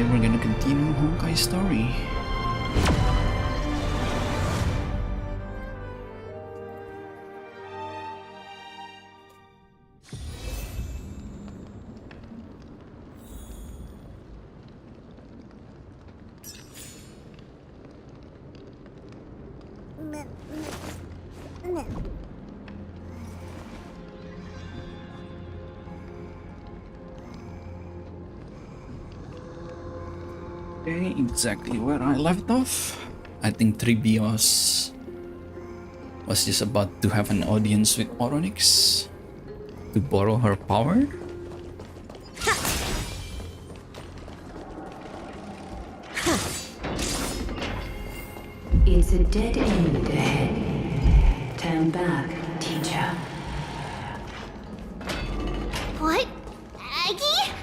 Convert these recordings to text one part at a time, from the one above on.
Today we're gonna continue Honkai's story. Okay, exactly where I left off. I think Tribios was just about to have an audience with Oronix to borrow her power. It's a dead end ahead. Turn back, teacher. What? Aggie?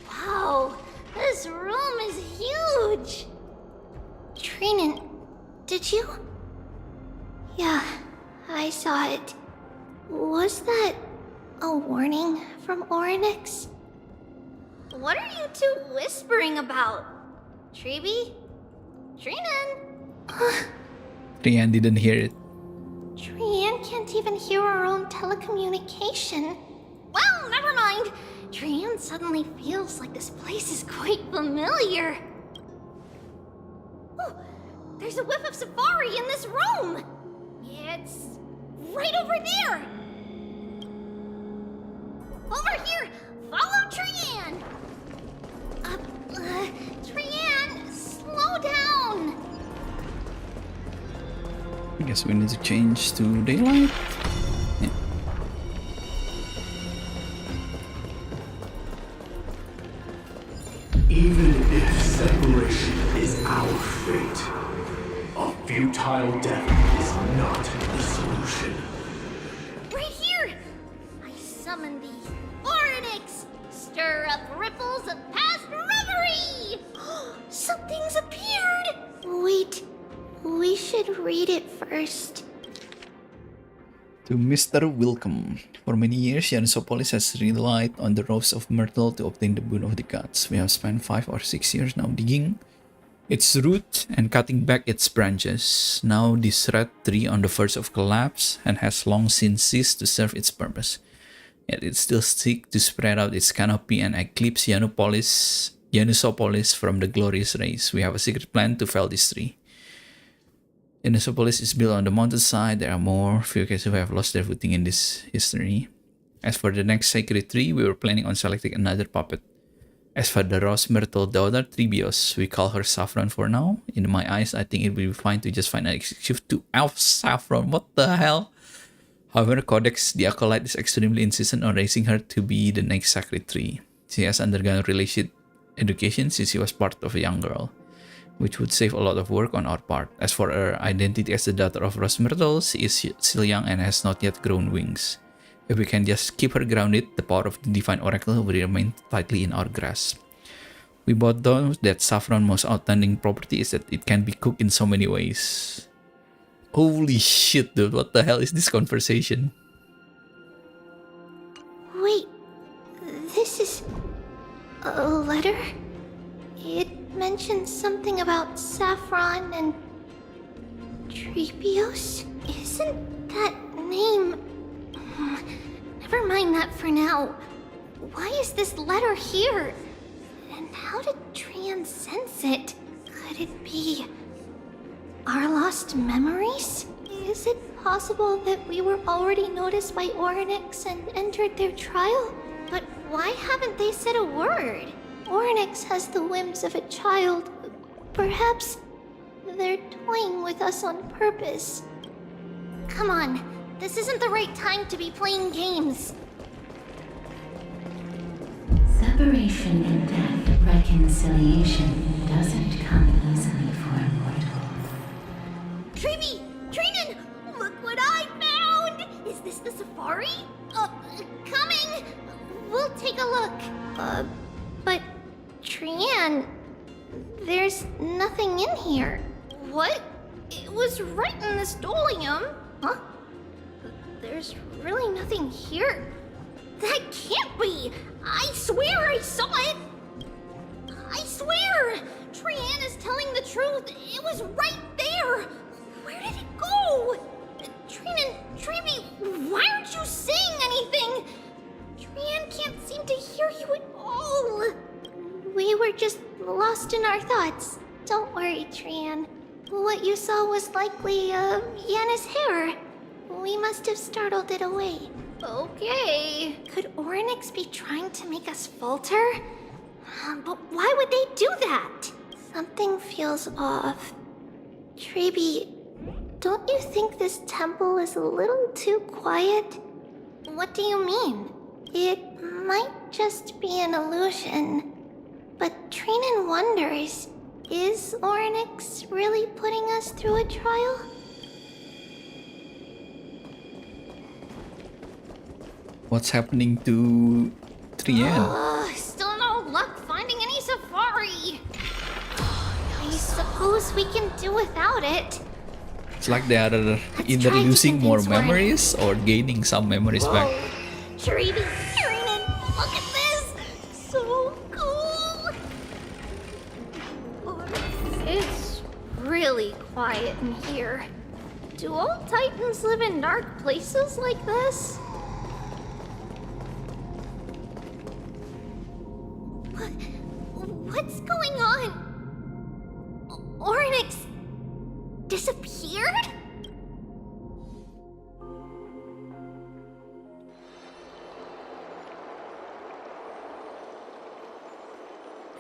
Wow, this room is huge. Trinan, did you? Yeah, I saw it. Was that a warning from Oryx? What are you two whispering about? Treeby? Trinan? Rian didn't hear it. Trian can't even hear our own telecommunication. Well, never mind. Trian suddenly feels like this place is quite familiar. Oh, there's a whiff of safari in this room. It's right over there. Over here. Follow Trian. Trian, slow down. I guess we need to change to daylight. Yeah. Even if separation is our fate, a futile death is not the solution. Right here! I summon thee, Oryx! Stir up ripples of past reverie! Something's appeared! Wait, we should read it first. To Mr. Wilcom. For many years, Yanisopolis has relied on the rose of myrtle to obtain the boon of the gods. We have spent 5 or 6 years now digging its root and cutting back its branches. Now this red tree on the verge of collapse and has long since ceased to serve its purpose. Yet it still seeks to spread out its canopy and eclipse Yanusopolis from the glorious rays. We have a secret plan to fell this tree. Yanusopolis is built on the mountainside. There are more figures who have lost their footing in this history. As for the next sacred tree, we were planning on selecting another puppet. As for the rose myrtle daughter, Tribios, we call her Saffron for now. In my eyes, I think it will be fine to just find an excuse to elf Saffron. What the hell? However, Codex the Acolyte is extremely insistent on raising her to be the next sacred tree. She has undergone related education since she was part of a young girl, which would save a lot of work on our part. As for her identity as the daughter of Rose Myrtle, she is still young and has not yet grown wings. If we can just keep her grounded, the power of the Divine Oracle will remain tightly in our grasp. We both know that Saffron's most outstanding property is that it can be cooked in so many ways. Holy shit, dude, what the hell is this conversation? Wait, this is a letter? It mentions something about Saffron and Trebios? Isn't that name... Never mind that for now. Why is this letter here? And how did Trian sense it? Could it be our lost memories? Is it possible that we were already noticed by Oryx and entered their trial? But why haven't they said a word? Oryx has the whims of a child. Perhaps they're toying with us on purpose. Come on, this isn't the right time to be playing games. Separation and death, reconciliation doesn't come easily for a mortal. Treeby! Trinan! Look what I found! Is this the safari? Coming! We'll take a look. But Trian, there's nothing in here. What? It was right in the stolium. Huh? There's really nothing here. That can't be! I swear I saw it! I swear! Trian is telling the truth. It was right there. Where did it go? Trian and Treeby, why aren't you saying anything? Trian can't seem to hear you at all. We were just lost in our thoughts. Don't worry, Trian. What you saw was likely, Yana's hair. We must have startled it away. Okay. Could Oryx be trying to make us falter? But why would they do that? Something feels off. Treeby, don't you think this temple is a little too quiet? What do you mean? It might just be an illusion. But Trinan wonders, is Oryx really putting us through a trial? What's happening to Trian? Still no luck finding any safari. I suppose we can do without it. It's like they are either try to losing more convince Warren. memories or gaining some memories back. Treeby, Trinan, look at this! So cool! It's really quiet in here. Do all Titans live in dark places like this? What's going on? Oryx disappeared?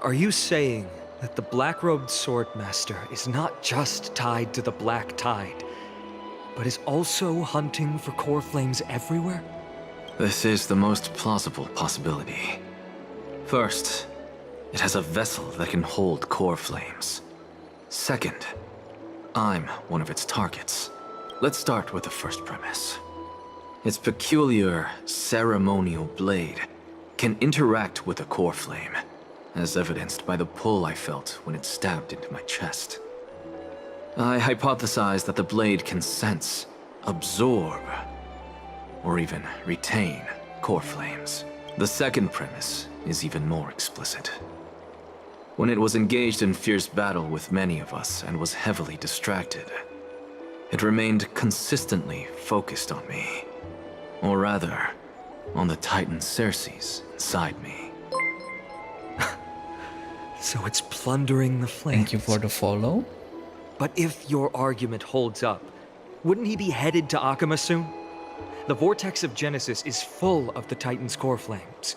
Are you saying that the black-robed swordmaster is not just tied to the Black Tide, but is also hunting for core flames everywhere? This is the most plausible possibility. First, it has a vessel that can hold core flames. Second, I'm one of its targets. Let's start with the first premise. Its peculiar ceremonial blade can interact with a core flame, as evidenced by the pull I felt when it stabbed into my chest. I hypothesize that the blade can sense, absorb, or even retain core flames. The second premise is even more explicit. When it was engaged in fierce battle with many of us and was heavily distracted, it remained consistently focused on me. Or rather, on the Titan Circes inside me. So it's plundering the flames. Thank you for the follow. But if your argument holds up, wouldn't he be headed to Akama soon? The vortex of Genesis is full of the Titan's core flames.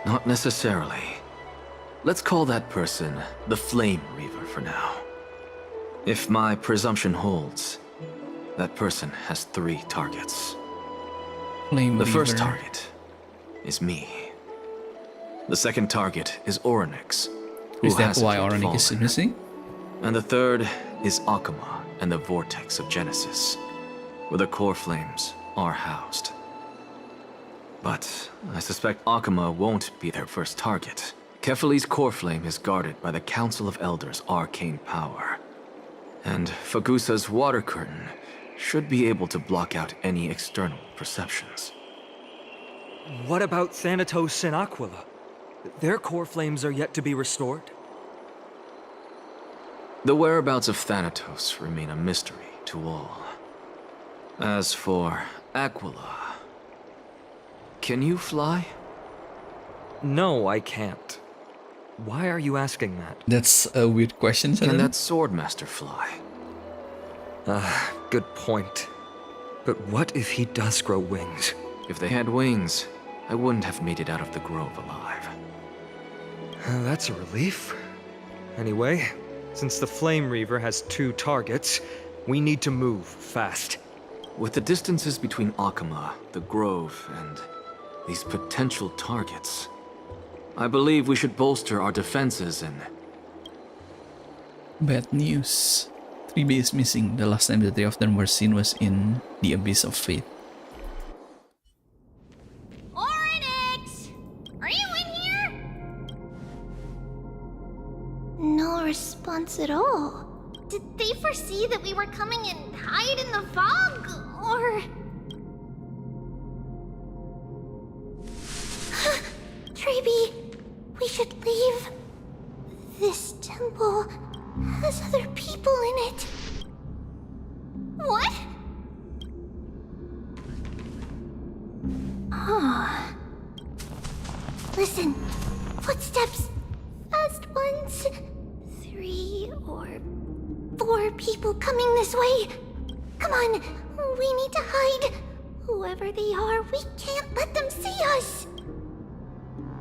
Not necessarily. Let's call that person the Flame Reaver for now. If my presumption holds, that person has 3 targets. Flame The first Reaver. target is me. The second target is Oryx, who Is that hasn't why yet Oryx is fallen. missing? And the third is Akama and the Vortex of Genesis, where the core flames are housed. But I suspect Akama won't be their first target. Kefali's core flame is guarded by the Council of Elders' arcane power. And Fagusa's water curtain should be able to block out any external perceptions. What about Thanatos and Aquila? Their core flames are yet to be restored? The whereabouts of Thanatos remain a mystery to all. As for Aquila, can you fly? No, I can't. Why are you asking that? That's a weird question, Can Salim. that Swordmaster fly? Good point. But what if he does grow wings? If they had wings, I wouldn't have made it out of the grove alive. That's a relief. Anyway, since the Flame Reaver has 2 targets, we need to move fast. With the distances between Akama, the grove, and these potential targets, I believe we should bolster our defenses and... Bad news. 3B is missing. The last time the 3 of them were seen was in the Abyss of Fate. Oryx! Are you in here? No response at all. Did they foresee that we were coming and hide in the fog? Or... Treeby, This temple has other people in it. What? Oh. Listen. Footsteps. Fast ones. 3 or 4 people coming this way. Come on. We need to hide. Whoever they are, we can't let them see us.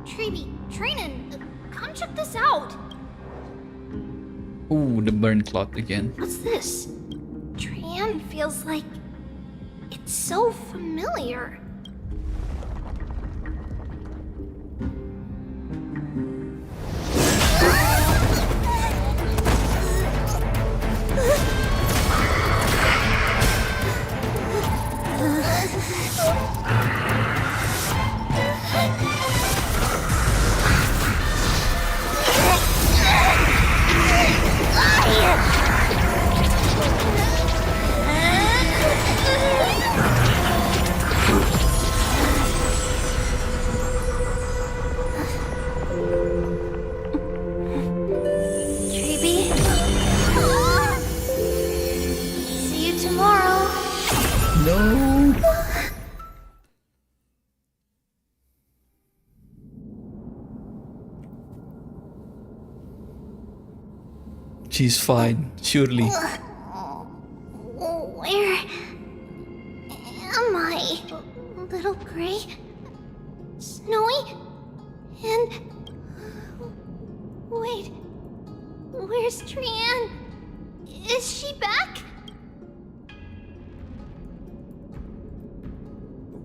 Treeby, Trainin, come check this out. Ooh, the burn cloth again. What's this? Trian feels like it's so familiar. Treeby? See you tomorrow. No! She's fine, surely. Where am I? Little Gray? Snowy? And... Wait... Where's Trian? Is she back?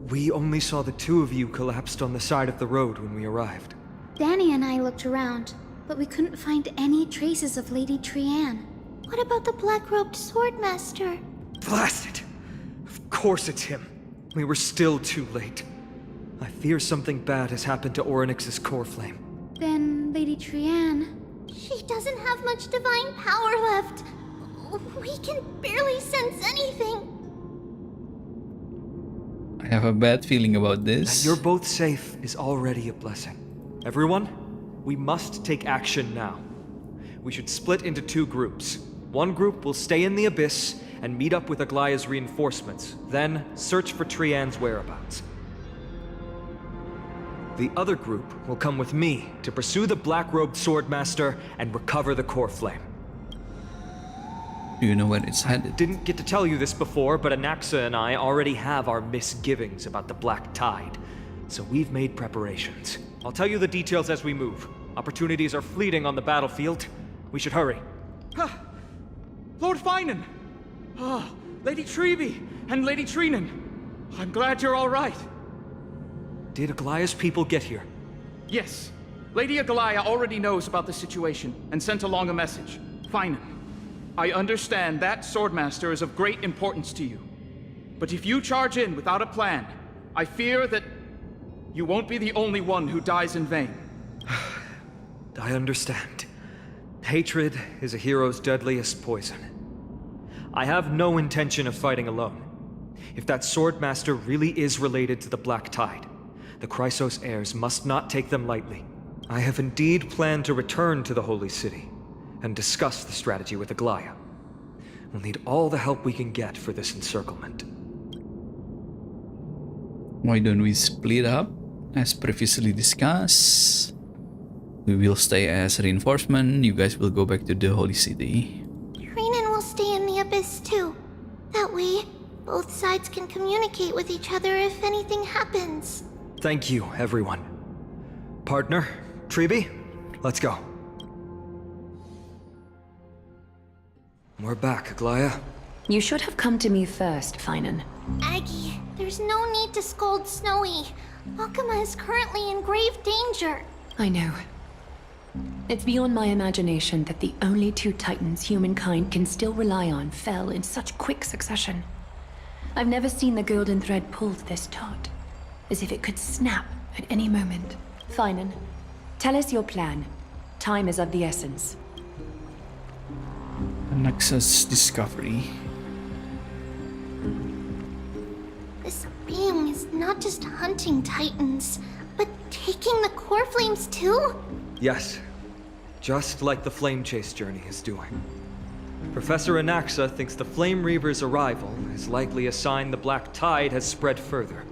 We only saw the 2 of you collapsed on the side of the road when we arrived. Danny and I looked around, but we couldn't find any traces of Lady Trian. What about the black-robed swordmaster? Blast it! Of course it's him. We were still too late. I fear something bad has happened to Orynyx's core flame. Then Lady Trian... She doesn't have much divine power left. We can barely sense anything. I have a bad feeling about That this. you're both safe is already a blessing. Everyone, we must take action now. We should split into 2 groups. One group will stay in the Abyss and meet up with Aglaya's reinforcements, then search for Trian's whereabouts. The other group will come with me to pursue the black-robed swordmaster and recover the core flame. Do you know where it's headed? Didn't get to tell you this before, but Anaxa and I already have our misgivings about the Black Tide, so we've made preparations. I'll tell you the details as we move. Opportunities are fleeting on the battlefield. We should hurry. Lord Finan! Lady Treeby and Lady Trinan. I'm glad you're all right. Did Aglaya's people get here? Yes. Lady Aglaya already knows about the situation and sent along a message. Finan, I understand that Swordmaster is of great importance to you. But if you charge in without a plan, I fear that you won't be the only one who dies in vain. I understand. Hatred is a hero's deadliest poison. I have no intention of fighting alone. If that Swordmaster really is related to the Black Tide, the Chrysos heirs must not take them lightly. I have indeed planned to return to the Holy City and discuss the strategy with Aglaya. We'll need all the help we can get for this encirclement. Why don't we split up? As previously discussed, we will stay as reinforcement. You guys will go back to the Holy City. Trinan will stay in the Abyss too. That way, both sides can communicate with each other if anything happens. Thank you, everyone. Partner, Treeby, let's go. We're back, Aglaya. You should have come to me first, Finan. Aggie, there's no need to scold Snowy. Akama is currently in grave danger. I know. It's beyond my imagination that the only 2 titans humankind can still rely on fell in such quick succession. I've never seen the golden thread pulled this taut, as if it could snap at any moment. Finan, tell us your plan. Time is of the essence. Anaxa's discovery. This being is not just hunting titans, but taking the core flames too? Yes. just like the Flame Chase journey is doing. Professor Anaxa thinks the Flame Reaver's arrival is likely a sign the Black Tide has spread further.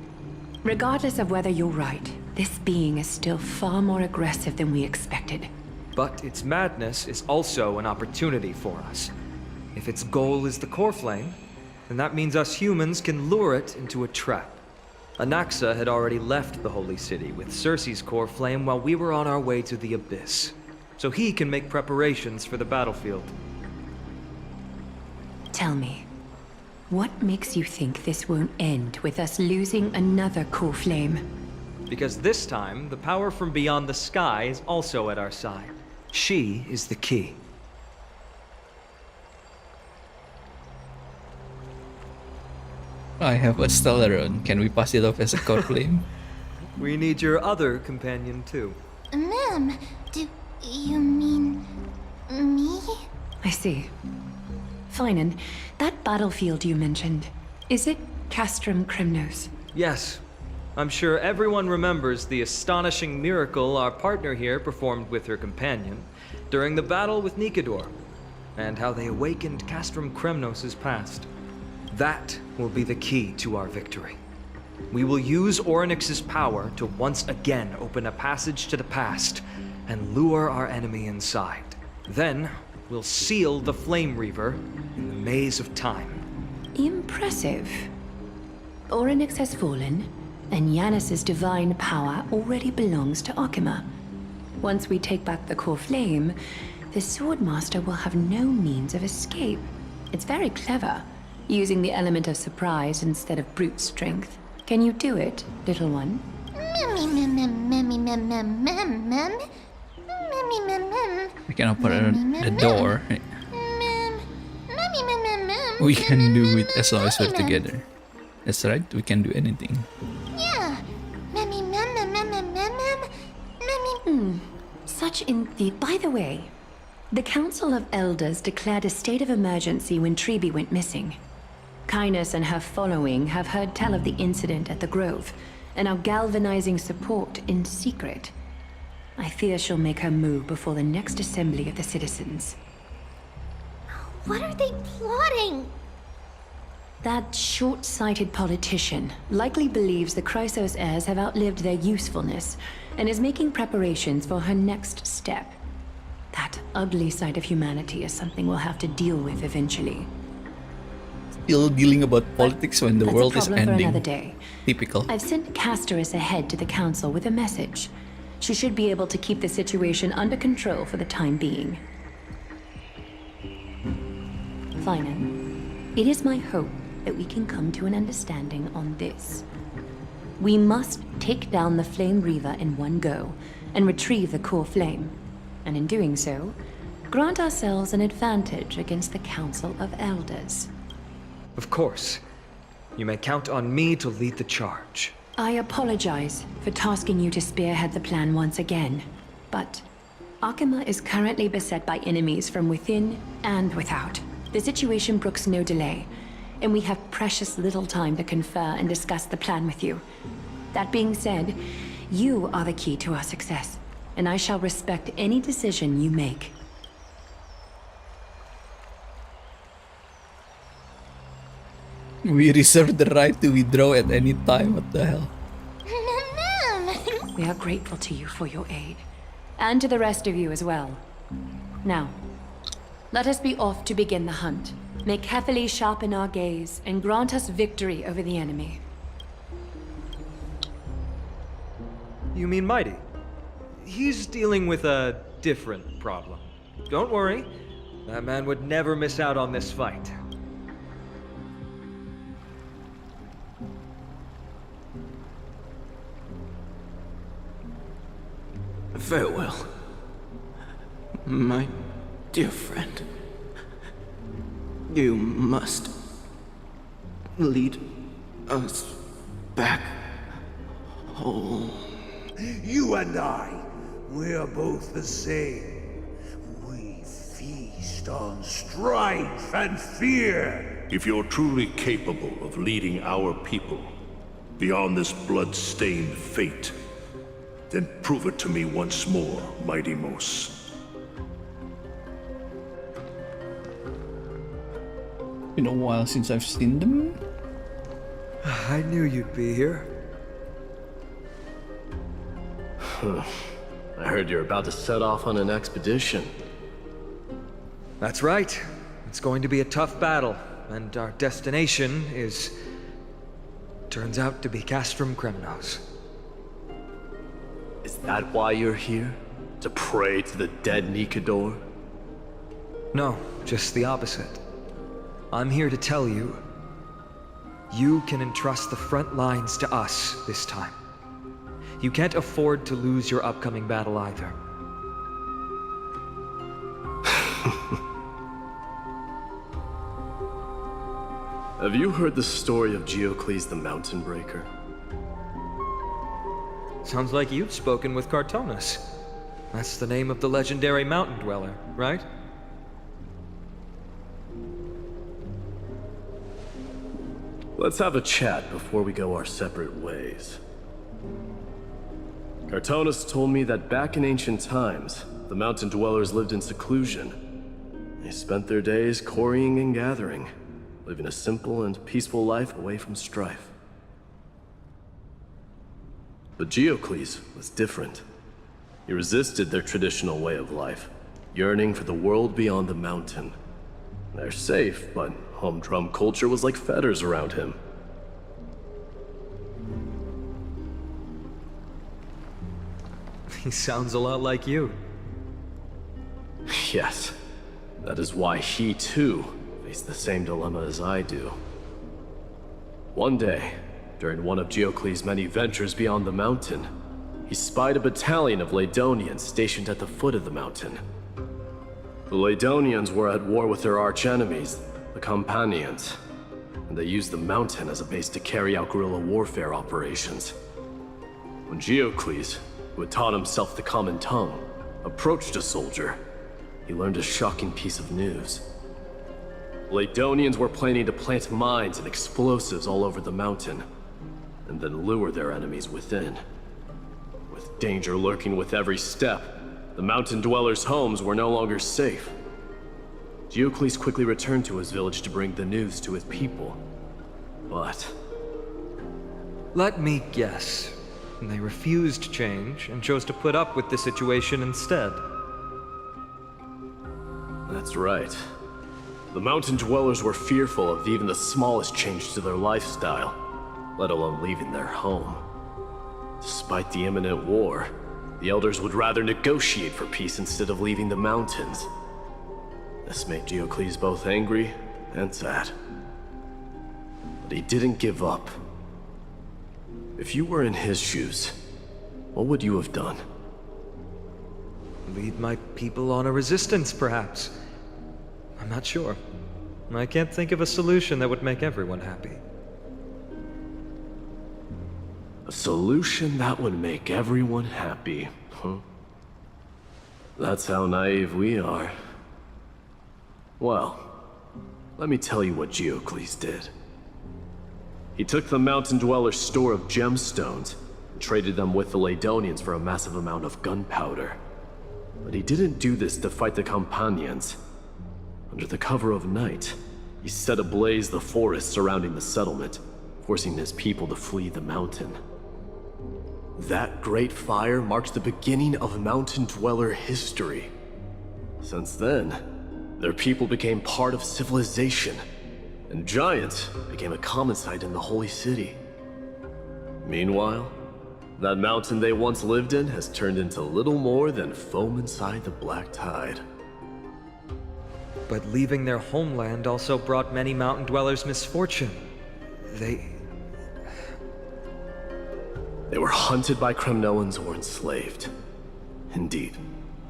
Regardless of whether you're right, this being is still far more aggressive than we expected. But its madness is also an opportunity for us. If its goal is the Core Flame, then that means us humans can lure it into a trap. Anaxa had already left the Holy City with Cersei's Core Flame while we were on our way to the Abyss, so he can make preparations for the battlefield. Tell me, what makes you think this won't end with us losing another Core Flame? Because this time, the power from beyond the sky is also at our side. She is the key. I have a Stellaron. Can we pass it off as a core flame? We need your other companion too. Ma'am, do you mean me? I see. Fine, and that battlefield you mentioned, is it Castrum Kremnos? Yes. I'm sure everyone remembers the astonishing miracle our partner here performed with her companion during the battle with Nikador, and how they awakened Castrum Kremnos' past. That will be the key to our victory. We will use Orynyx's power to once again open a passage to the past and lure our enemy inside. Then, we'll seal the Flame Reaver in the maze of time. Impressive. Orynyx has fallen, and Yanis's divine power already belongs to Akima. Once we take back the Core Flame, the Swordmaster will have no means of escape. It's very clever, using the element of surprise instead of brute strength. Can you do it, little one? We can open the door. We can do it as long as we're together. That's right, we can do anything. Yeah. Such indeed. By the way, the Council of Elders declared a state of emergency when Treeby went missing. Kynus and her following have heard tell of the incident at the Grove, and are galvanizing support in secret. I fear she'll make her move before the next assembly of the citizens. What are they plotting? That short-sighted politician likely believes the Chrysos heirs have outlived their usefulness, and is making preparations for her next step. That ugly side of humanity is something we'll have to deal with eventually. Still dealing about politics when the That's world a is problem for ending. another day. Typical. I've sent Casterus ahead to the council with a message. She should be able to keep the situation under control for the time being. Finan, it is my hope that we can come to an understanding on this. We must take down the Flame Reaver in one go, and retrieve the Core Flame. And in doing so, grant ourselves an advantage against the Council of Elders. Of course. You may count on me to lead the charge. I apologize for tasking you to spearhead the plan once again, but Akima is currently beset by enemies from within and without. The situation brooks no delay, and we have precious little time to confer and discuss the plan with you. That being said, you are the key to our success, and I shall respect any decision you make. We reserve the right to withdraw at any time. What the hell? We are grateful to you for your aid, and to the rest of you as well. Now, let us be off to begin the hunt. May carefully sharpen our gaze and grant us victory over the enemy. You mean Mighty? He's dealing with a different problem. Don't worry, that man would never miss out on this fight. Farewell, my dear friend. You must lead us back home. You and I, we're both the same. We feast on strife and fear. If you're truly capable of leading our people beyond this blood-stained fate, then prove it to me once more, Mighty Mos. Been a while since I've seen them. I knew you'd be here. I heard you're about to set off on an expedition. That's right. It's going to be a tough battle, and our destination is... turns out to be Castrum Kremnos. Is that why you're here? To pray to the dead Nikador? No, just the opposite. I'm here to tell you, you can entrust the front lines to us this time. You can't afford to lose your upcoming battle either. Have you heard the story of Geocles the Mountain Breaker? Sounds like you've spoken with Cartonus. That's the name of the legendary mountain dweller, right? Let's have a chat before we go our separate ways. Cartonus told me that back in ancient times, the mountain dwellers lived in seclusion. They spent their days quarrying and gathering, living a simple and peaceful life away from strife. But Geocles was different. He resisted their traditional way of life, yearning for the world beyond the mountain. They're safe, but humdrum culture was like fetters around him. He sounds a lot like you. Yes, that is why he too faced the same dilemma as I do. One day, during one of Geocles' many ventures beyond the mountain, he spied a battalion of Ladonians stationed at the foot of the mountain. The Ladonians were at war with their arch-enemies, the Companions, and they used the mountain as a base to carry out guerrilla warfare operations. When Geocles, who had taught himself the common tongue, approached a soldier, he learned a shocking piece of news. Ladonians were planning to plant mines and explosives all over the mountain, and then lure their enemies within. With danger lurking with every step, the mountain dwellers' homes were no longer safe. Geocles quickly returned to his village to bring the news to his people. But... let me guess. They refused change and chose to put up with the situation instead. That's right. The mountain dwellers were fearful of even the smallest change to their lifestyle, let alone leaving their home. Despite the imminent war, the elders would rather negotiate for peace instead of leaving the mountains. This made Geocles both angry and sad. But he didn't give up. If you were in his shoes, what would you have done? Lead my people on a resistance, perhaps. I'm not sure. I can't think of a solution that would make everyone happy. A solution that would make everyone happy, huh? That's how naive we are. Well, let me tell you what Geocles did. He took the mountain dwellers' store of gemstones and traded them with the Ladonians for a massive amount of gunpowder. But he didn't do this to fight the Companions. Under the cover of night, he set ablaze the forest surrounding the settlement, forcing his people to flee the mountain. That great fire marked the beginning of mountain dweller history. Since then, their people became part of civilization, and Giant became a common sight in the Holy City. Meanwhile, that mountain they once lived in has turned into little more than foam inside the black tide. But leaving their homeland also brought many mountain dwellers misfortune. They were hunted by Kremnoans or enslaved. Indeed,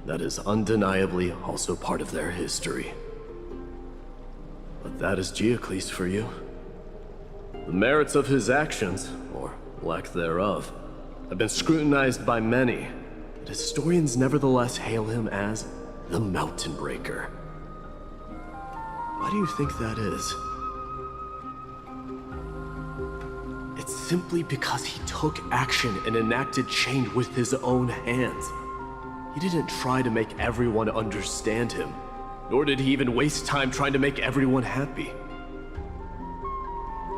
that is undeniably also part of their history. But that is Geocles for you. The merits of his actions, or lack thereof, have been scrutinized by many, but historians nevertheless hail him as the Mountain Breaker. Why do you think that is? It's simply because he took action and enacted change with his own hands. He didn't try to make everyone understand him, nor did he even waste time trying to make everyone happy.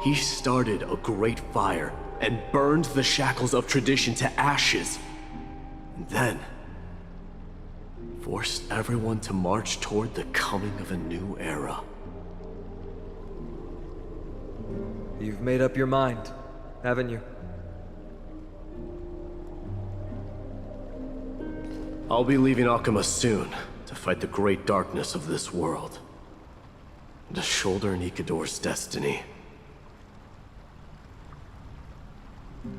He started a great fire and burned the shackles of tradition to ashes. And then forced everyone to march toward the coming of a new era. You've made up your mind, haven't you? I'll be leaving Akuma soon to fight the great darkness of this world. And to shoulder Nikador's destiny.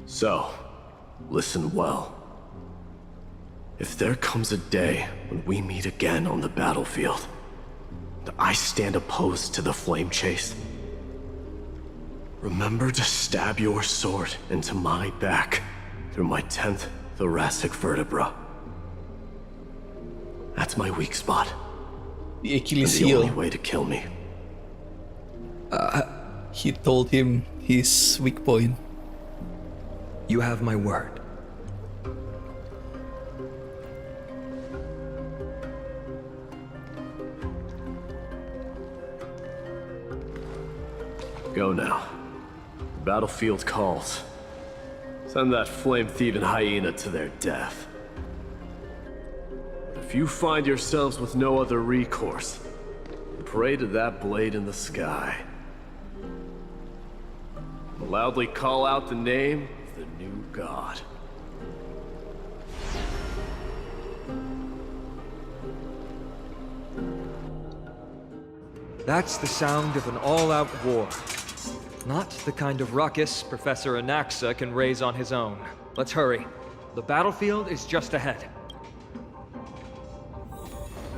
So, listen well. If there comes a day when we meet again on the battlefield, and I stand opposed to the flame chase, remember to stab your sword into my back through my 10th thoracic vertebra. That's my weak spot. The Achilles and the only heel. way to kill me. He told him his weak point. You have my word. Go now. The battlefield calls. Send that flame-thieving hyena to their death. If you find yourselves with no other recourse, pray to that blade in the sky. Loudly call out the name of the new god. That's the sound of an all-out war. Not the kind of ruckus Professor Anaxa can raise on his own. Let's hurry. The battlefield is just ahead.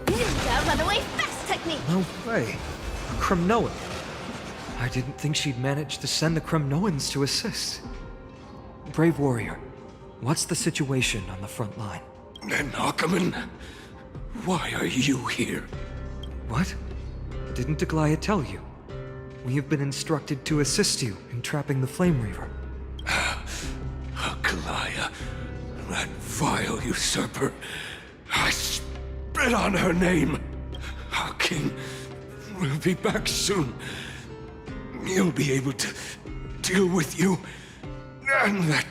Ninja runaway fast technique! No way. A Kremnoan. I didn't think she'd manage to send the Kremnoans to assist. Brave warrior, what's the situation on the front line? Akuman, why are you here? What? Didn't Aglaya tell you? We have been instructed to assist you in trapping the Flame Reaver. Aglaya, that vile usurper. I spit on her name. Our king will be back soon. He'll be able to deal with you and that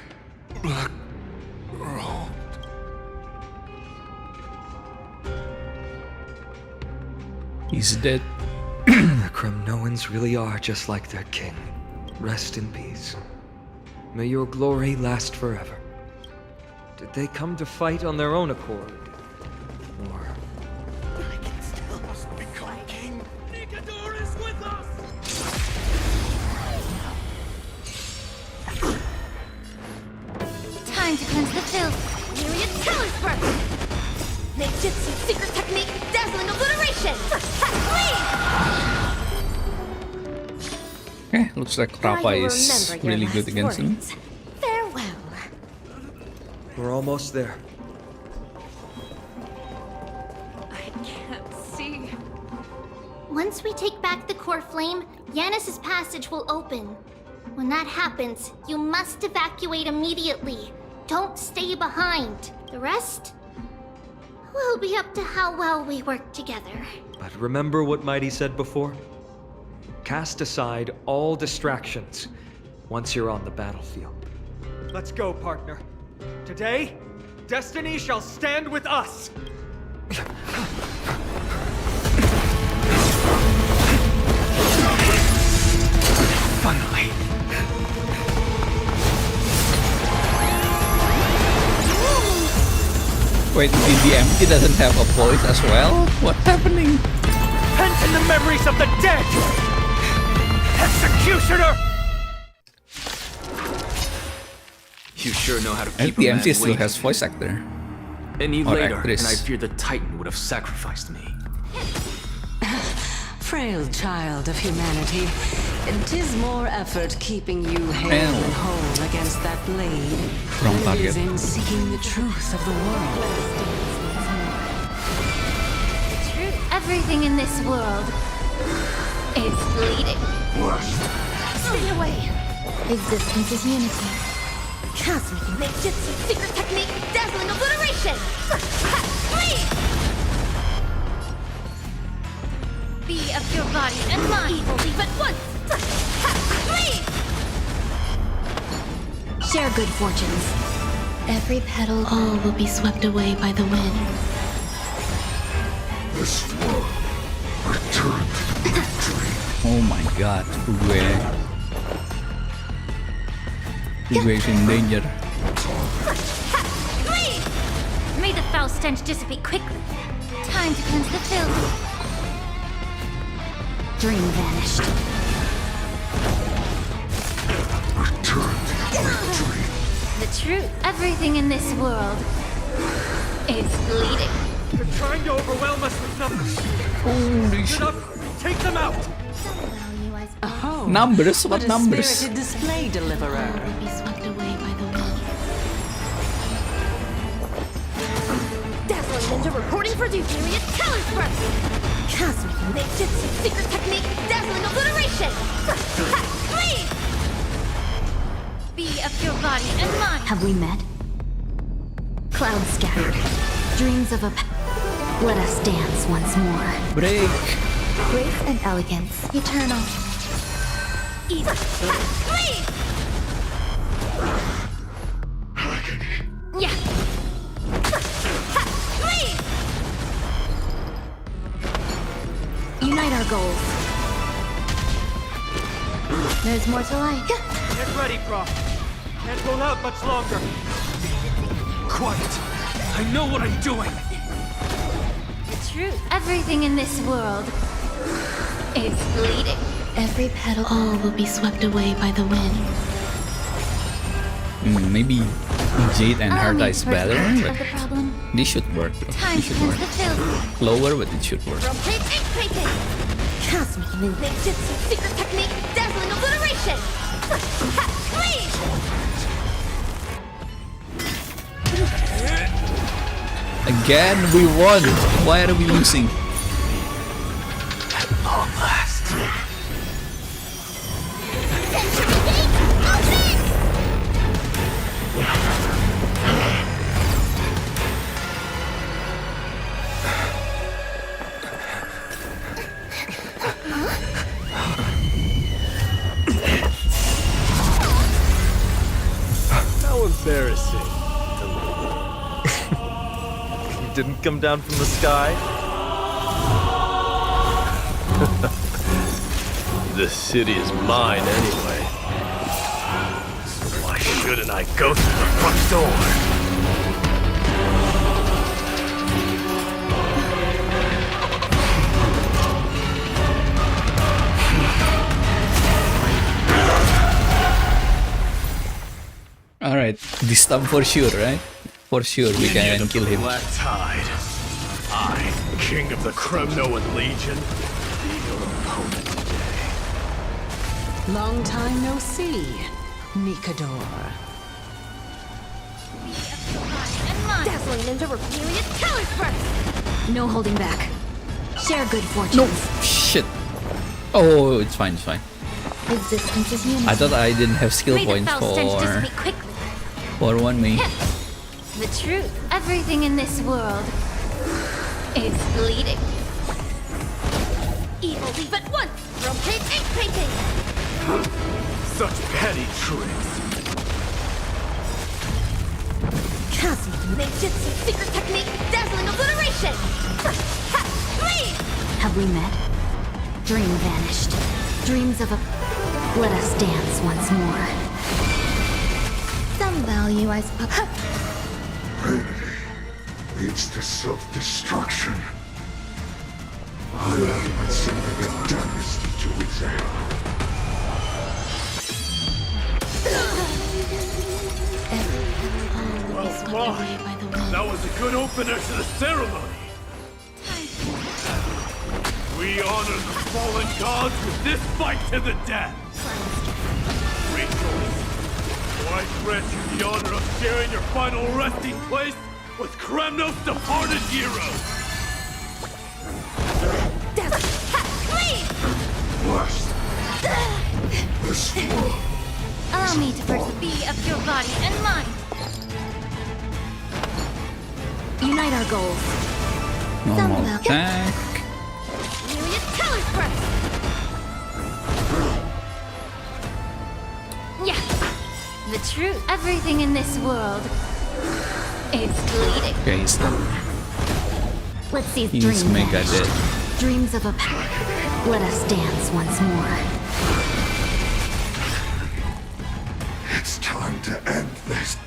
black robe. He's dead. The Kremnoans really are just like their king. Rest in peace. May your glory last forever. Did they come to fight on their own accord? Or... I can still become king. Nikador is with us! Time to cleanse the filth. Myriad Teller's first! Nejitsu secret technique, dazzling obliteration! Okay, looks like Rappa is really good against him. Farewell. We're almost there. I can't see. Once we take back the core flame, Yanis's passage will open. When that happens, you must evacuate immediately. Don't stay behind. The rest will be up to how well we work together. But remember what Mighty said before? Cast aside all distractions once you're on the battlefield. Let's go, partner. Today, destiny shall stand with us! Finally. Wait, the DMT doesn't have a voice as well? What's happening? Pent in the memories of the dead! Executioner! You sure know how to keep a man DMT still waiting. has voice actor. Any or later, actress. and I fear the Titan would have sacrificed me. Frail child of humanity, 'tis more effort keeping you hale and whole against that blade Wrong than it is target. in seeking the truth of the world. Everything in this world is bleeding. Stay away. Existence is unity. Cosmic Nejitsu secret technique, dazzling obliteration! Flee! Be of your body and mind, leave at once! Flee! Share good fortunes. Every petal, all will be swept away by the wind. This world returned to victory. Oh my god, Ugue is in danger. Flee! May the foul stench dissipate quickly. Time to cleanse the filth. Dream vanished. Returned to victory. The truth, everything in this world is bleeding. They're trying to overwhelm us with numbers. Holy shit. Take them out! Oh, Numbers? What a numbers? spirited display deliverer. Will be swept away by the wind. Dazzling Ninja reporting for duty at Color Burst! Cosmic Ninjutsu secret technique, dazzling obliteration! Flee! Be of your body and mind! Have we met? Clouds scattered. Dreams of a... Let us dance once more. Break. Grace and elegance. Eternal. Evil! Flee! Yeah! Flee! Unite our goals. There's more to life. Get ready, Prof. Can't hold out much longer. Quiet. I know what I'm doing. The truth, everything in this world is bleeding. Every petal, all will be swept away by the wind. Maybe Jade and Allow me Herta is to better, first but of the problem. this should work. Time This to should cleanse work. the filth. Lower, but it should work. Rotate and crating! Cosmic Ninjutsu secret technique, dazzling obliteration! Flee! Again, we won. Why are we losing? At long last. Century Gate, open! How embarrassing. You didn't come down from the sky? This city is mine anyway. So why shouldn't I go through the front door? Alright, this time for sure, right? For sure we can kill him. Black Tide. I, king of the Kremnoan Legion, be your opponent today. Long time no see, Mikador. Dazzling Ninja reporting at Color Burst! No holding back. Share good fortunes. No! Shit! Oh, it's fine, it's fine. Existence is unity. I thought I didn't have skill May the points foul stench dissipate quickly. for one me. The truth, everything in this world is bleeding. Evil leave at once! Rotate and crating! Such petty tricks. Cosmic Ninjutsu secret technique, dazzling obliteration! Flee! Have we met? Dream vanished. Dreams of a... Let us dance once more. Some value, I suppose. Vanity leads to self-destruction. I am sending a dynasty to its end. Well, that was a good opener to the ceremony. We honor the fallen gods with this fight to the death. Rejoice, for I grant you the honor of sharing your final resting place with Kremnos' departed heroes. Flee! Blessed. This world. Allow me to first be of your body and mind. Unite our goals. Normal Some attack. Myriad Color Burst! Yeah! The Everything in this world is bleeding. Okay, he's done. Let's see his He's dreams mega vanish. dead. Dreams of a pack. Let us dance once more. It's time to end this.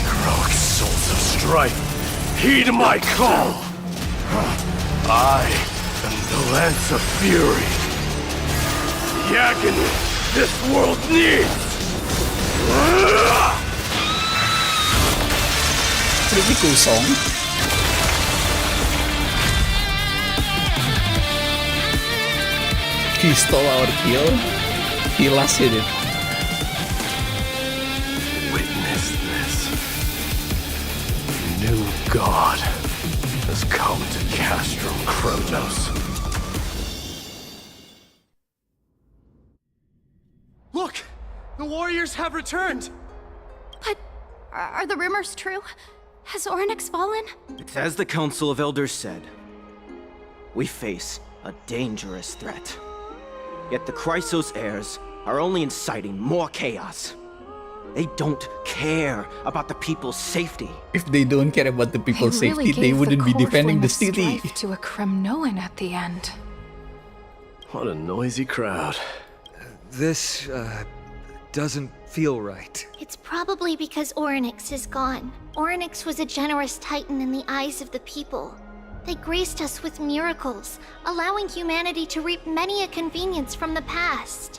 Heroic souls of strife, heed my call! I am the Lance of Fury. The agony this world needs! Pretty cool song. He stole our kill. He last hit it. Witness this. New God has come to Castrum Kronos. Look! The warriors have returned! But are the rumors true? Has Orynyx fallen? It's as the Council of Elders said. We face a dangerous threat. Yet the Chrysos heirs are only inciting more chaos. They don't care about the people's safety. If they don't care about the people's They really safety, they gave wouldn't be core defending flame the of city. strife to a Kremnoan at the end. What a noisy crowd. This, doesn't feel right. It's probably because Orynyx is gone. Orynyx was a generous titan in the eyes of the people. They graced us with miracles, allowing humanity to reap many a convenience from the past.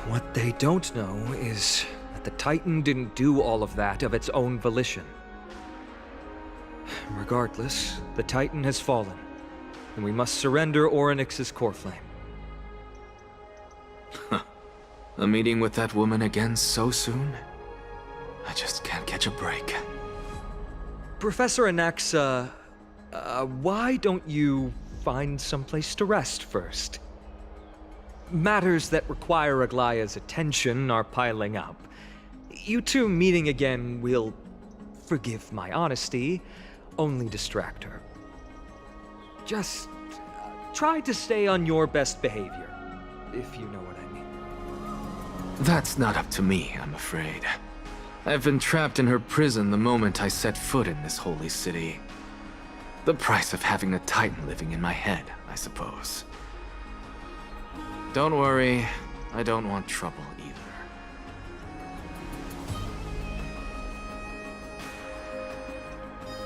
What they don't know is that the Titan didn't do all of that of its own volition. Regardless, the Titan has fallen, and we must surrender Orynyx's core flame. A meeting with that woman again so soon? I just can't catch a break. Professor Anaxa, why don't you find someplace to rest first? Matters that require Aglaya's attention are piling up. You two meeting again will, forgive my honesty, only distract her. Just try to stay on your best behavior, if you know what I mean. That's not up to me, I'm afraid. I've been trapped in her prison the moment I set foot in this holy city. The price of having a Titan living in my head, I suppose. Don't worry, I don't want trouble either.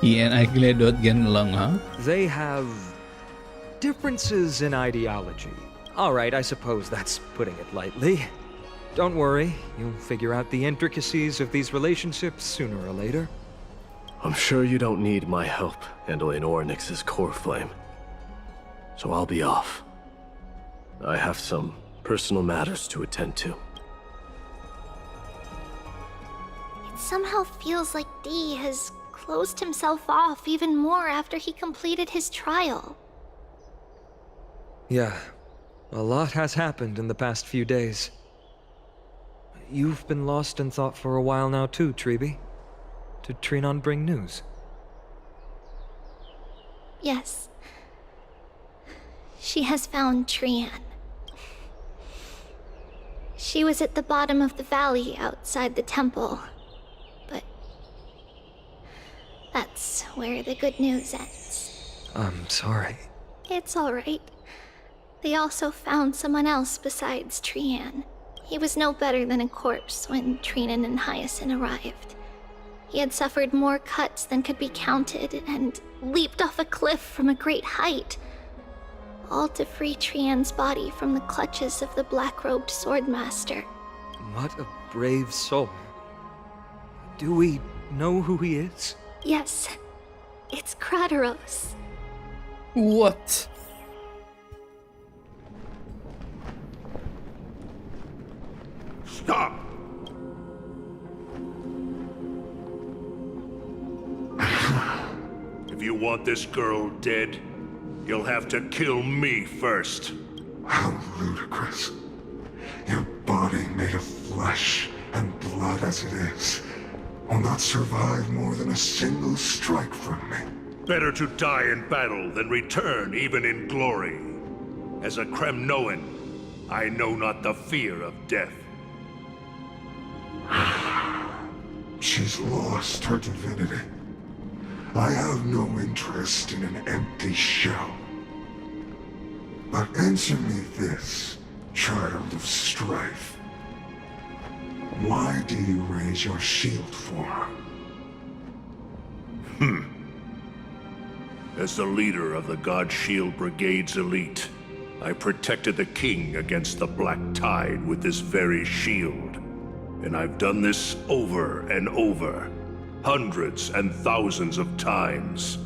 He and Agla don't get along, huh? They have differences in ideology. All right, I suppose that's putting it lightly. Don't worry, you'll figure out the intricacies of these relationships sooner or later. I'm sure you don't need my help handling Orynyx's core flame. So I'll be off. I have some personal matters to attend to. It somehow feels like D has closed himself off even more after he completed his trial. Yeah, a lot has happened in the past few days. You've been lost in thought for a while now too, Treeby. Did Trinon bring news? Yes. She has found Trian. She was at the bottom of the valley outside the temple, but that's where the good news ends. I'm sorry. It's all right. They also found someone else besides Trian. He was no better than a corpse when Trinan and Hyacinth arrived. He had suffered more cuts than could be counted and leaped off a cliff from a great height, all to free Trian's body from the clutches of the black-robed swordmaster. What a brave soul. Do we know who he is? Yes, it's Krateros. What? Stop! If you want this girl dead, you'll have to kill me first. How ludicrous. Your body made of flesh and blood as it is will not survive more than a single strike from me. Better to die in battle than return even in glory. As a Kremnoan, I know not the fear of death. She's lost her divinity. I have no interest in an empty shell. But answer me this, child of strife. Why do you raise your shield for her? As the leader of the God Shield Brigade's elite, I protected the king against the Black Tide with this very shield. And I've done this over and over, hundreds and thousands of times.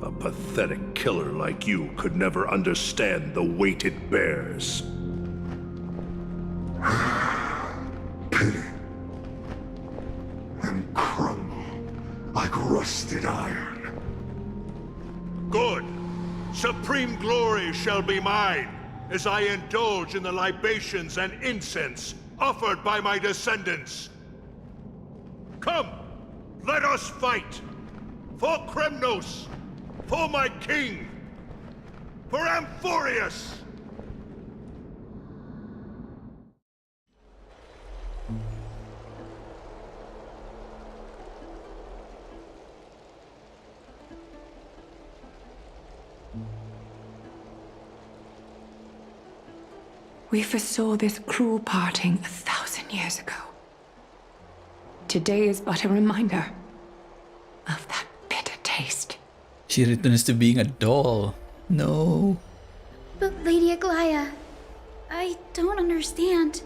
A pathetic killer like you could never understand the weight it bears. Pity. And crumble like rusted iron. Good. Supreme glory shall be mine, as I indulge in the libations and incense offered by my descendants. Come, let us fight! For Kremnos! For my king! For Amphorius! We foresaw this cruel parting 1,000 years ago. Today is but a reminder of that bitter taste. She returns to being a doll. No. But Lady Aglaya, I don't understand.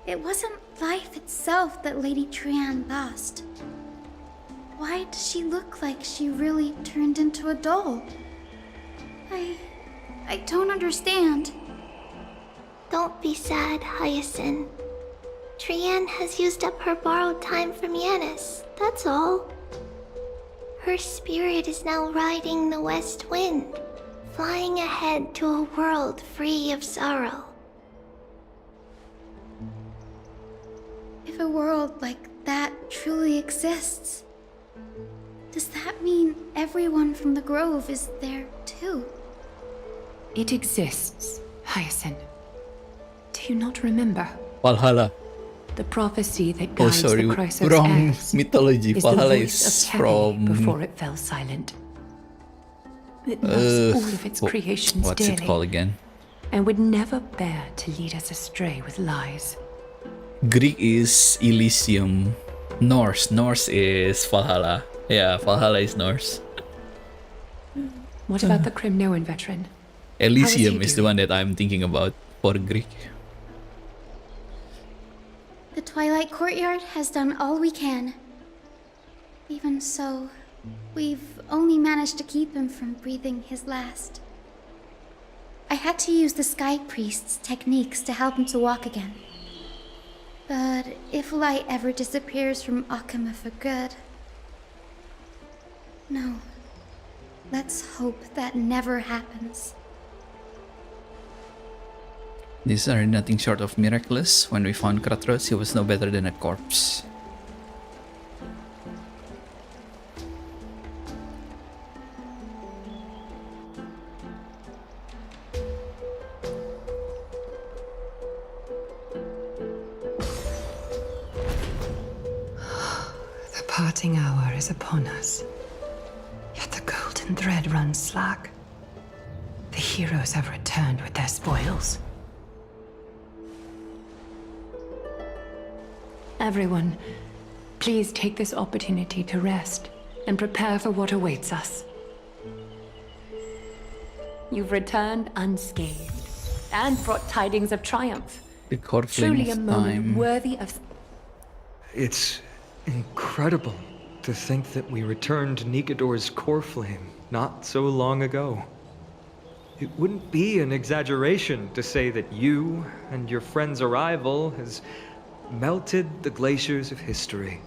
It wasn't life itself that Lady Trian lost. Why does she look like she really turned into a doll? I don't understand. Don't be sad, Hyacinth. Trian has used up her borrowed time from Yanis, that's all. Her spirit is now riding the west wind, flying ahead to a world free of sorrow. If a world like that truly exists, does that mean everyone from the Grove is there too? It exists, Hyacinth. Do you not remember? Valhalla. The prophecy that guides the Chrysos wrong heirs mythology. is Valhalla the voice is of Heavy from before it fell silent. It loves all of its creations what's dearly, it called again? and would never bear to lead us astray with lies. Greek is Elysium. Norse is Valhalla. Yeah, Valhalla is Norse. What about the Kremnoan veteran? Elysium is the one that I'm thinking about for Greek. The Twilight Courtyard has done all we can. Even so, we've only managed to keep him from breathing his last. I had to use the Sky Priest's techniques to help him to walk again. But if light ever disappears from Akama for good... No. Let's hope that never happens. These are nothing short of miraculous. When we found Kratros, he was no better than a corpse. The parting hour is upon us. Yet the golden thread runs slack. The heroes have returned with their spoils. Everyone, please take this opportunity to rest and prepare for what awaits us. You've returned unscathed and brought tidings of triumph. The core flame Truly a of moment time. worthy of... It's incredible to think that we returned Nikador's core flame not so long ago. It wouldn't be an exaggeration to say that you and your friend's arrival has melted the glaciers of history.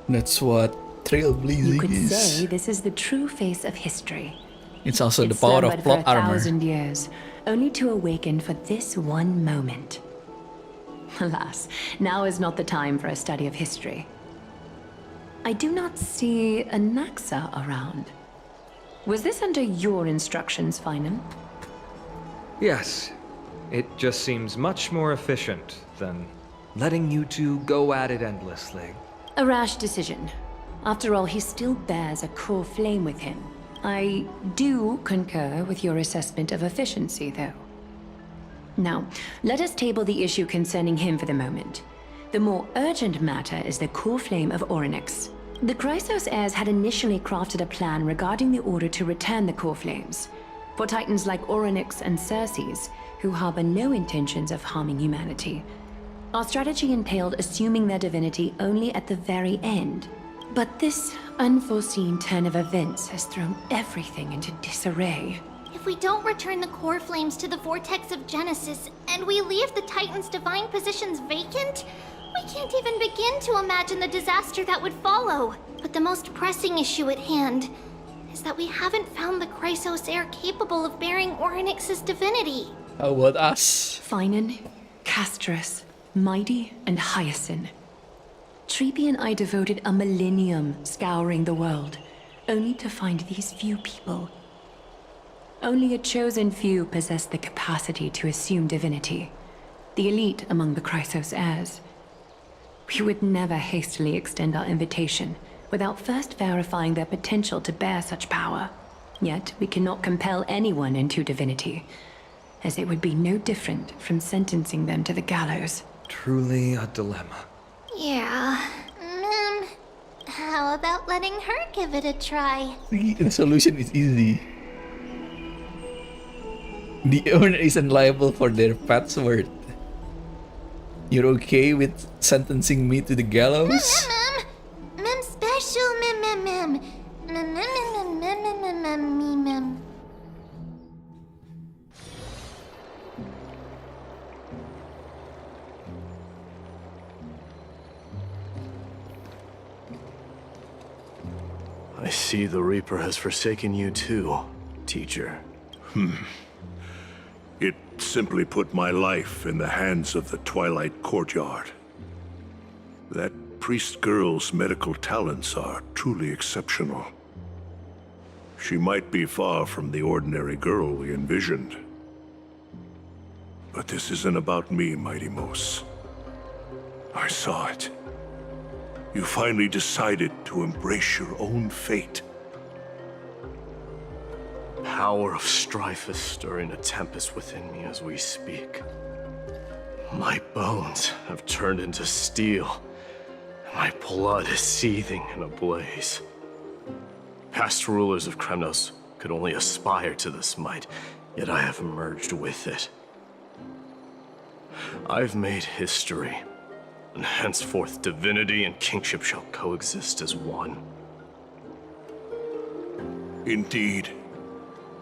That's what trailblazing You could is. say this is the true face of history. It's also the It's power of slumbered plot for armor. 1,000 years, only to awaken for this one moment. Alas, now is not the time for a study of history. I do not see a Naxa around. Was this under your instructions, Finan? Yes, it just seems much more efficient than letting you two go at it endlessly. A rash decision. After all, he still bears a core flame with him. I do concur with your assessment of efficiency, though. Now, let us table the issue concerning him for the moment. The more urgent matter is the core flame of Orynyx. The Chrysos heirs had initially crafted a plan regarding the order to return the core flames. For titans like Orynyx and Circes, who harbor no intentions of harming humanity, our strategy entailed assuming their divinity only at the very end. But this unforeseen turn of events has thrown everything into disarray. If we don't return the core flames to the vortex of Genesis, and we leave the Titan's divine positions vacant, we can't even begin to imagine the disaster that would follow. But the most pressing issue at hand is that we haven't found the Chrysos heir capable of bearing Orynyx's divinity. How about us? Finan, Castrus, Mighty, and Hyacinth. Treepy and I devoted a millennium scouring the world, only to find these few people. Only a chosen few possess the capacity to assume divinity, the elite among the Chrysos heirs. We would never hastily extend our invitation without first verifying their potential to bear such power. Yet we cannot compel anyone into divinity, as it would be no different from sentencing them to the gallows. Truly a dilemma. Yeah. How about letting her give it a try? The solution is easy. The owner isn't liable for their pet's worth. You're okay with sentencing me to the gallows? Mem special, mem. I see the Reaper has forsaken you too, teacher. It simply put my life in the hands of the Twilight Courtyard. That priest girl's medical talents are truly exceptional. She might be far from the ordinary girl we envisioned. But this isn't about me, Mighty Mos. I saw it. You finally decided to embrace your own fate. Power of strife is stirring a tempest within me as we speak. My bones have turned into steel, and my blood is seething in a blaze. Past rulers of Kremnos could only aspire to this might, yet I have merged with it. I've made history, and henceforth divinity and kingship shall coexist as one. Indeed.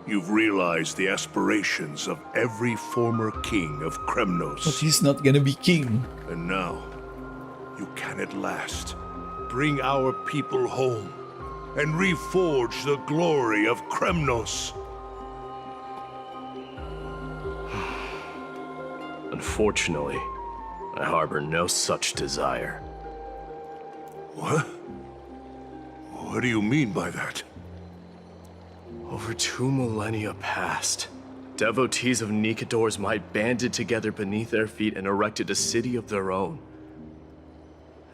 You've realized the aspirations of every former king of Kremnos. But he's not gonna be king. And now, you can at last bring our people home and reforge the glory of Kremnos. Unfortunately, I harbor no such desire. What? What do you mean by that? Over 2 millennia past, devotees of Nikador's might banded together beneath their feet and erected a city of their own.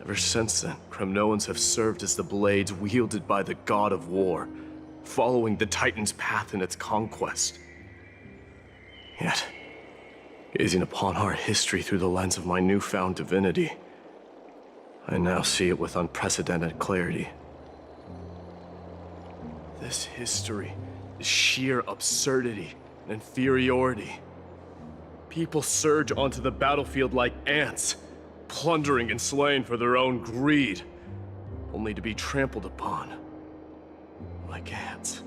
Ever since then, Kremnoans have served as the blades wielded by the god of war, following the Titan's path in its conquest. Yet, gazing upon our history through the lens of my newfound divinity, I now see it with unprecedented clarity. This history is sheer absurdity and inferiority. People surge onto the battlefield like ants, plundering and slaying for their own greed. only to be trampled upon like ants.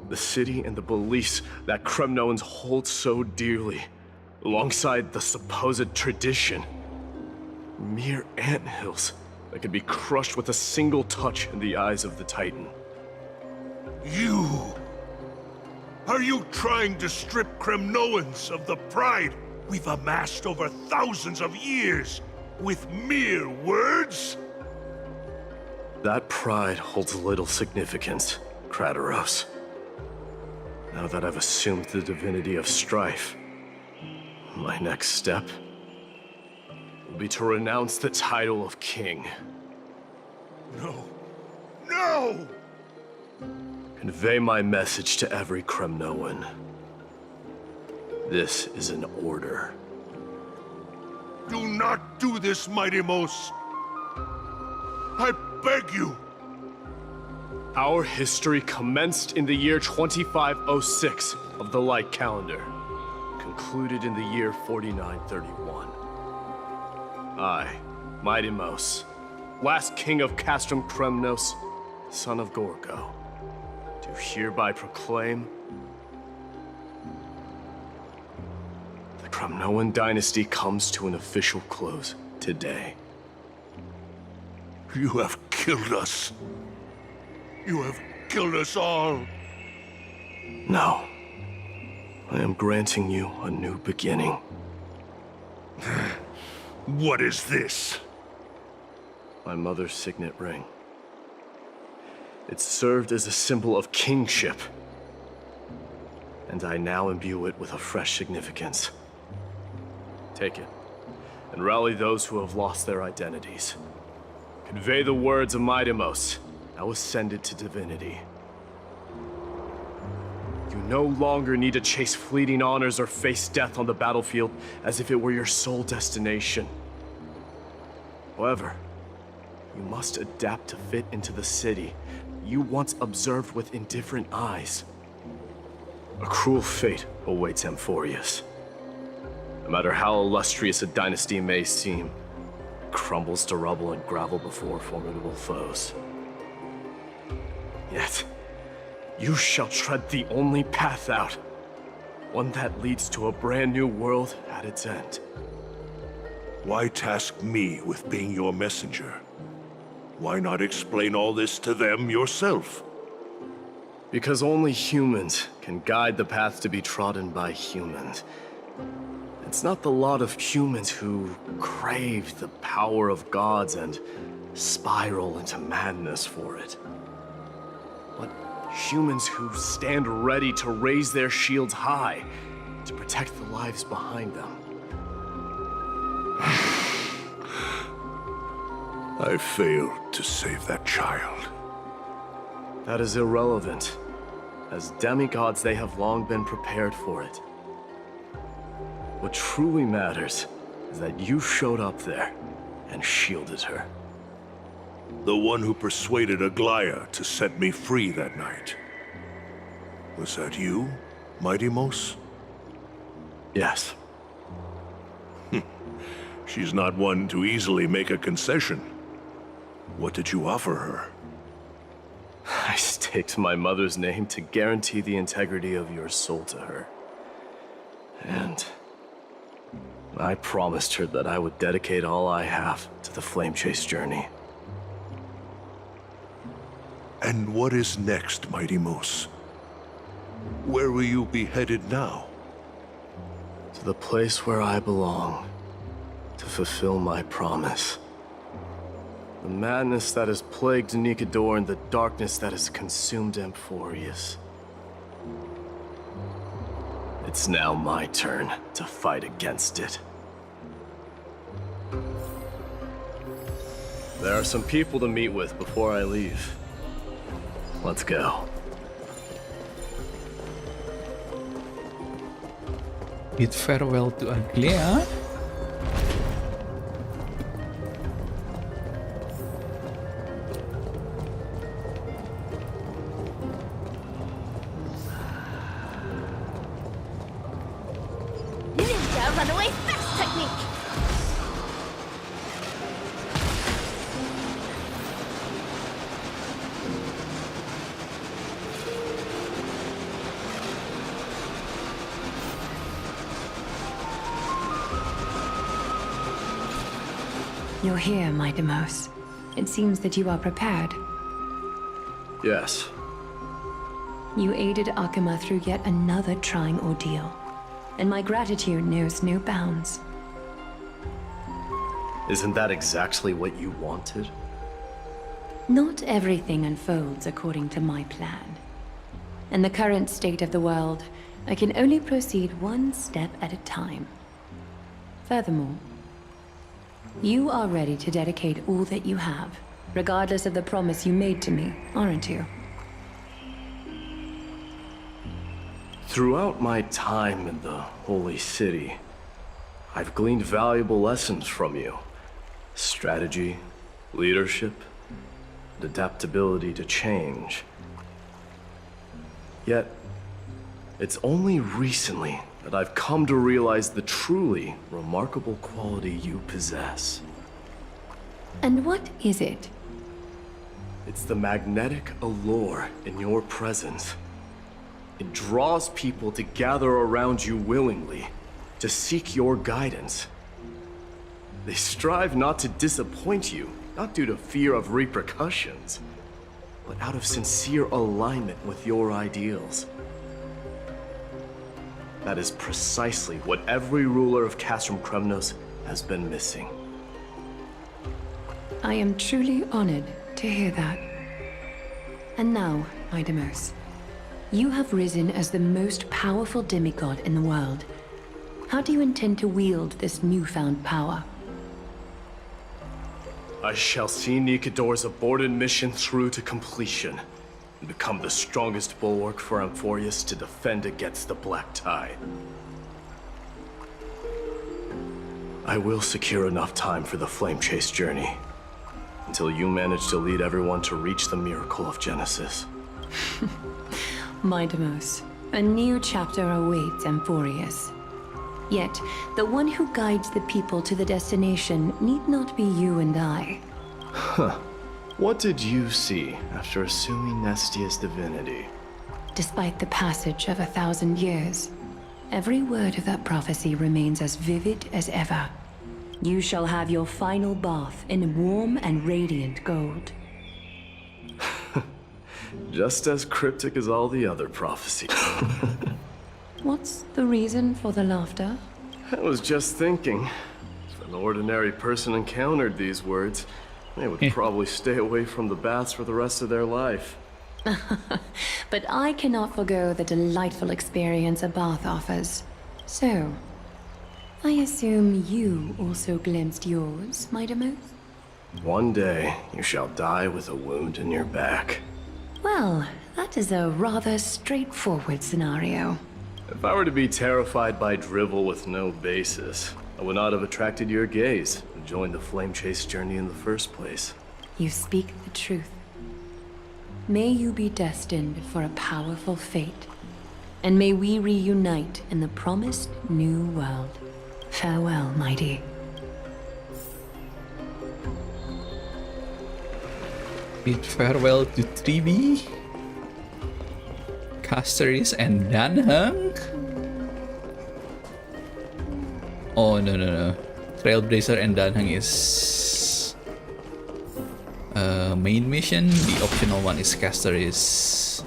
The city and the beliefs that Kremnoans hold so dearly, alongside the supposed tradition, mere anthills that could be crushed with a single touch in the eyes of the Titan. You! Are you trying to strip Kremnoans of the pride we've amassed over thousands of years with mere words? That pride holds little significance, Krateros. Now that I've assumed the divinity of strife, my next step will be to renounce the title of king. No. No! Convey my message to every Kremnoan. This is an order. Do not do this, Mighty Mos. I beg you. Our history commenced in the year 2506 of the Light Calendar, concluded in the year 4931. I, Mighty Mos, last king of Castrum Kremnos, son of Gorgo, do hereby proclaim the Kremnoan dynasty comes to an official close today. You have killed us. You have killed us all. No. I am granting you a new beginning. What is this? My mother's signet ring. It served as a symbol of kingship, and I now imbue it with a fresh significance. Take it, and rally those who have lost their identities. Convey the words of Mighty Mos, now ascended to divinity. You no longer need to chase fleeting honors or face death on the battlefield as if it were your sole destination. However, you must adapt to fit into the city you once observed with indifferent eyes. A cruel fate awaits Amphorius. No matter how illustrious a dynasty may seem, it crumbles to rubble and gravel before formidable foes. Yet, you shall tread the only path out, one that leads to a brand new world at its end. Why task me with being your messenger? Why not explain all this to them yourself? Because only humans can guide the path to be trodden by humans. It's not the lot of humans who crave the power of gods and spiral into madness for it, but humans who stand ready to raise their shields high to protect the lives behind them. I failed to save that child. That is irrelevant. As demigods, they have long been prepared for it. What truly matters is that you showed up there and shielded her. The one who persuaded Aglaya to set me free that night. Was that you, Mighty Mos? Yes. She's not one to easily make a concession. What did you offer her? I staked my mother's name to guarantee the integrity of your soul to her. And I promised her that I would dedicate all I have to the Flame Chase journey. And what is next, Mighty Mos? Where will you be headed now? To the place where I belong, to fulfill my promise. The madness that has plagued Nikador and the darkness that has consumed Amphorius. It's now my turn to fight against it. There are some people to meet with before I leave. Let's go. Bid farewell to Aglaya. Ninja runaway fast technique! You're here, my Demos. It seems that you are prepared. Yes. You aided Akuma through yet another trying ordeal, and my gratitude knows no bounds. Isn't that exactly what you wanted? Not everything unfolds according to my plan. In the current state of the world, I can only proceed one step at a time. Furthermore, you are ready to dedicate all that you have, regardless of the promise you made to me, aren't you? Throughout my time in the Holy City, I've gleaned valuable lessons from you. Strategy, leadership, and adaptability to change. Yet, it's only recently that I've come to realize the truly remarkable quality you possess. And what is it? It's the magnetic allure in your presence. It draws people to gather around you willingly, to seek your guidance. They strive not to disappoint you, not due to fear of repercussions, but out of sincere alignment with your ideals. That is precisely what every ruler of Castrum Kremnos has been missing. I am truly honored to hear that. And now, my Demos, you have risen as the most powerful demigod in the world. How do you intend to wield this newfound power? I shall see Nikador's aborted mission through to completion, and become the strongest bulwark for Amphorius to defend against the Black Tide. I will secure enough time for the Flame Chase journey, until you manage to lead everyone to reach the miracle of Genesis. My Demos, a new chapter awaits Amphorius. Yet, the one who guides the people to the destination need not be you and I. Huh. What did you see after assuming Nestia's divinity? Despite the passage of 1,000 years, every word of that prophecy remains as vivid as ever. You shall have your final bath in warm and radiant gold. Just as cryptic as all the other prophecies. What's the reason for the laughter? I was just thinking, if an ordinary person encountered these words, they would probably stay away from the baths for the rest of their life. But I cannot forgo the delightful experience a bath offers. So, I assume you also glimpsed yours, my Demos? One day, you shall die with a wound in your back. Well, that is a rather straightforward scenario. If I were to be terrified by drivel with no basis, I would not have attracted your gaze and joined the Flame Chase journey in the first place. You speak the truth. May you be destined for a powerful fate, and may we reunite in the promised new world. Farewell, mighty. Bid farewell to 3B, Casteris, and Danheng. Oh no. Trailblazer and Danheng is main mission. The optional one is Casteris.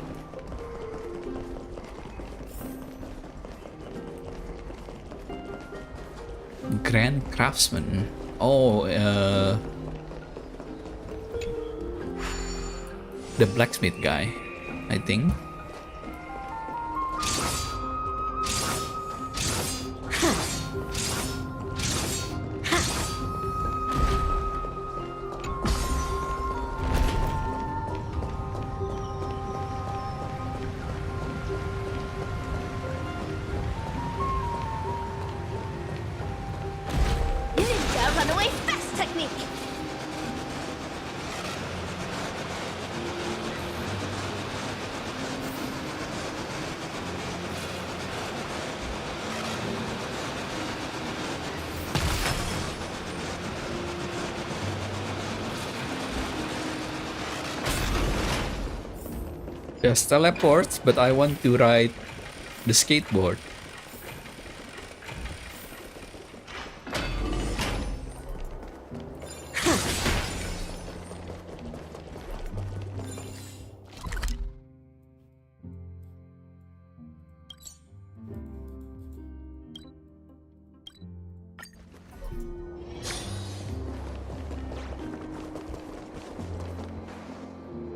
Grand Craftsman. Oh, the blacksmith guy, I think. Ninja runaway fast technique! Just teleports, but I want to ride the skateboard.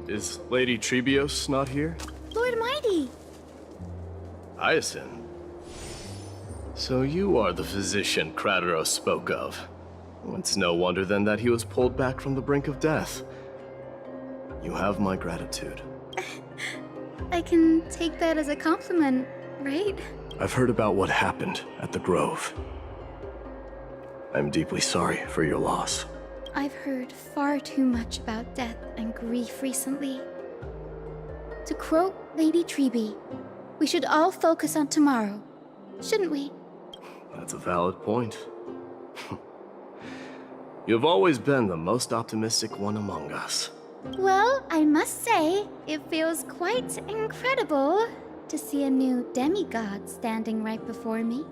Is Lady Trebios not here? Lord Mighty! Hyacinth? So you are the physician Krateros spoke of. It's no wonder then that he was pulled back from the brink of death. You have my gratitude. I can take that as a compliment, right? I've heard about what happened at the Grove. I'm deeply sorry for your loss. I've heard far too much about death and grief recently. To quote Lady Treby, we should all focus on tomorrow, shouldn't we? That's a valid point. You've always been the most optimistic one among us. Well, I must say, it feels quite incredible to see a new demigod standing right before me.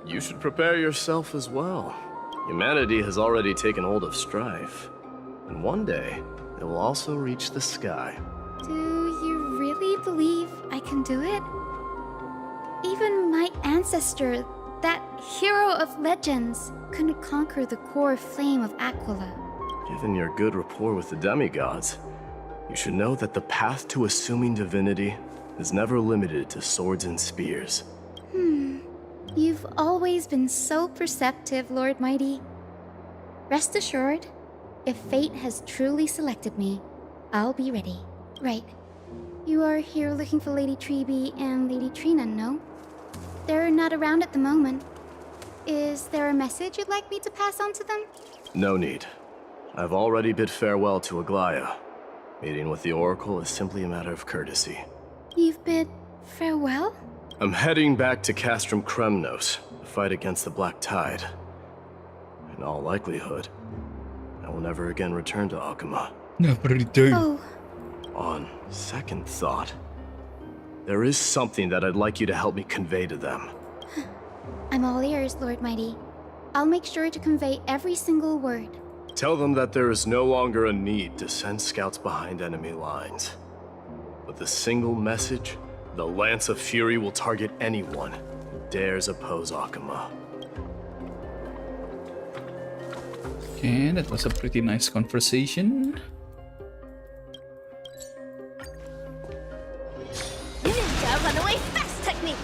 You should prepare yourself as well. Humanity has already taken hold of strife, and one day it will also reach the sky. Do you really believe I can do it? Even my ancestor, that hero of legends, couldn't conquer the core flame of Aquila. Given your good rapport with the demigods, you should know that the path to assuming divinity is never limited to swords and spears. You've always been so perceptive, Lord Mighty. Rest assured, if fate has truly selected me, I'll be ready. Right. You are here looking for Lady Treby and Lady Trina, no? They're not around at the moment. Is there a message you'd like me to pass on to them? No need. I've already bid farewell to Aglaya. Meeting with the Oracle is simply a matter of courtesy. You've bid farewell? I'm heading back to Castrum Kremnos to fight against the Black Tide. In all likelihood, I will never again return to Akuma. Never return. Oh. On second thought, there is something that I'd like you to help me convey to them. I'm all ears, Lord Mighty. I'll make sure to convey every single word. Tell them that there is no longer a need to send scouts behind enemy lines. With a single message, the Lance of Fury will target anyone who dares oppose Akuma. Okay, that was a pretty nice conversation. Ninja runaway fast technique!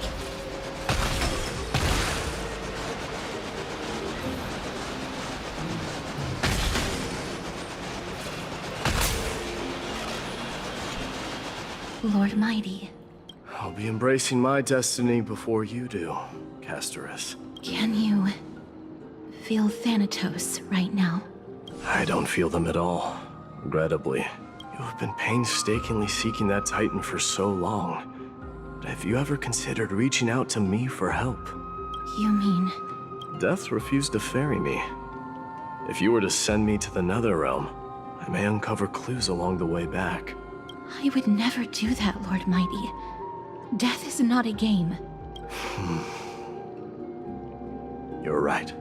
Lord Mighty, I'll be embracing my destiny before you do, Castorus. can you feel Thanatos right now? I don't feel them at all. Regrettably, you have been painstakingly seeking that Titan for so long. But have you ever considered reaching out to me for help? You mean... Death refused to ferry me. If you were to send me to the Netherrealm, I may uncover clues along the way back. I would never do that, Lord Mighty. Death is not a game. You're right.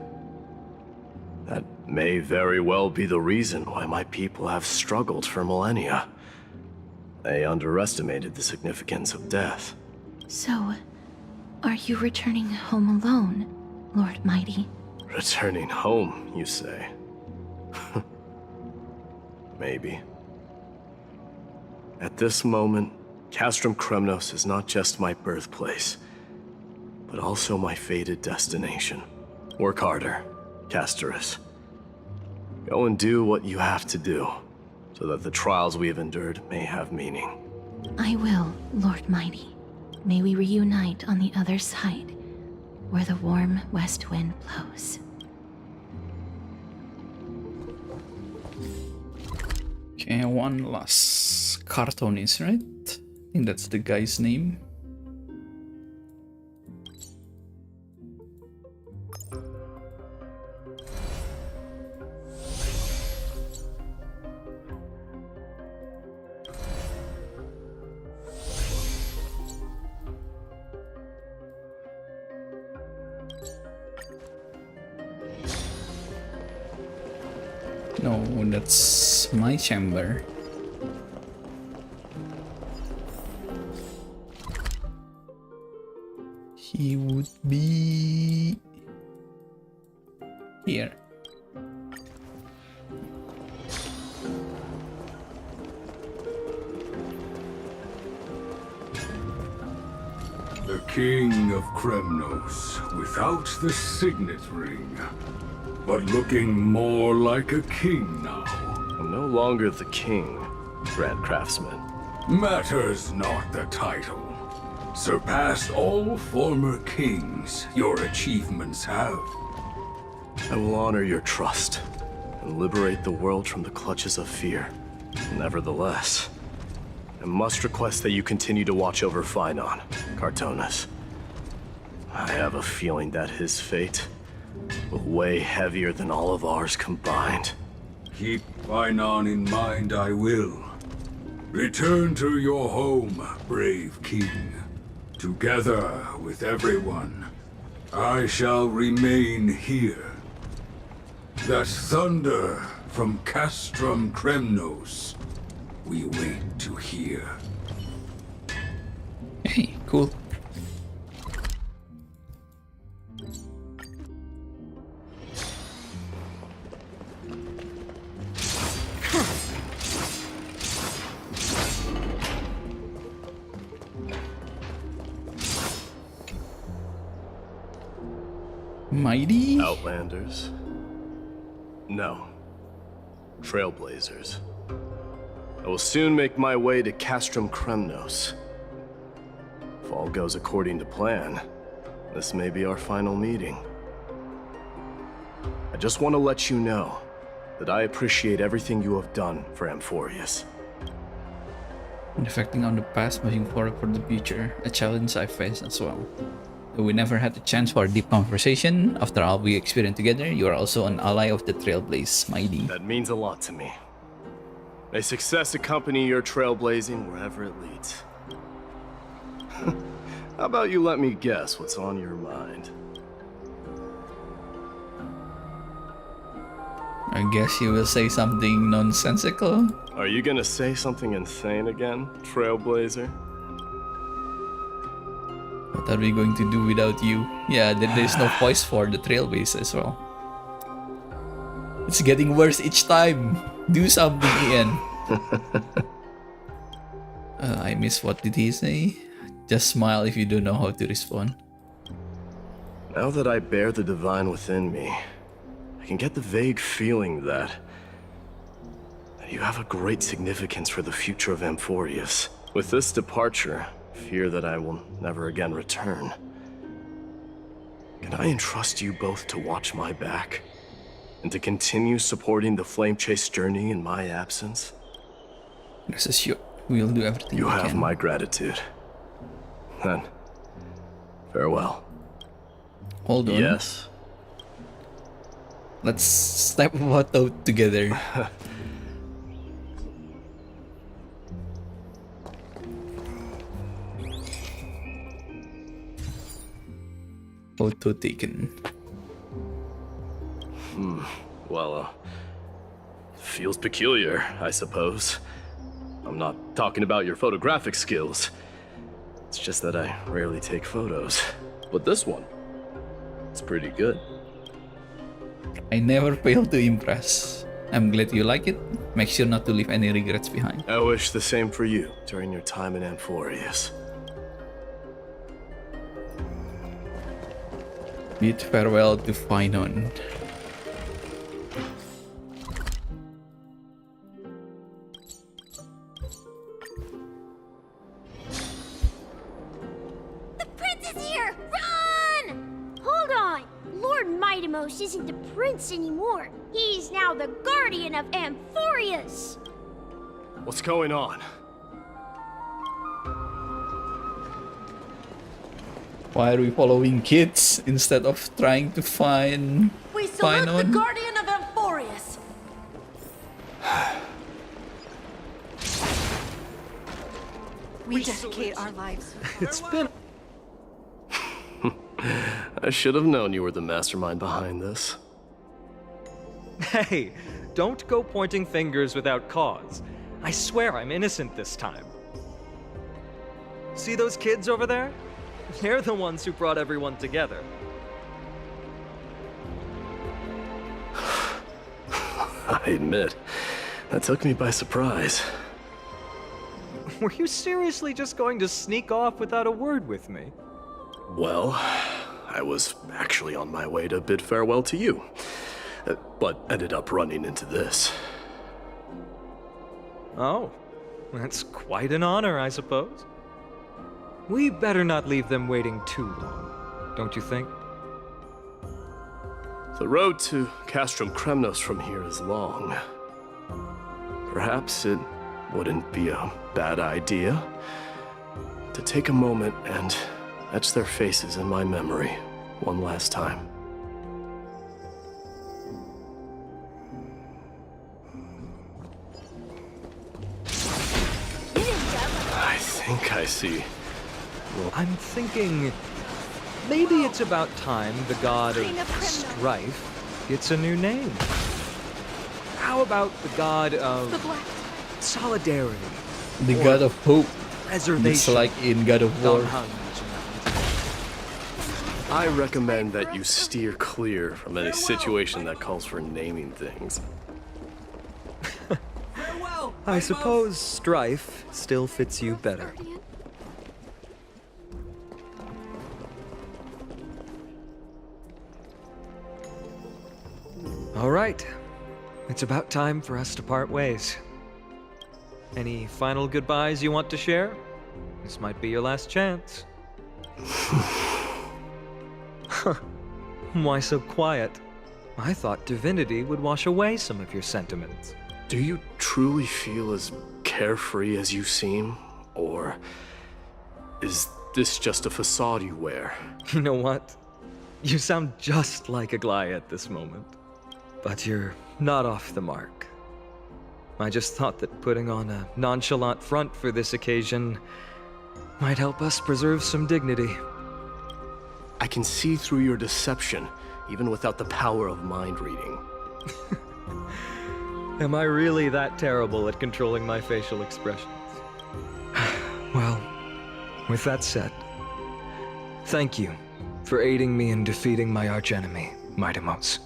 That may very well be the reason why my people have struggled for millennia. They underestimated the significance of death. So, are you returning home alone, Lord Mighty? Returning home, you say? Maybe. At this moment, Castrum Kremnos is not just my birthplace, but also my fated destination. Work harder, Castorus. Go and do what you have to do, so that the trials we have endured may have meaning. I will, Lord Mighty. May we reunite on the other side, where the warm west wind blows. Okay, one last cartoonist, right? I think that's the guy's name. No, that's my chamber. He would be here. King of Kremnos without the signet ring, but looking more like a king now. I'm no longer the king, Grand Craftsman. Matters not the title. Surpassed all former kings your achievements have. I will honor your trust and liberate the world from the clutches of fear. Nevertheless, I must request that you continue to watch over Phainon, Cartonis. I have a feeling that his fate will weigh heavier than all of ours combined. Keep Phainon in mind, I will. Return to your home, brave king. Together with everyone, I shall remain here. That thunder from Castrum Kremnos, we wait to hear. Hey, cool. Mighty? Outlanders? No. Trailblazers. I will soon make my way to Castrum Kremnos. If all goes according to plan, this may be our final meeting. I just want to let you know that I appreciate everything you have done for Amphorius. Reflecting on the past, moving forward for the future, a challenge I faced as well. Though we never had the chance for a deep conversation, after all we experienced together, you are also an ally of the Trailblaze, Mighty. That means a lot to me. May success accompany your trailblazing wherever it leads. How about you let me guess what's on your mind? I guess you will say something nonsensical. Are you gonna say something insane again, Trailblazer? What are we going to do without you? Yeah, there's no voice for the Trailblaze as well. It's getting worse each time. Do something, Ian. I miss, what did he say? Just smile if you don't know how to respond. Now that I bear the divine within me, I can get the vague feeling that you have a great significance for the future of Amphorius. With this departure, fear that I will never again return. Can I entrust you both to watch my back? And to continue supporting the Flame Chase journey in my absence? Rest assured, we'll do everything you we have can. my gratitude. Then, farewell. Hold on. Yes. Let's step what out together. Photo taken. Well, feels peculiar, I suppose. I'm not talking about your photographic skills. It's just that I rarely take photos. But this one, it's pretty good. I never fail to impress. I'm glad you like it. Make sure not to leave any regrets behind. I wish the same for you during your time in Amphorius. Bid farewell to Phainon. The prince is here! Run! Hold on! Lord Mightimos isn't the prince anymore. He's now the guardian of Amphorius! What's going on? Why are we following kids instead of trying to find We salute the Phainon? guardian of Amphorius. We dedicate our lives. It's been... I should have known you were the mastermind behind this. Hey, don't go pointing fingers without cause. I swear I'm innocent this time. See those kids over there? They're the ones who brought everyone together. I admit, that took me by surprise. Were you seriously just going to sneak off without a word with me? Well, I was actually on my way to bid farewell to you, but ended up running into this. Oh, that's quite an honor, I suppose. We better not leave them waiting too long, don't you think? The road to Castrum Kremnos from here is long. Perhaps it wouldn't be a bad idea to take a moment and etch their faces in my memory one last time. I think I see. Well, I'm thinking maybe it's about time the god of strife gets a new name. How about the god of solidarity? The god of hope. Preservation. It's like in God of War. I recommend that you steer clear from any situation that calls for naming things. I suppose strife still fits you better. All right. It's about time for us to part ways. Any final goodbyes you want to share? This might be your last chance. Why so quiet? I thought divinity would wash away some of your sentiments. Do you truly feel as carefree as you seem? Or is this just a facade you wear? You know what? You sound just like Aglaia at this moment. But you're not off the mark. I just thought that putting on a nonchalant front for this occasion might help us preserve some dignity. I can see through your deception, even without the power of mind reading. Am I really that terrible at controlling my facial expressions? Well, with that said, thank you for aiding me in defeating my archenemy, Midamos.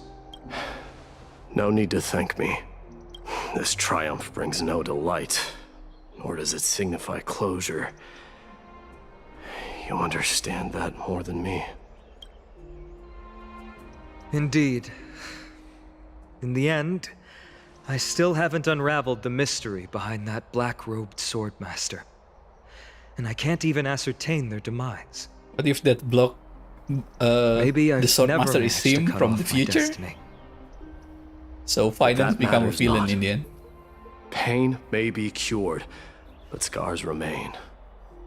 No need to thank me. This triumph brings no delight, nor does it signify closure. You understand that more than me. Indeed. In the end, I still haven't unraveled the mystery behind that black-robed swordmaster. And I can't even ascertain their demise. What if that block, Maybe the swordmaster is him from the future? So finance become a villain not. in the end. Pain may be cured, but scars remain.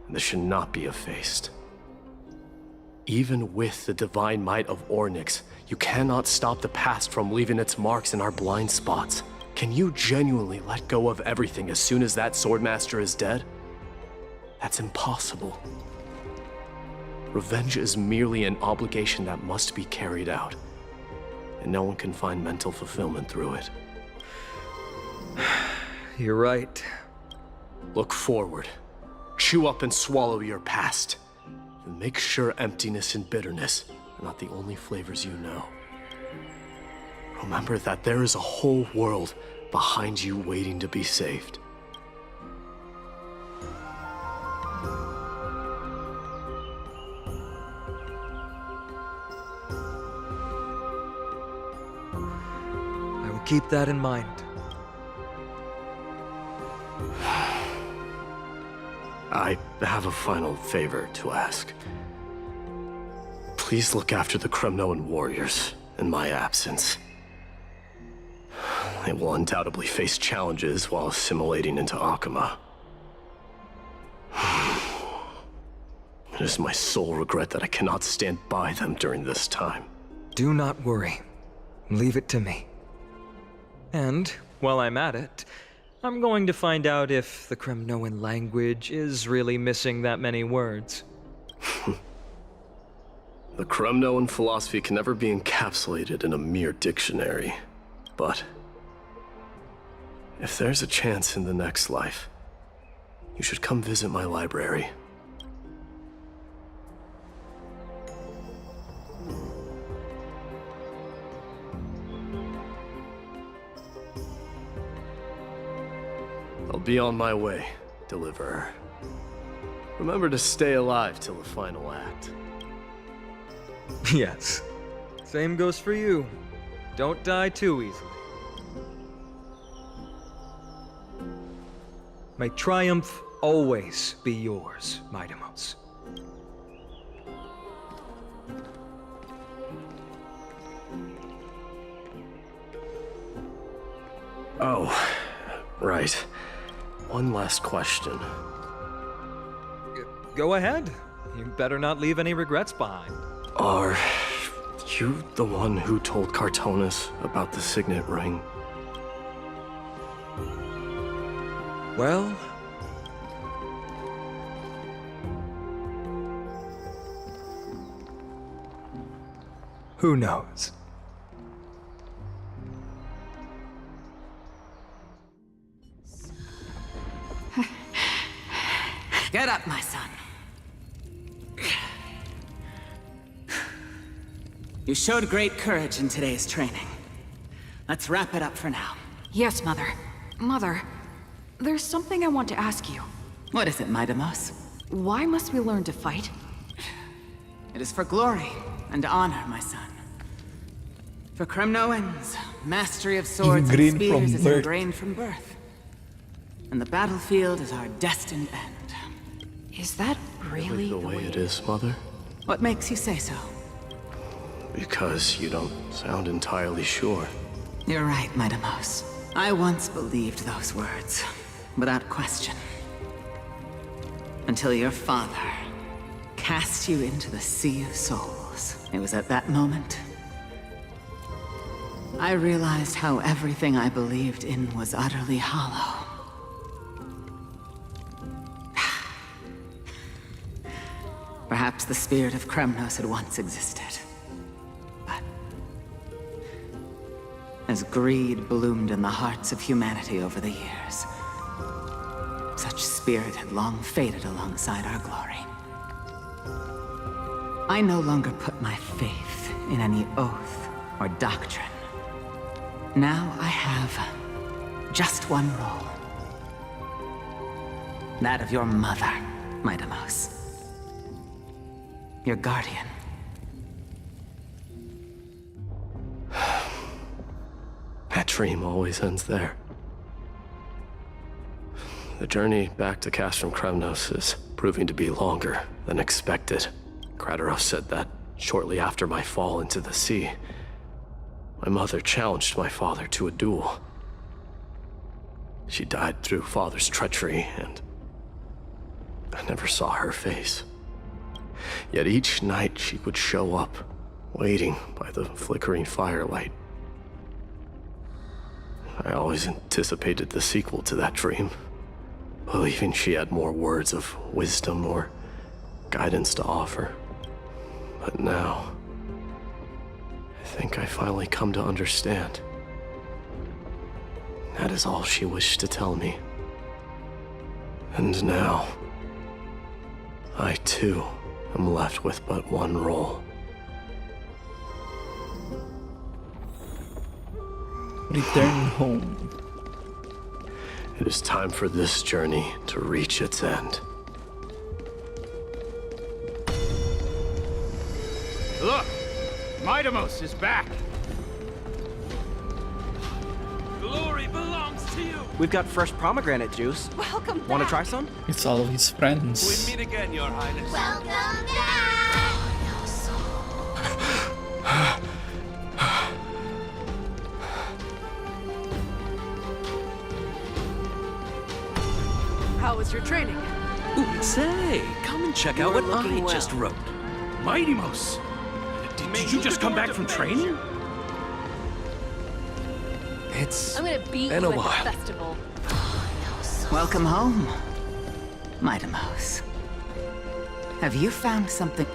And this should not be effaced. Even with the divine might of Ornyx, you cannot stop the past from leaving its marks in our blind spots. Can you genuinely let go of everything as soon as that swordmaster is dead? That's impossible. Revenge is merely an obligation that must be carried out. And no one can find mental fulfillment through it. You're right. Look forward. Chew up and swallow your past. And make sure emptiness and bitterness are not the only flavors you know. Remember that there is a whole world behind you waiting to be saved. Keep that in mind. I have a final favor to ask. Please look after the Kremnoan warriors in my absence. They will undoubtedly face challenges while assimilating into Akama. It is my sole regret that I cannot stand by them during this time. Do not worry. Leave it to me. And, while I'm at it, I'm going to find out if the Kremnoan language is really missing that many words. The Kremnoan philosophy can never be encapsulated in a mere dictionary. But if there's a chance in the next life, you should come visit my library. I'll be on my way, Deliverer. Remember to stay alive till the final act. Yes. Same goes for you. Don't die too easily. May triumph always be yours, Midamos. Oh, right. One last question. Go ahead. You better not leave any regrets behind. Are you the one who told Cartonis about the signet ring? Well... who knows? Get up, my son. You showed great courage in today's training. Let's wrap it up for now. Yes, Mother. Mother, there's something I want to ask you. What is it, Midamos? Why must we learn to fight? It is for glory and honor, my son. For Kremnoans, mastery of swords and Ingrained spears from is birth. ingrained from birth. And the battlefield is our destined end. Is that really the way it is, Mother? What makes you say so? Because you don't sound entirely sure. You're right, Midamos. I once believed those words, without question. Until your father cast you into the Sea of Souls. It was at that moment I realized how everything I believed in was utterly hollow. Perhaps the spirit of Kremnos had once existed. But as greed bloomed in the hearts of humanity over the years, such spirit had long faded alongside our glory. I no longer put my faith in any oath or doctrine. Now I have just one role. That of your mother, Midamos. Your guardian. That dream always ends there. The journey back to Castrum Kremnos is proving to be longer than expected. Kratoros said that shortly after my fall into the sea, my mother challenged my father to a duel. She died through father's treachery, and I never saw her face. Yet each night she would show up, waiting by the flickering firelight. I always anticipated the sequel to that dream, believing she had more words of wisdom or guidance to offer. But now, I think I finally come to understand. That is all she wished to tell me. And now, I too am left with but one role. Return home. It is time for this journey to reach its end. Look! Midamos is back! Glory belongs to you! We've got fresh pomegranate juice. Welcome back. Want to try some? It's all of his friends. We meet again, Your Highness. Welcome back! How was your training? Ooh, say, come and check out what I just wrote. Midamos! Did you just come back from training? It's I'm gonna beat been you a at the while. festival. Welcome home, Midamos. Have you found something?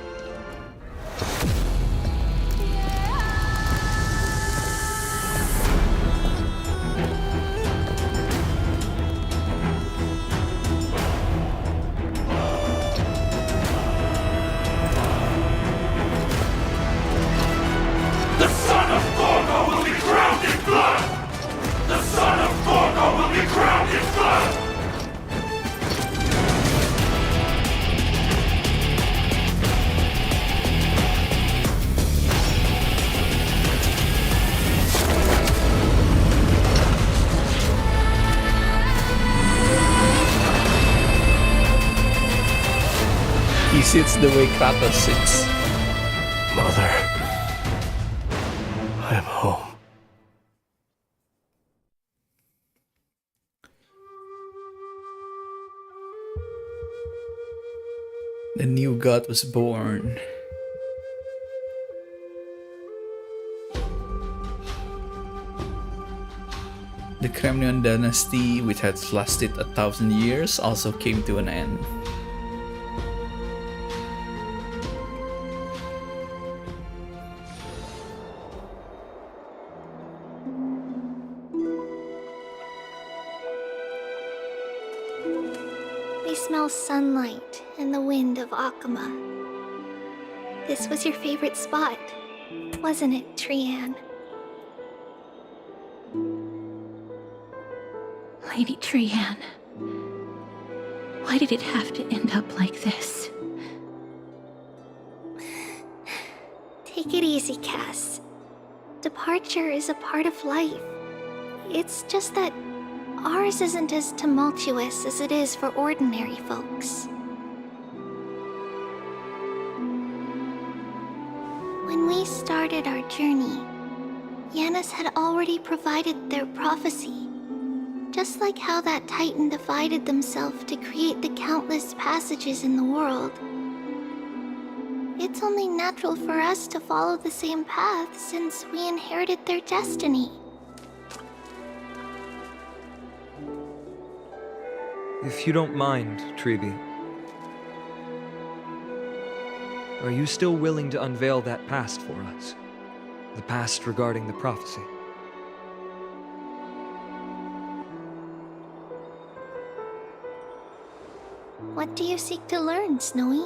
The son of Gorgo will be crowned in blood! The son of Gorgo will be crowned in blood! sits the way Kratos sits. Mother, I am home. The new god was born. The Kremlin dynasty, which had lasted 1,000 years, also came to an end. I smell sunlight and the wind of Akama. This was your favorite spot, wasn't it, Trian? Lady Trian, why did it have to end up like this? Take it easy, Cass. Departure is a part of life. It's just that ours isn't as tumultuous as it is for ordinary folks. When we started our journey, Yanis had already provided their prophecy. Just like how that Titan divided themselves to create the countless passages in the world. It's only natural for us to follow the same path since we inherited their destiny. If you don't mind, Treeby, are you still willing to unveil that past for us? The past regarding the prophecy? What do you seek to learn, Snowy?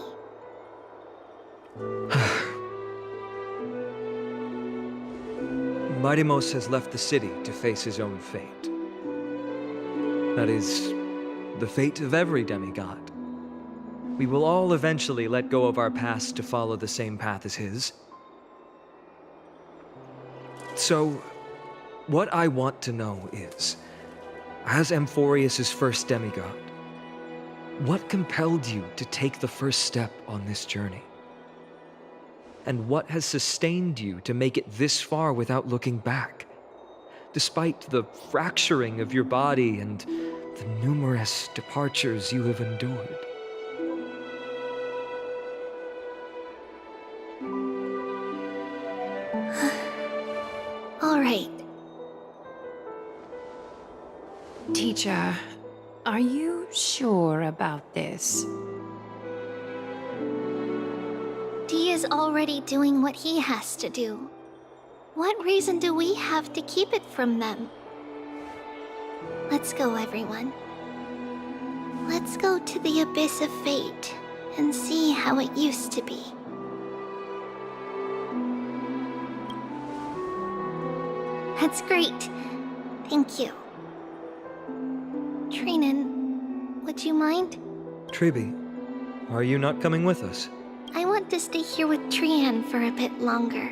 Midimos has left the city to face his own fate. That is, the fate of every demigod. We will all eventually let go of our past to follow the same path as his. So, what I want to know is, as Amphorius' first demigod, what compelled you to take the first step on this journey? And what has sustained you to make it this far without looking back? Despite the fracturing of your body and the numerous departures you have endured. All right. Teacher, are you sure about this? Dee is already doing what he has to do. What reason do we have to keep it from them? Let's go, everyone. Let's go to the abyss of fate and see how it used to be. That's great. Thank you. Trinan, would you mind? Treeby, are you not coming with us? I want to stay here with Trian for a bit longer.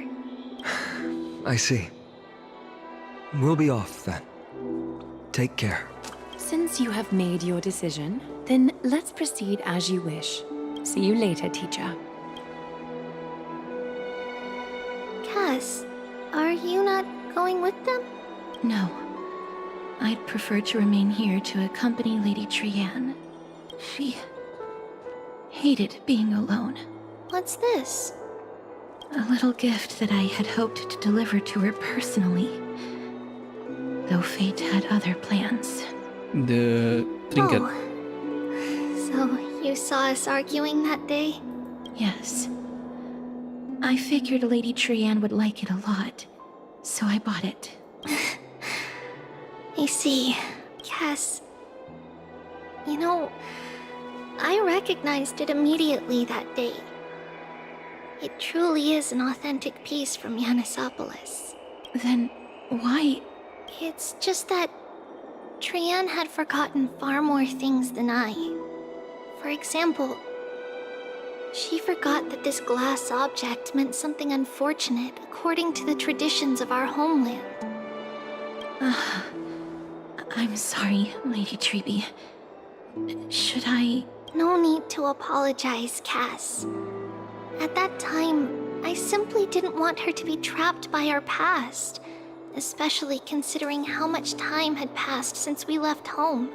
I see. We'll be off then. Take care. Since you have made your decision, then let's proceed as you wish. See you later, teacher. Cass, are you not going with them? No. I'd prefer to remain here to accompany Lady Trian. She hated being alone. What's this? A little gift that I had hoped to deliver to her personally. Though fate had other plans. The trinket. Oh. So, you saw us arguing that day? Yes. I figured Lady Trian would like it a lot, so I bought it. I see. Cass. You know, I recognized it immediately that day. It truly is an authentic piece from Yanisopolis. Then why? It's just that Trian had forgotten far more things than I. For example, she forgot that this glass object meant something unfortunate according to the traditions of our homeland. I'm sorry, Lady Treeby. Should I No need to apologize, Cass. At that time, I simply didn't want her to be trapped by our past, especially considering how much time had passed since we left home.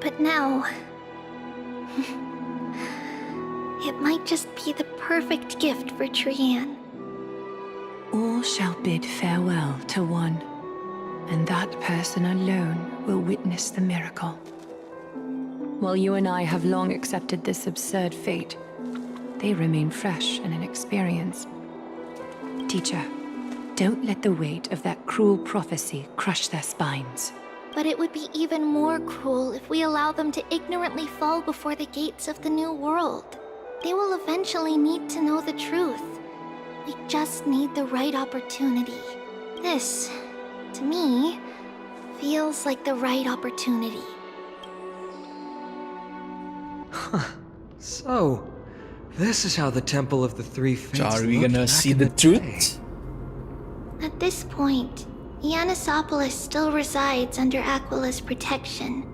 But now... it might just be the perfect gift for Trianne. All shall bid farewell to one, and that person alone will witness the miracle. While you and I have long accepted this absurd fate, they remain fresh and inexperienced. Teacher, don't let the weight of that cruel prophecy crush their spines. But it would be even more cruel if we allow them to ignorantly fall before the gates of the new world. They will eventually need to know the truth. We just need the right opportunity. This, to me, feels like the right opportunity. So, this is how the Temple of the Three Fates So are we looked gonna back see in the day. truth? At this point, Yannisopolis still resides under Aquila's protection,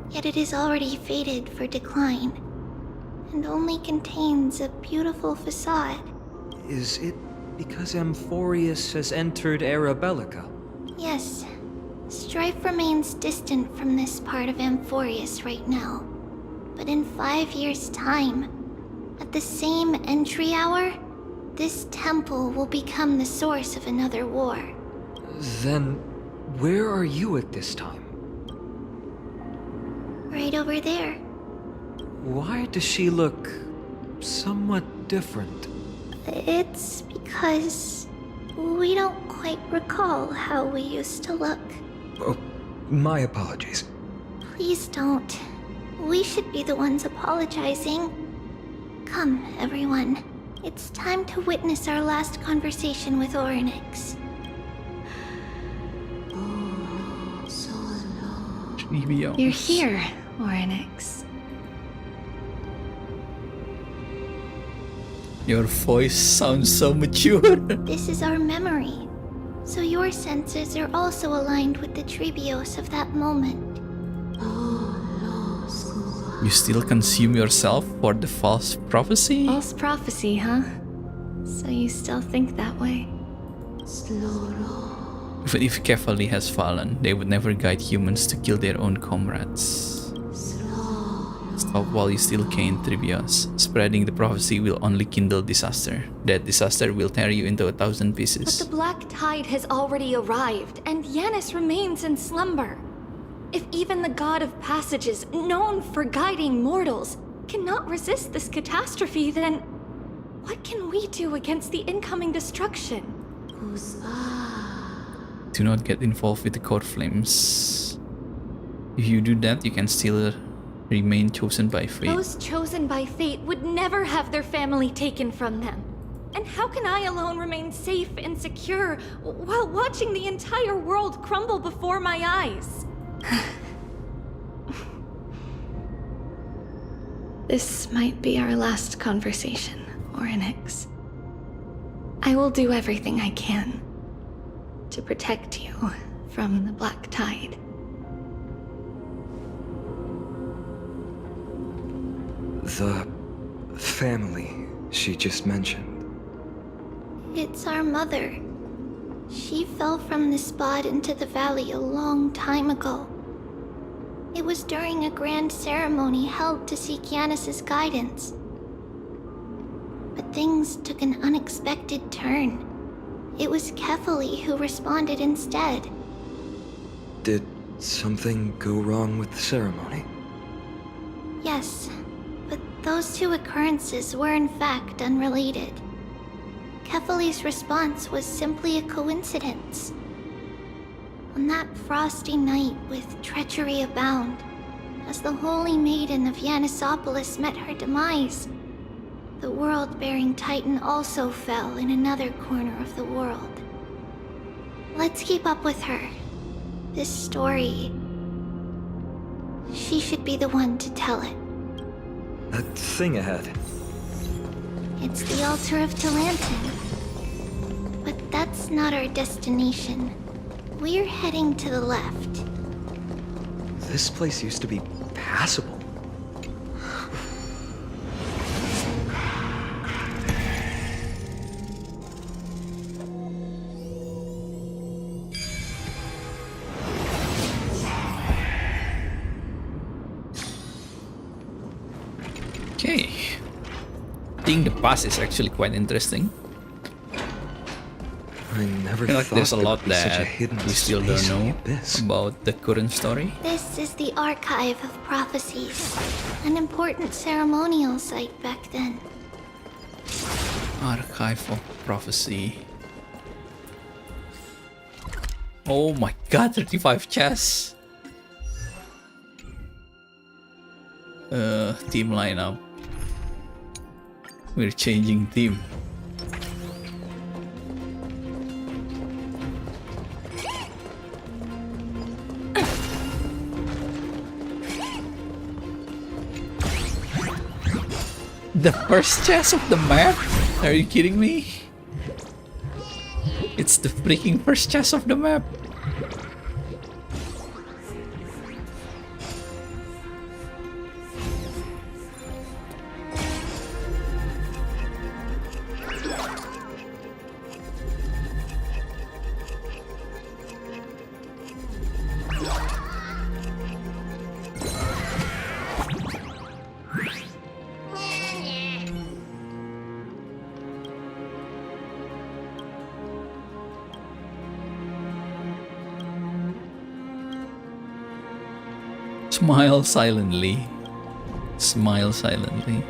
yet it is already fated for decline, and only contains a beautiful facade. Is it because Amphorius has entered Era Bellica? Yes, strife remains distant from this part of Amphorius right now. But in 5 years' time, at the same entry hour, this temple will become the source of another war. Then, where are you at this time? Right over there. Why does she look somewhat different? It's because we don't quite recall how we used to look. Oh, my apologies. Please don't. We should be the ones apologizing. Come, everyone. It's time to witness our last conversation with Orynyx. You're here, Orynyx. Your voice sounds so mature. This is our memory. So your senses are also aligned with the Trebios of that moment. You still consume yourself for the false prophecy? False prophecy, huh? So you still think that way? Even if Kefali has fallen, they would never guide humans to kill their own comrades. Stop while you still can, Trebios. Spreading the prophecy will only kindle disaster. That disaster will tear you into 1,000 pieces. But the Black Tide has already arrived, and Yanis remains in slumber. If even the God of Passages, known for guiding mortals, cannot resist this catastrophe, then what can we do against the incoming destruction? Do not get involved with the court flames. If you do that, you can still remain chosen by fate. Those chosen by fate would never have their family taken from them. And how can I alone remain safe and secure while watching the entire world crumble before my eyes? This might be our last conversation, Orynyx. I will do everything I can to protect you from the Black Tide. The family she just mentioned. It's our mother. She fell from the spot into the valley a long time ago. It was during a grand ceremony held to seek Yanis's guidance. But things took an unexpected turn. It was Kefali who responded instead. Did something go wrong with the ceremony? Yes, but those two occurrences were in fact unrelated. Kefali's response was simply a coincidence. On that frosty night with treachery abound, as the Holy Maiden of Yannisopolis met her demise, the world-bearing Titan also fell in another corner of the world. Let's keep up with her. This story... she should be the one to tell it. That thing ahead. It's the altar of Talantin. But that's not our destination. We're heading to the left. This place used to be passable. think the past is actually quite interesting. I never I feel like thought there's a there lot would be such a that hidden we still don't space in the know abyss. about the current story. This is the Archive of Prophecies, an important ceremonial site back then. Archive of Prophecy. Oh my god, 35 chests! Team lineup. We're changing team. The first chest of the map? Are you kidding me? It's the freaking first chest of the map. Smile silently. Smile silently.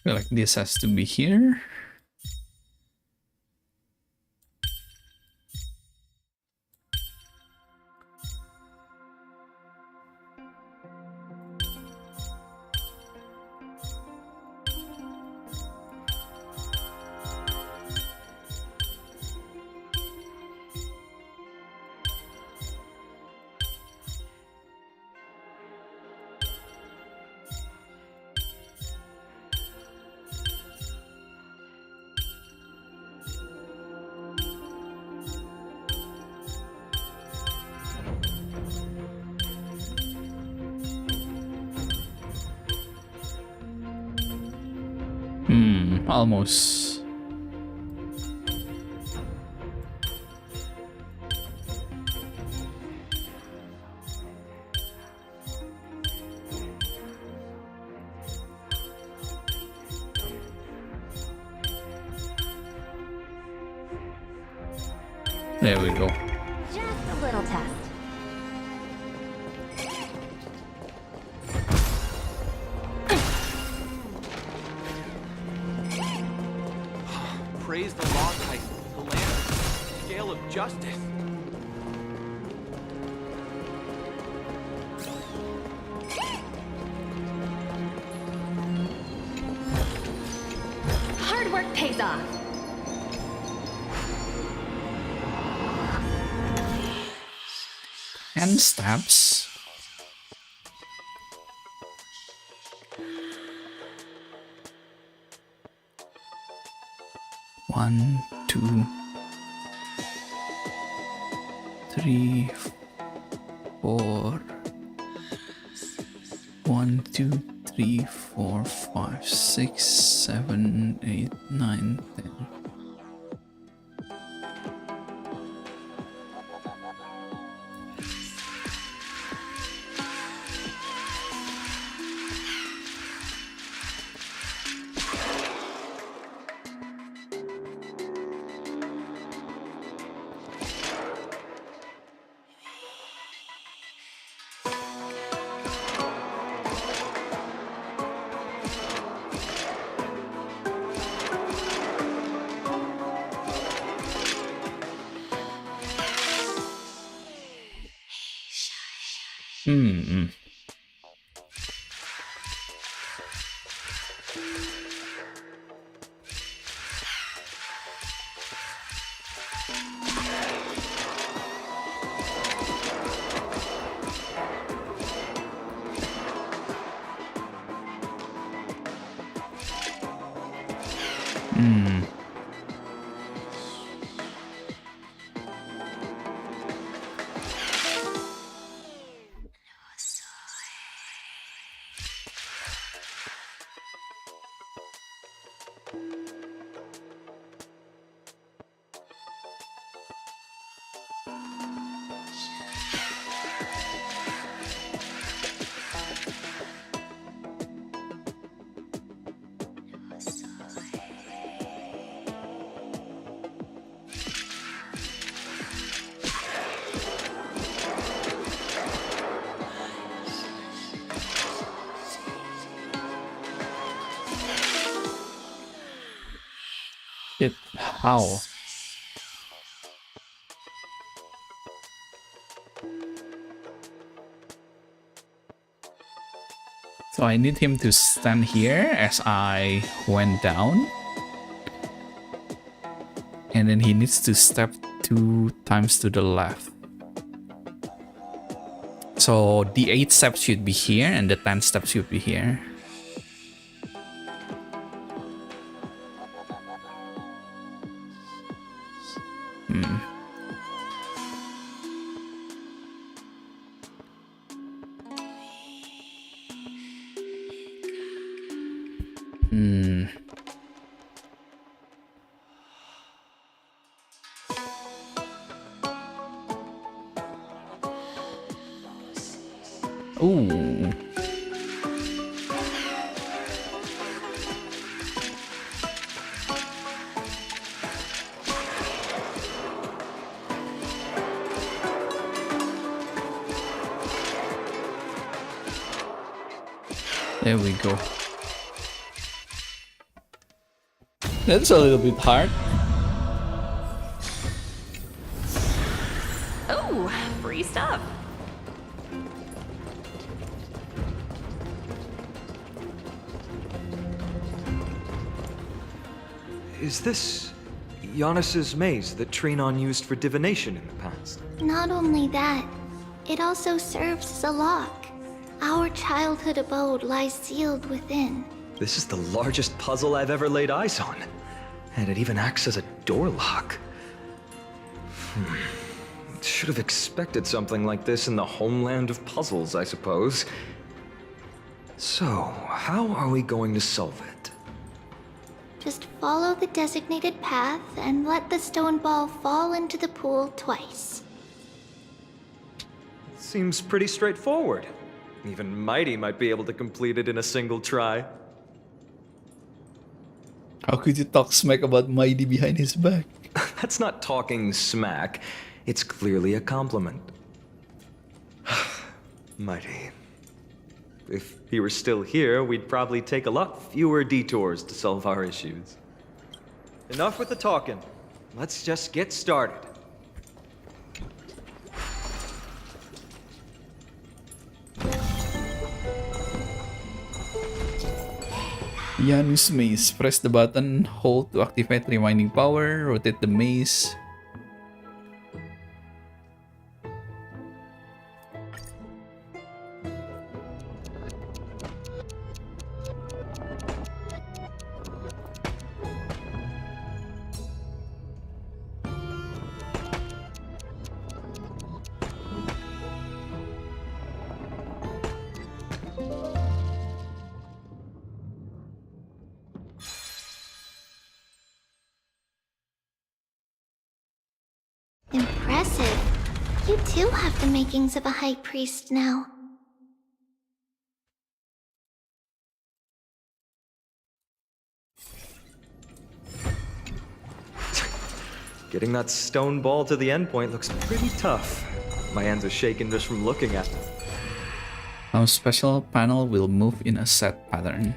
I feel like this has to be here. Almost. There we go. Just a little test. Praise the law, Titan, the land, the scale of justice. Hard work pays off. And stabs. One, two, three, four. 1, 2, 3, 4, 5, 6, 7, 8, 9, 10. Hmm. Hmm. Shit. How? So I need him to stand here as I went down. And then he needs to step 2 times to the left. So the 8 steps should be here and the 10 steps should be here. Hmm. Hmm. Ooh. There we go. That's a little bit hard. Oh, free stuff. Is this Giannis's maze that Trinon used for divination in the past? Not only that, it also serves as a lock. Our childhood abode lies sealed within. This is the largest puzzle I've ever laid eyes on. And it even acts as a door lock. Should have expected something like this in the homeland of puzzles, I suppose. So, how are we going to solve it? Just follow the designated path and let the stone ball fall into the pool twice. Seems pretty straightforward. Even Mighty might be able to complete it in a single try. How could you talk smack about Mighty behind his back? That's not talking smack. It's clearly a compliment. Mighty. If he were still here, we'd probably take a lot fewer detours to solve our issues. Enough with the talking. Let's just get started. Janus maze. Press the button, hold to activate rewinding power, rotate the maze. Impressive. You too have the makings of a high priest now. Getting that stone ball to the endpoint looks pretty tough. My hands are shaking just from looking at it. Our special panel will move in a set pattern.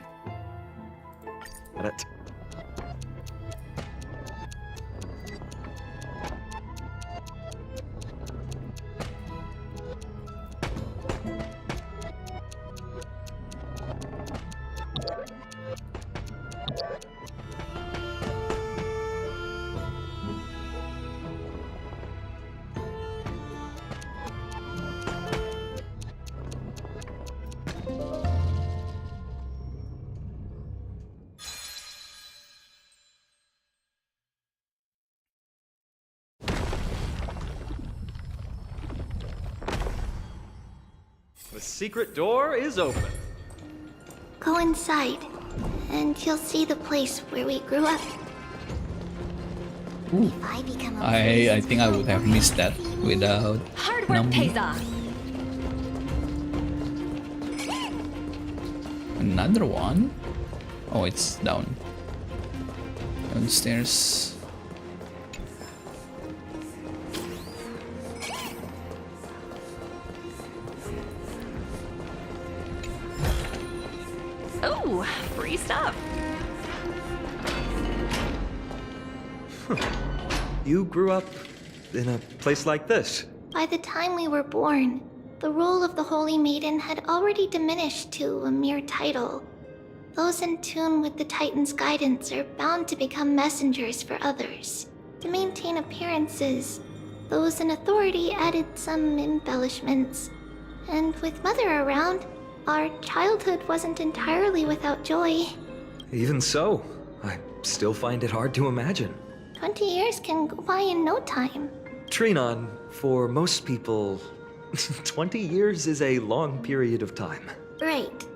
The secret door is open. Go inside, and you'll see the place where we grew up. Ooh. If I become a I think I would have missed that without Hard work Nambi. pays off. Another one? Oh, it's downstairs. Oh, free stuff. You grew up in a place like this. By the time we were born, the role of the Holy Maiden had already diminished to a mere title. Those in tune with the Titan's guidance are bound to become messengers for others. To maintain appearances, those in authority added some embellishments. And with Mother around, our childhood wasn't entirely without joy. Even so, I still find it hard to imagine. 20 years can go by in no time. Trinon, for most people, 20 years is a long period of time. Right.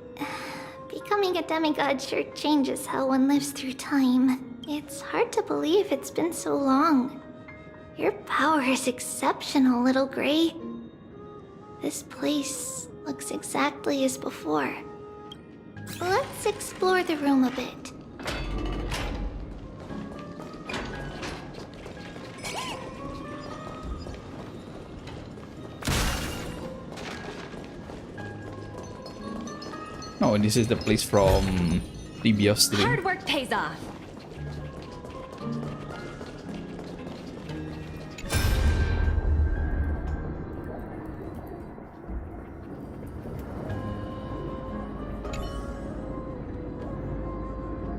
Becoming a demigod sure changes how one lives through time. It's hard to believe it's been so long. Your power is exceptional, Little Gray. This place looks exactly as before. Let's explore the room a bit. Oh, this is the place from previous stream. Hard work pays off.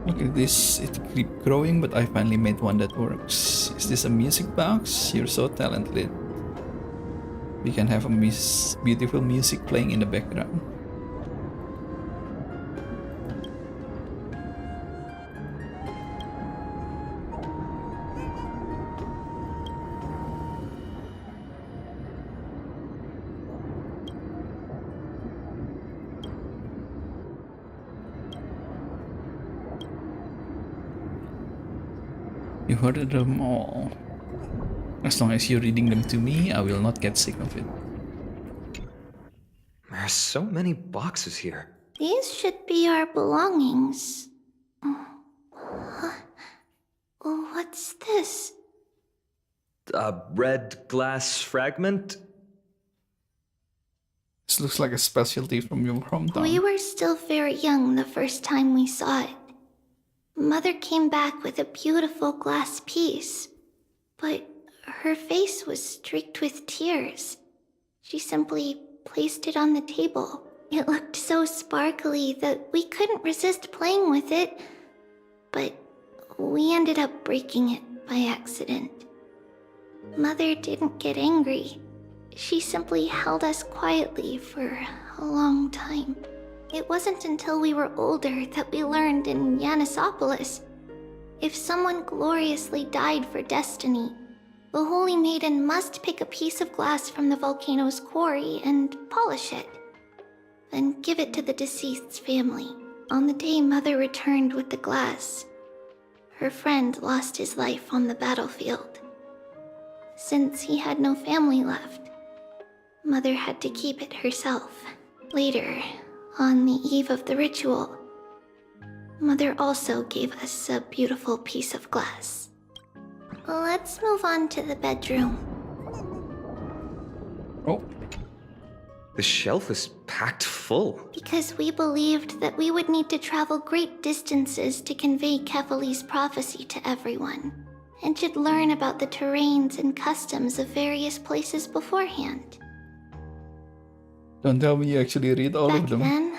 Look at this, it keep growing, but I finally made one that works. Is this a music box? You're so talented. We can have a beautiful music playing in the background. You heard them all. As long as you're reading them to me, I will not get sick of it. There are so many boxes here. These should be our belongings. Huh? What's this? A red glass fragment? This looks like a specialty from your hometown. We were still very young the first time we saw it. Mother came back with a beautiful glass piece, but her face was streaked with tears. She simply placed it on the table. It looked so sparkly that we couldn't resist playing with it, but we ended up breaking it by accident. Mother didn't get angry. She simply held us quietly for a long time. It wasn't until we were older that we learned in Yanissopolis, if someone gloriously died for destiny, the Holy Maiden must pick a piece of glass from the volcano's quarry and polish it, then give it to the deceased's family. On the day Mother returned with the glass, her friend lost his life on the battlefield. Since he had no family left, Mother had to keep it herself. Later, on the eve of the ritual, Mother also gave us a beautiful piece of glass. Let's move on to the bedroom. Oh. The shelf is packed full. Because we believed that we would need to travel great distances to convey Kefali's prophecy to everyone, and should learn about the terrains and customs of various places beforehand. Don't tell me you actually read all of them. Back then,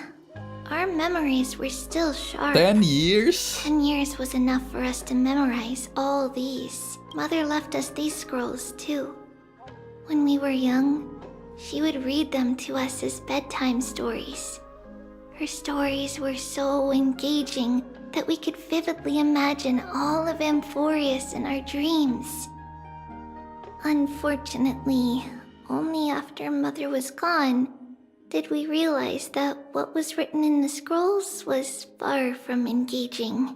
our memories were still sharp. 10 years? 10 years was enough for us to memorize all these. Mother left us these scrolls too. When we were young, she would read them to us as bedtime stories. Her stories were so engaging that we could vividly imagine all of Amphorius in our dreams. Unfortunately, only after Mother was gone did we realize that what was written in the scrolls was far from engaging.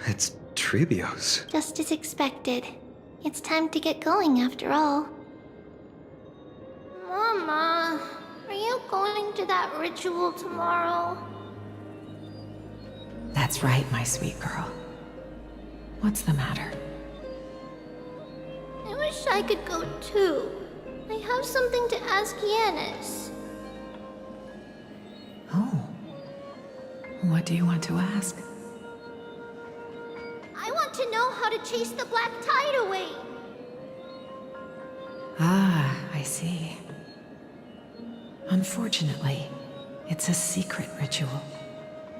It's Trebios. Just as expected. It's time to get going after all. Mama, are you going to that ritual tomorrow? That's right, my sweet girl. What's the matter? I wish I could go too. I have something to ask Yanis. Oh. What do you want to ask? I want to know how to chase the black tide away. Ah, I see. Unfortunately, it's a secret ritual,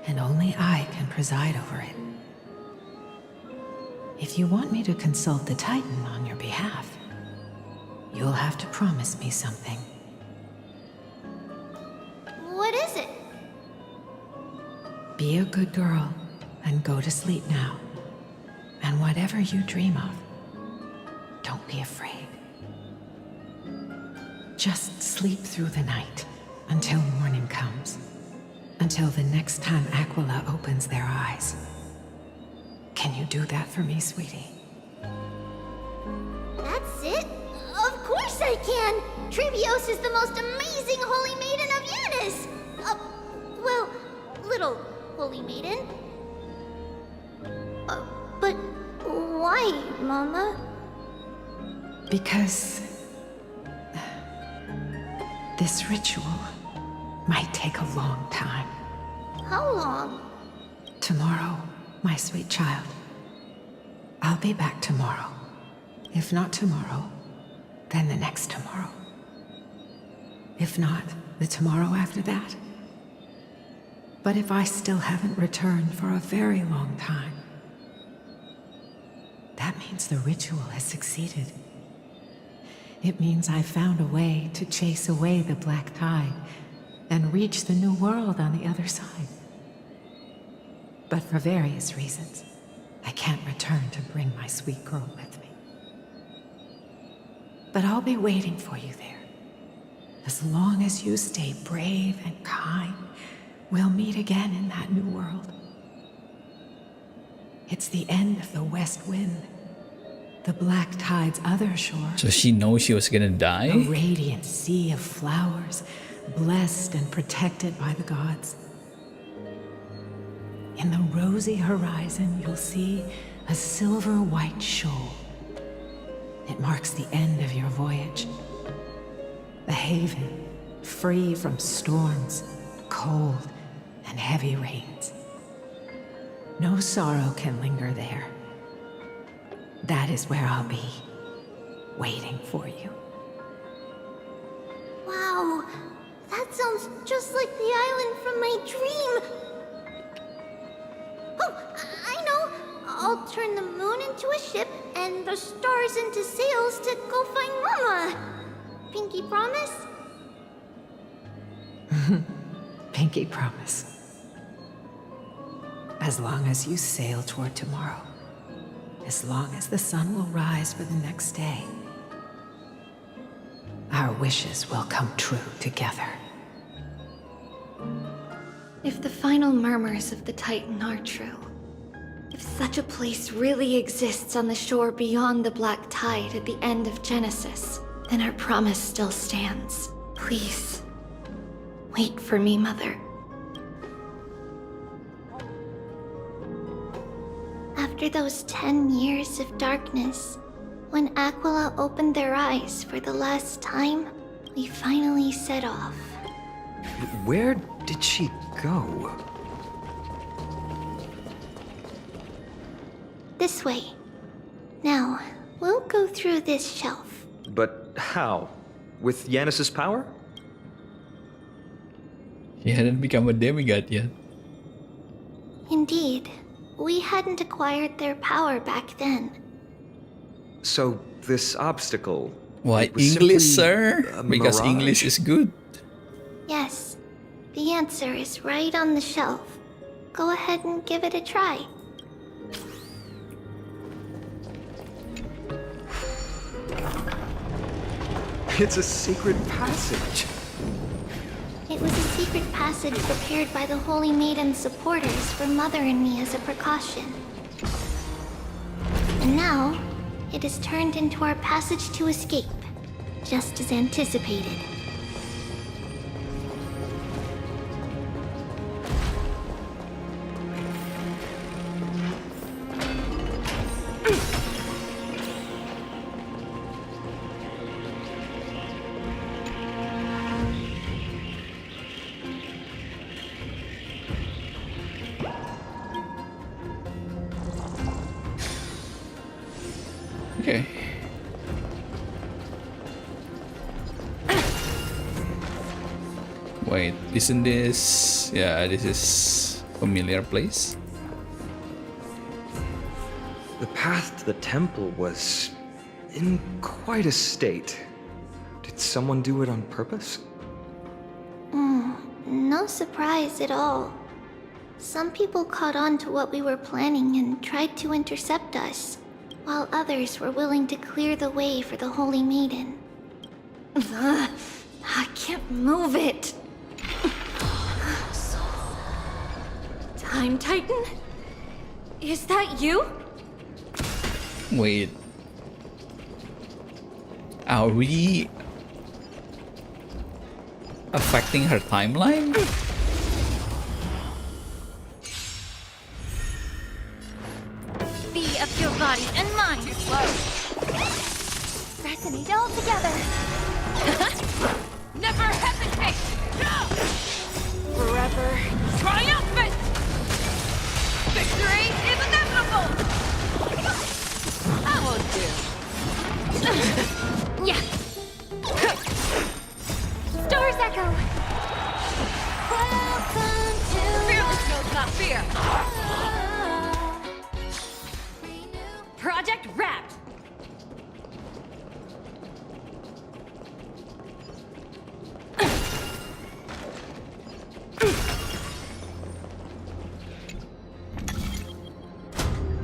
and only I can preside over it. If you want me to consult the Titan on your behalf, you'll have to promise me something. What is it? Be a good girl and go to sleep now. And whatever you dream of, don't be afraid. Just sleep through the night until morning comes. Until the next time Aquila opens their eyes. Can you do that for me, sweetie? That's it? Of course I can! Trebios is the most amazing holy maiden of Yanis! Well, little holy maiden. But why, Mama? Because this ritual might take a long time. How long? Tomorrow, my sweet child. I'll be back tomorrow. If not tomorrow, then the next tomorrow. If not, the tomorrow after that. But if I still haven't returned for a very long time, that means the ritual has succeeded. It means I found a way to chase away the black tide and reach the new world on the other side. But for various reasons, I can't return to bring my sweet girl with me. But I'll be waiting for you there. As long as you stay brave and kind, we'll meet again in that new world. It's the end of the west wind, the black tide's other shore. So she knows she was gonna die? A radiant sea of flowers, blessed and protected by the gods. In the rosy horizon, you'll see a silver-white shoal. It marks the end of your voyage. A haven, free from storms, cold, and heavy rains. No sorrow can linger there. That is where I'll be, waiting for you. Wow, that sounds just like the island from my dream. Oh, I know. I'll turn the moon into a ship and the stars into sails to go find Mama. Pinky promise? Pinky promise. As long as you sail toward tomorrow, as long as the sun will rise for the next day, our wishes will come true together. If the final murmurs of the Titan are true, if such a place really exists on the shore beyond the black tide at the end of Genesis, then our promise still stands. Please, wait for me, Mother. After those 10 years of darkness, when Aquila opened their eyes for the last time, we finally set off. Where did she go? This way. Now, we'll go through this shelf. But how? With Yanis's power? She hadn't become a demigod yet. Indeed, we hadn't acquired their power back then. So, this obstacle... Why was English, simply sir? a Because mirage? English is good. Yes, the answer is right on the shelf. go ahead and give it a try. It's a secret passage. It was a secret passage prepared by the Holy Maiden's supporters for Mother and me as a precaution. And now, it is turned into our passage to escape, just as anticipated. Okay. Wait, isn't this... Yeah, this is familiar place. The path to the temple was in quite a state. Did someone do it on purpose? No surprise at all. Some people caught on to what we were planning and tried to intercept us, while others were willing to clear the way for the Holy Maiden. I can't move it. Time Titan? Is that you? Wait. Are we affecting her timeline? Be of your body and mind. Resonate all together. Never hesitate. No! Forever triumphant. Victory is inevitable. I will do. Yeah. Stars echo. Fearless knows not fear. Project Wrapped.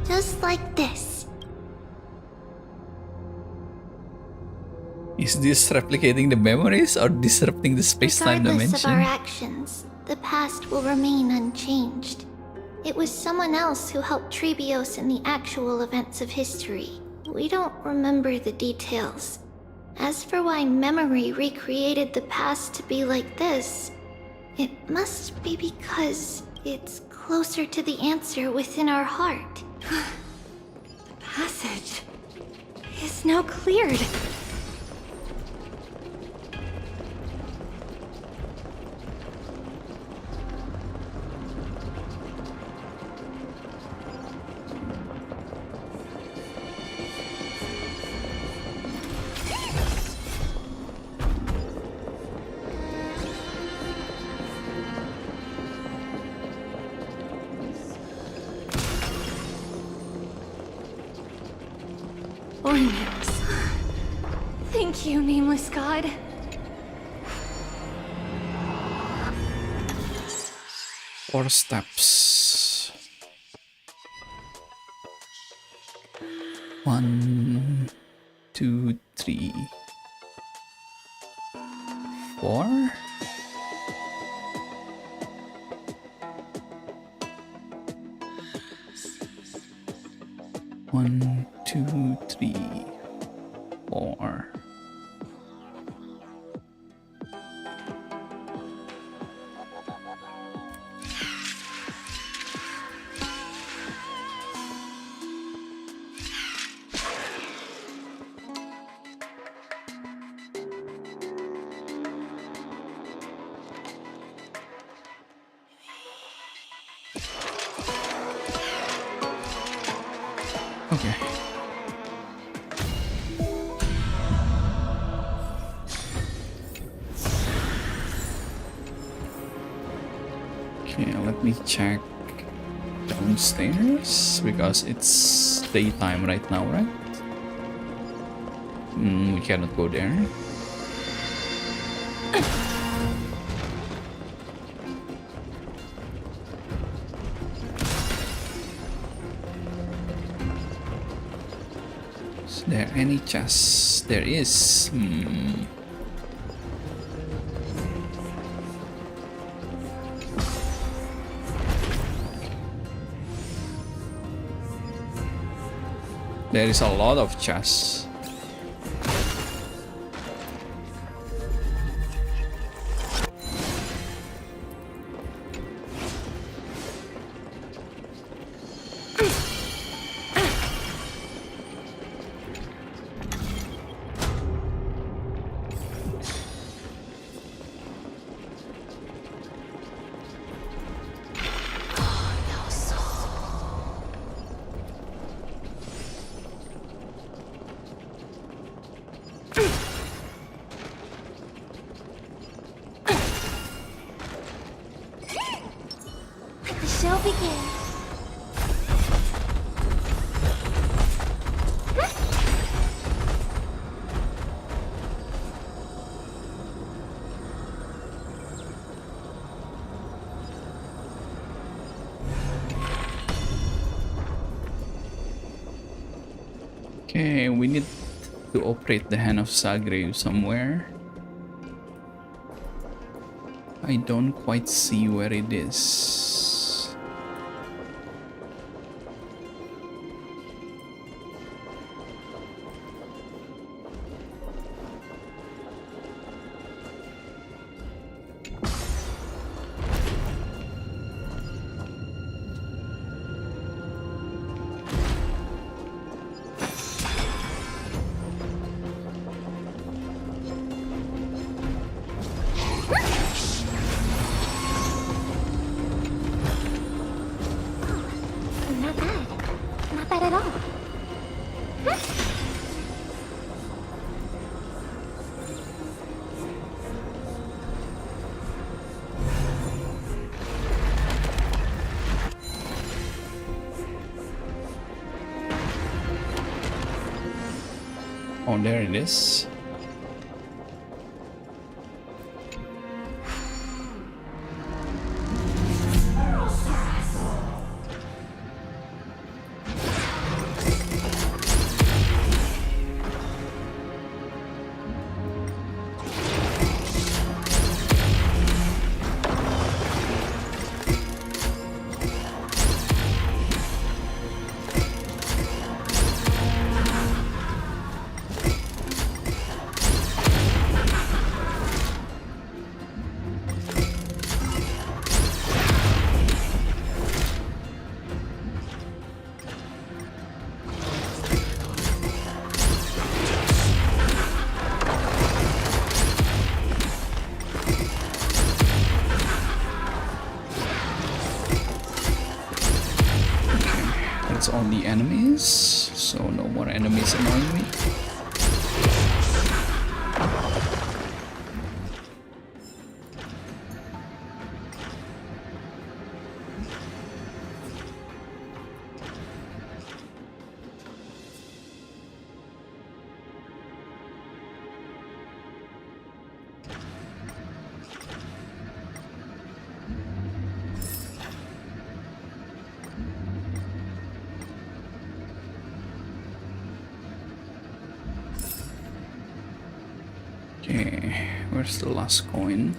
Just like this. Is this replicating the memories or disrupting the space-time Regardless of our dimension? actions, the past will remain unchanged. It was someone else who helped Trebios in the actual events of history. We don't remember the details. As for why memory recreated the past to be like this, it must be because it's closer to the answer within our heart. The passage is now cleared. Ornaments. Thank you, nameless god. 4 steps. 1, 2, 3, 4. One, two, three, 4. Okay. Okay, let me check downstairs because it's daytime right now, right? We cannot go there. any chests? There is. There is a lot of chests. The show begins. Okay, we need to operate the Hand of Zagreb somewhere. I don't quite see where it is. Not bad. Not bad at all. Oh, there it is. That's all the enemies, so no more enemies annoying me. Okay, where's the last coin?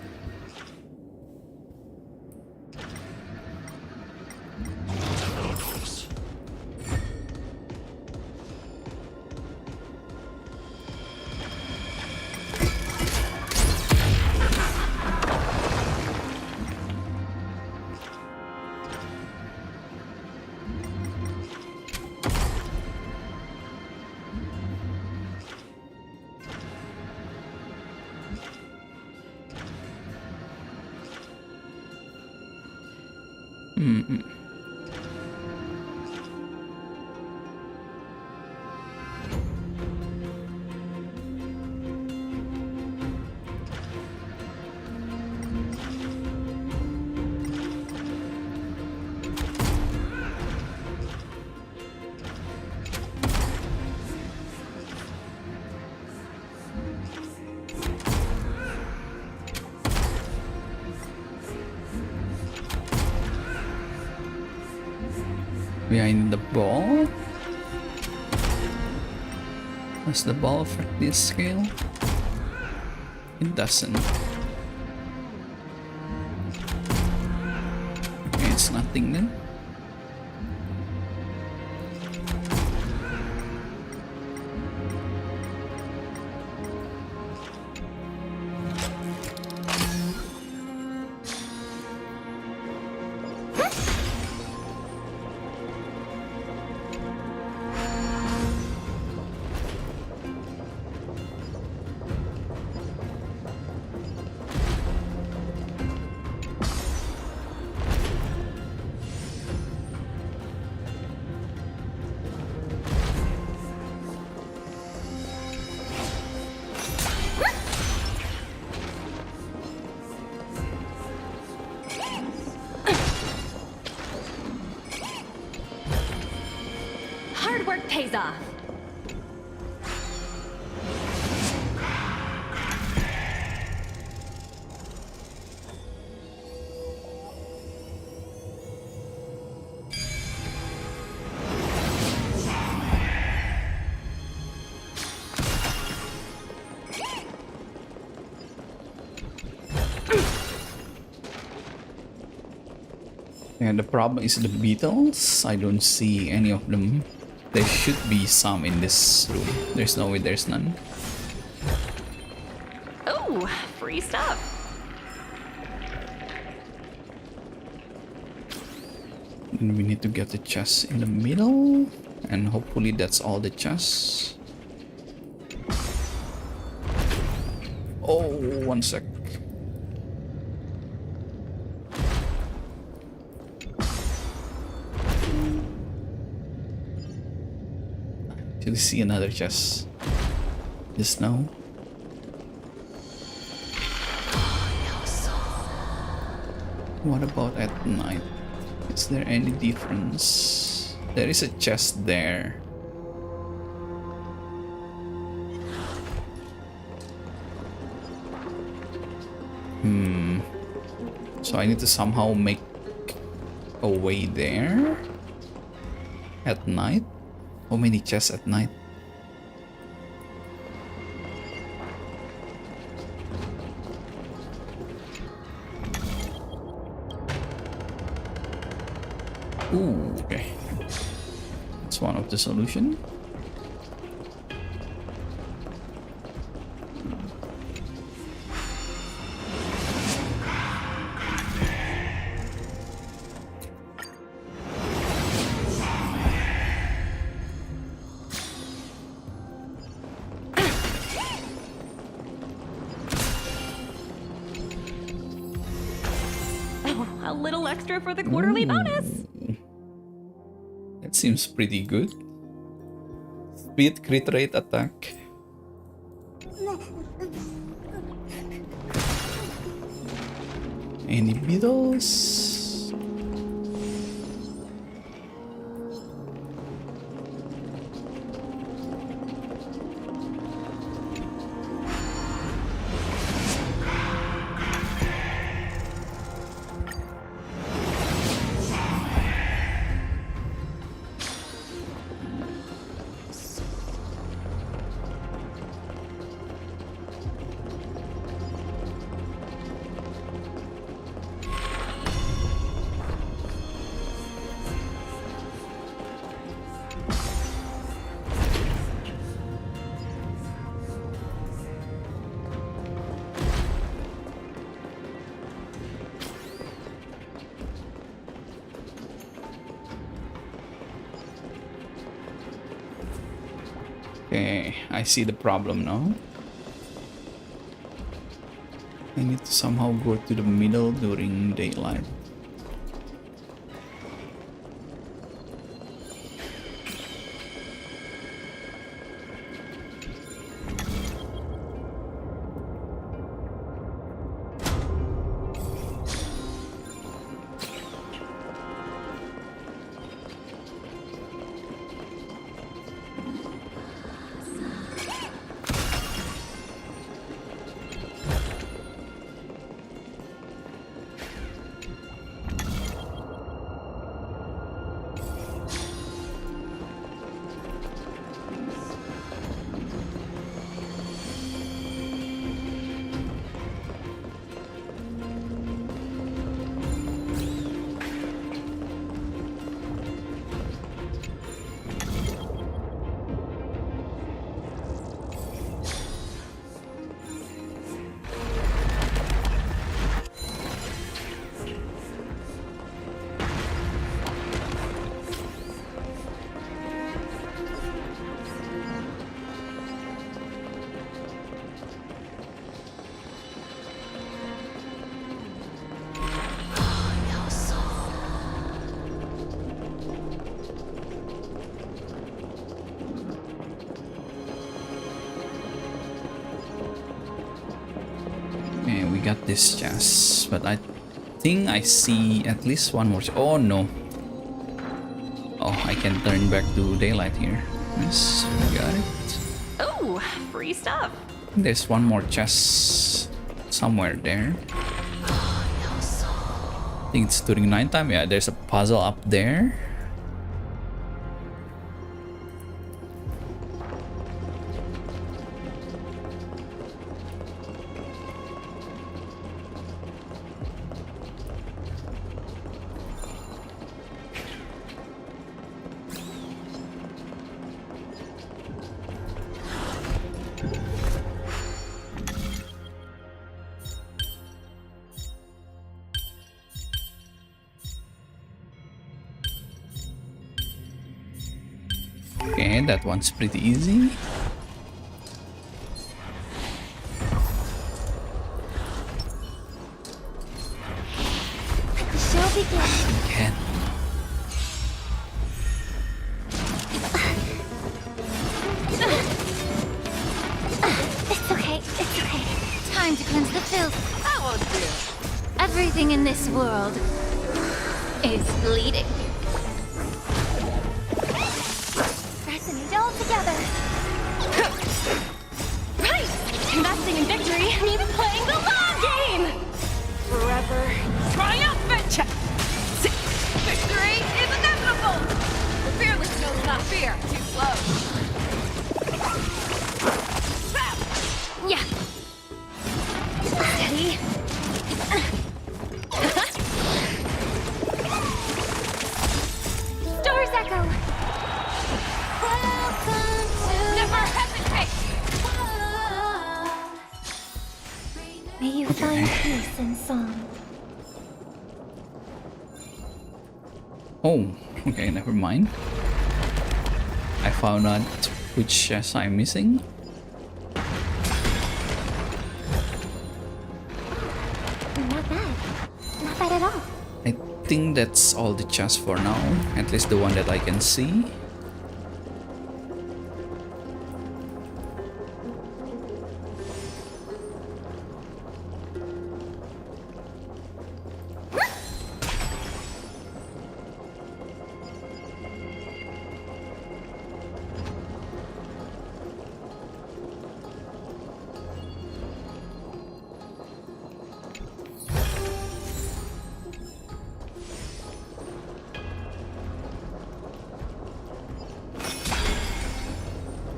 Behind the ball? Does the ball affect this scale? It doesn't. Okay, it's nothing then. Hard work pays off. And the problem is the beetles. I don't see any of them. There should be some in this room. There's no way there's none. Oh, free stuff. And we need to get the chest in the middle. And hopefully that's all the chests. Oh, 1 sec. Actually see another chest just now. What about at night? Is there any difference? There is a chest there. So I need to somehow make a way there at night. How many chests at night? Ooh, okay. That's one of the solution. A little extra for the quarterly bonus. That seems pretty good. Speed, crit rate, attack. Any beetles? Okay, I see the problem now. I need to somehow go to the middle during daylight. got this chest, but I think I see at least one more. Oh no. Oh, I can turn back to daylight here. Yes, we got it. Oh, free stuff. There's one more chest somewhere there. I think it's during nighttime. Yeah, there's a puzzle up there. Okay, that one's pretty easy. The show begins. Again. It's okay, it's okay. Time to cleanse the filth. That won't do. Everything in this world is bleeding. Resonate all together. Right! Investing in victory means playing the long game! Forever triumphant! Victory is inevitable! The fearless knows not fear. Too slow. Yeah. Steady. Stars echo. Never hesitate! May you find peace in song. Oh, okay, never mind. I found out which chest I'm missing. Not bad. Not bad at all. I think that's all the chests for now, at least the one that I can see.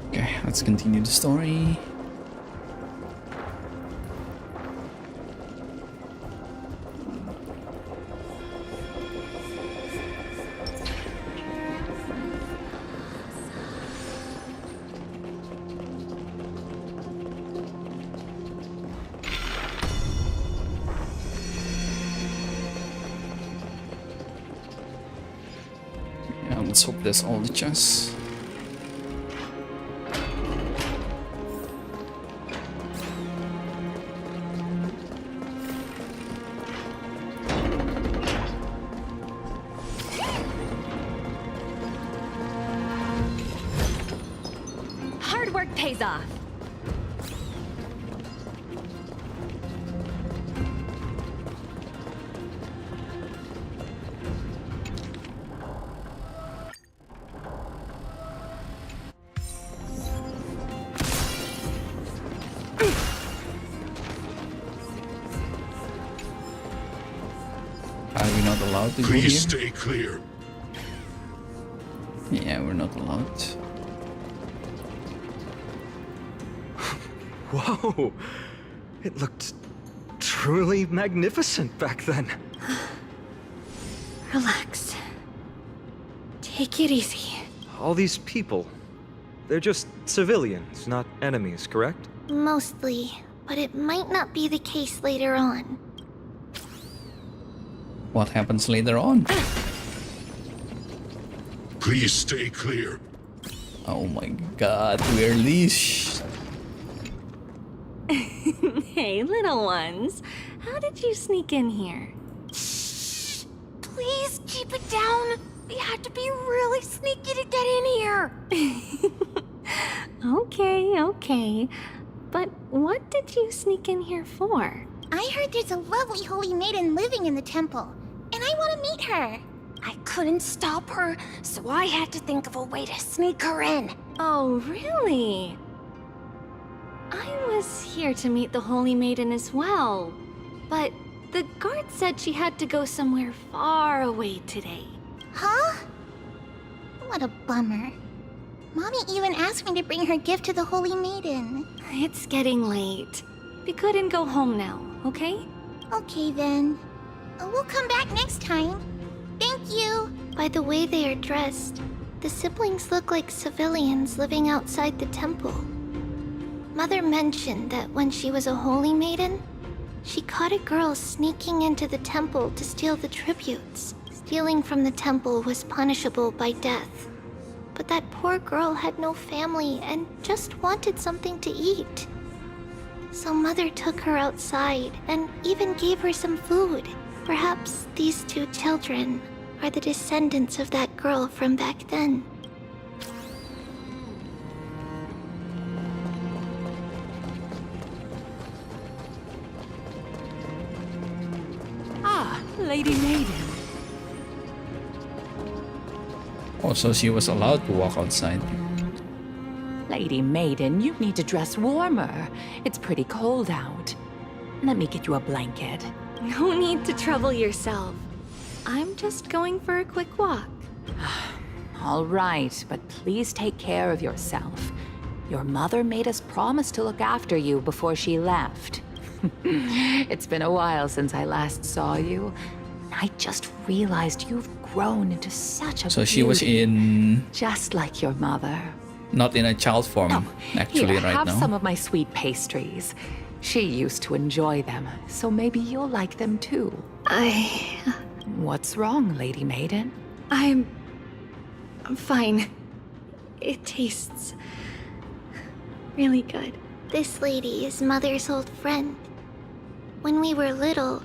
Okay, let's continue the story. Yeah, let's hope that's all the chests. Hard work pays off. Are we not allowed to go here? Please stay clear. Yeah, we're not allowed. Whoa! It looked truly magnificent back then. Relax. Take it easy. All these people, they're just civilians, not enemies, correct? Mostly, but it might not be the case later on. What happens later on? Please stay clear. Oh my god, we're leashed. Hey, little ones. How did you sneak in here? Please keep it down. We had to be really sneaky to get in here. Okay. But what did you sneak in here for? I heard there's a lovely holy maiden living in the temple, and I want to meet her. I couldn't stop her, so I had to think of a way to sneak her in. Oh, really? I was here to meet the Holy Maiden as well, but the guard said she had to go somewhere far away today. Huh? What a bummer. Mommy even asked me to bring her gift to the Holy Maiden. It's getting late. We couldn't go home now, okay? Okay then. We'll come back next time. Thank you. By the way they are dressed, the siblings look like civilians living outside the temple. Mother mentioned that when she was a holy maiden, she caught a girl sneaking into the temple to steal the tributes. Stealing from the temple was punishable by death. But that poor girl had no family and just wanted something to eat. So Mother took her outside and even gave her some food. Perhaps these two children are the descendants of that girl from back then. Ah, Lady Maiden. Also, she was allowed to walk outside. Lady Maiden, you need to dress warmer. It's pretty cold out. Let me get you a blanket. No need to trouble yourself. I'm just going for a quick walk. All right, but please take care of yourself. Your mother made us promise to look after you before she left. It's been a while since I last saw you. I just realized you've grown into such a So she was in... just like your mother. Not in a child form, actually, Here, right have now. some of my sweet pastries. She used to enjoy them, so maybe you'll like them too. What's wrong, Lady Maiden? I'm fine. It tastes really good. This lady is Mother's old friend. When we were little,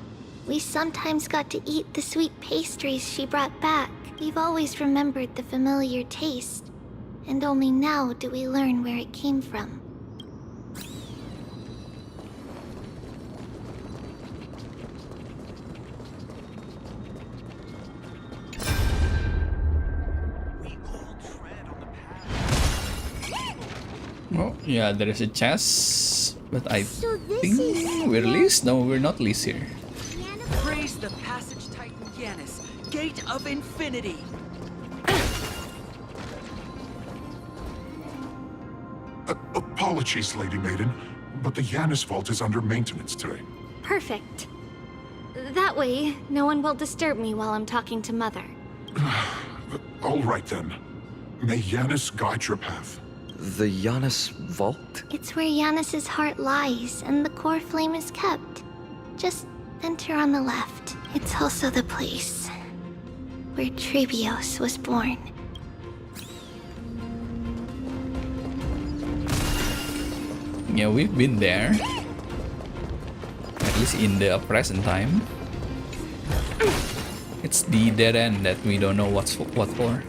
we sometimes got to eat the sweet pastries she brought back. We've always remembered the familiar taste, and only now do we learn where it came from. Oh, yeah, there is a chest. But I So this think is... we're Liz? No, we're not Liz here. Praise the passage titan Yanis, gate of infinity. Apologies, Lady Maiden, but the Yanis vault is under maintenance today. Perfect. That way, no one will disturb me while I'm talking to Mother. All right then. May Yanis guide your path. The Yanis vault? It's where Yanis's heart lies and the core flame is kept. Just enter on the left. It's also the place where Trebios was born. Yeah, we've been there. At least in the present time. It's the dead end that we don't know what for.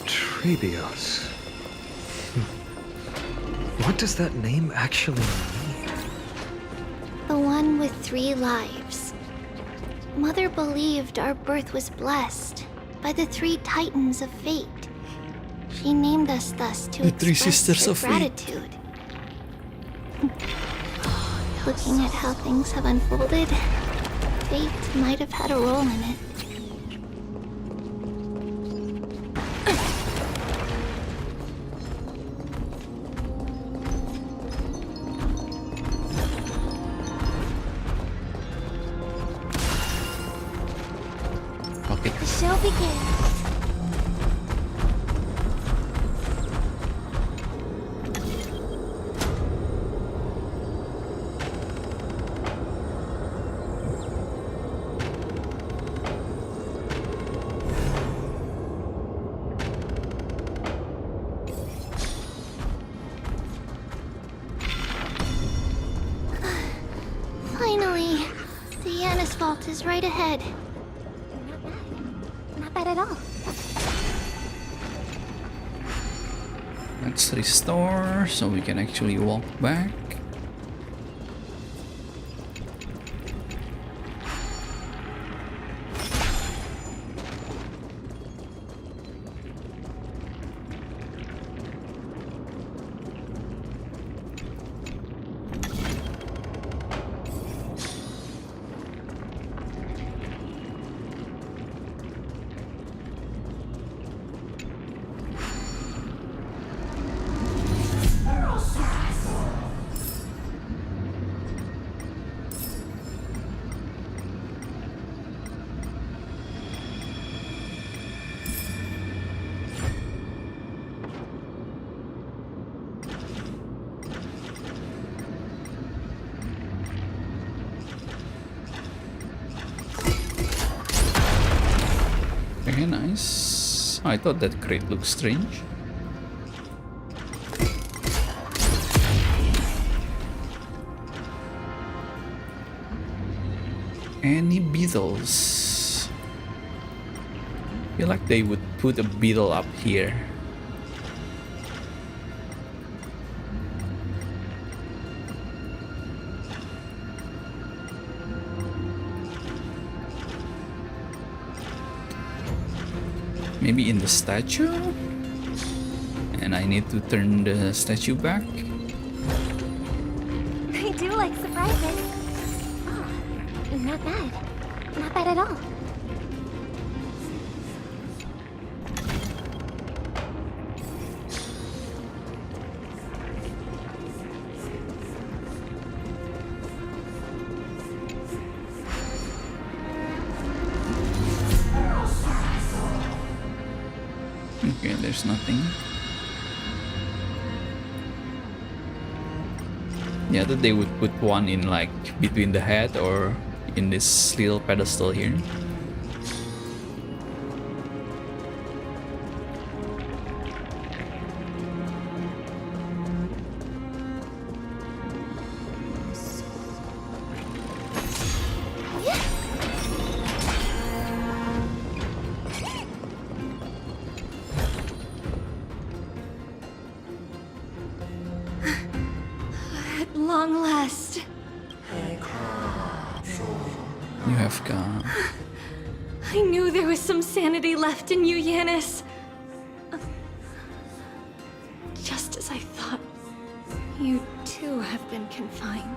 Trebios. What does that name actually mean? The one with 3 lives. Mother believed our birth was blessed by the 3 titans of fate. She named us thus to The 3 express sisters her of fate. gratitude. Looking at how things have unfolded, fate might have had a role in it. Okay. The show begins. Finally, the Yanis vault is right ahead. Not bad at all. Let's restore so we can actually walk back. Okay, nice. I thought that crate looked strange. Any beetles? I feel like they would put a beetle up here. Maybe in the statue? And I need to turn the statue back. I do like surprises. Oh, not bad. Not bad at all. Okay, there's nothing. Yeah, that they would put one in like between the head or in this little pedestal here. At long last. You have gone. I knew there was some sanity left in you, Yanis. Just as I thought, you too have been confined.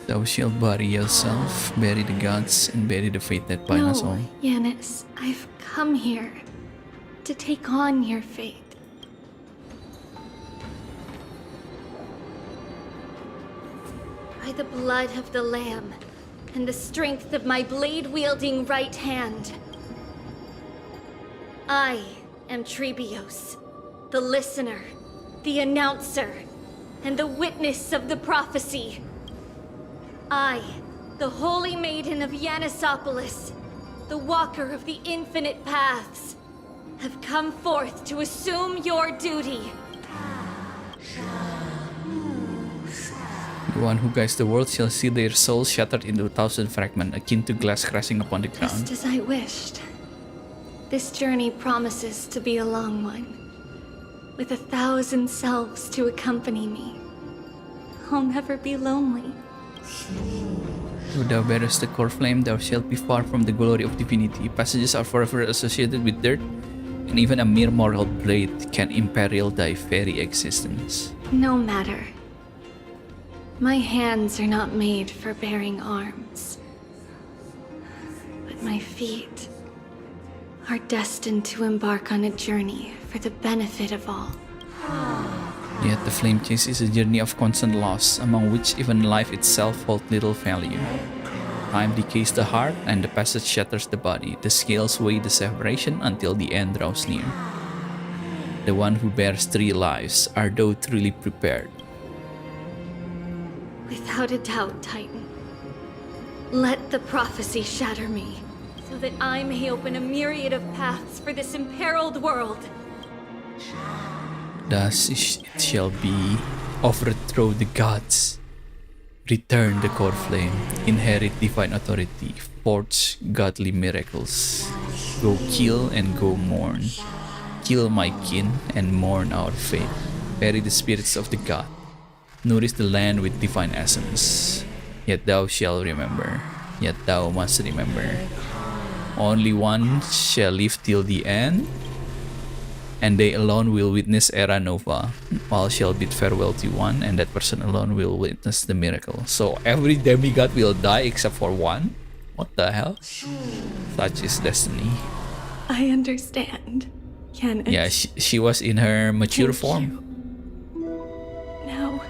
Thou shalt bury yourself, bury the gods, and bury the fate that bind us all. Yanis, I've come here to take on your fate. By the blood of the Lamb and the strength of my blade-wielding right hand, I am Trebios, the listener, the announcer, and the witness of the prophecy. I, the Holy Maiden of Yanisopolis, the Walker of the Infinite Paths, have come forth to assume your duty. The one who guides the world shall see their souls shattered into 1,000 fragments, akin to glass crashing upon the ground. Just as I wished. This journey promises to be a long one, with 1,000 selves to accompany me. I'll never be lonely. Though thou bearest the core flame, thou shalt be far from the glory of divinity. Passages are forever associated with dirt, and even a mere mortal blade can imperil thy very existence. No matter. My hands are not made for bearing arms. But my feet are destined to embark on a journey for the benefit of all. Yet the flame chase is a journey of constant loss, among which even life itself holds little value. Time decays the heart, and the passage shatters the body. The scales weigh the separation until the end draws near. The one who bears 3 lives, are thou truly prepared? Without a doubt, Titan. Let the prophecy shatter me, so that I may open a myriad of paths for this imperiled world. Thus it shall be. Overthrow the gods. Return the core flame. Inherit divine authority. Forge godly miracles. Go kill and go mourn. Kill my kin and mourn our fate. Bury the spirits of the god. Nourish the land with divine essence. Yet thou shalt remember. Yet thou must remember. Only one shall live till the end, and they alone will witness Era Nova. All shall bid farewell to one, and that person alone will witness the miracle. So every demigod will die except for one? What the hell? Such is destiny. I understand, Yanis. Yeah, she was in her mature form. Now,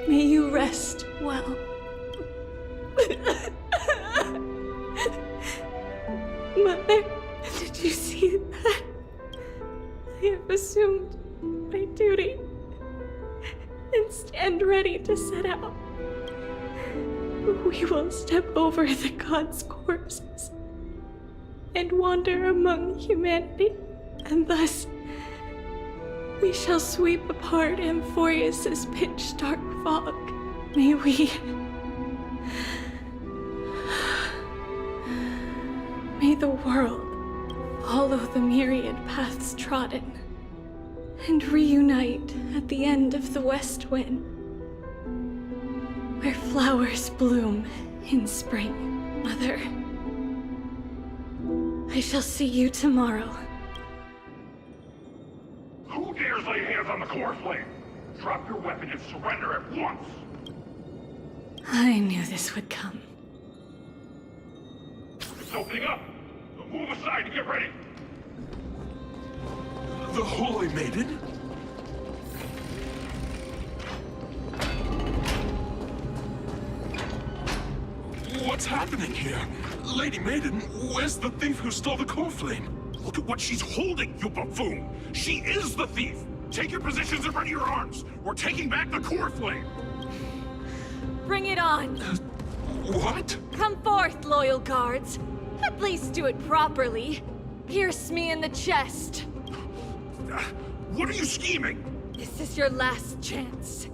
may you rest well. Mother, did you see that? I have assumed my duty and stand ready to set out. we will step over the gods' corpses and wander among humanity, and thus we shall sweep apart Amphorius's pitch-dark fog. May the world follow the myriad paths trodden and reunite at the end of the west wind, where flowers bloom in spring. Mother, I shall see you tomorrow. Who dares lay hands on the core flame? Drop your weapon and surrender at once! I knew this would come. It's opening up! Move aside and get ready! The Holy Maiden? What's happening here? Lady Maiden, where's the thief who stole the core flame? Look at what she's holding, you buffoon! She is the thief! Take your positions and ready your arms! We're taking back the core flame! Bring it on! What? Come forth, loyal guards. At least do it properly. Pierce me in the chest. What are you scheming? This is your last chance.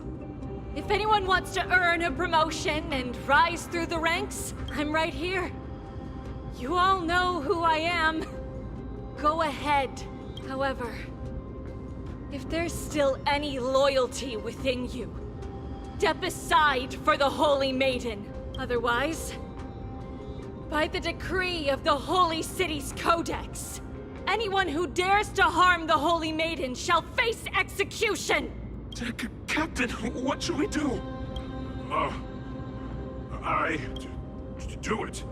If anyone wants to earn a promotion and rise through the ranks, I'm right here. You all know who I am. Go ahead. However, if there's still any loyalty within you, step aside for the Holy Maiden. Otherwise, by the decree of the Holy City's Codex, anyone who dares to harm the Holy Maiden shall face execution! Captain, what should we do? Do it.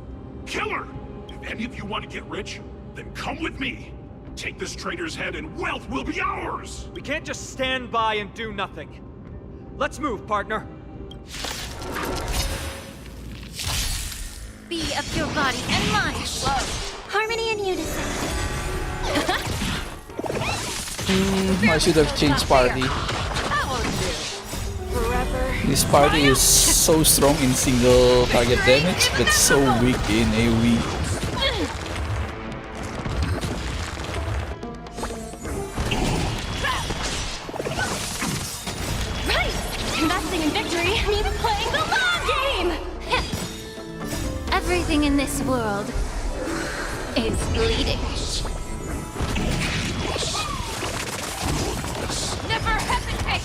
Kill her! If any of you want to get rich, then come with me. Take this traitor's head and wealth will be ours! We can't just stand by and do nothing. Let's move, partner. Be of your body and mind. Harmony and unison. I should have changed party. This party is so strong in single target damage, but so weak in AoE. Right! Investing in victory means playing the long game! Everything in this world is bleeding. Never hesitate!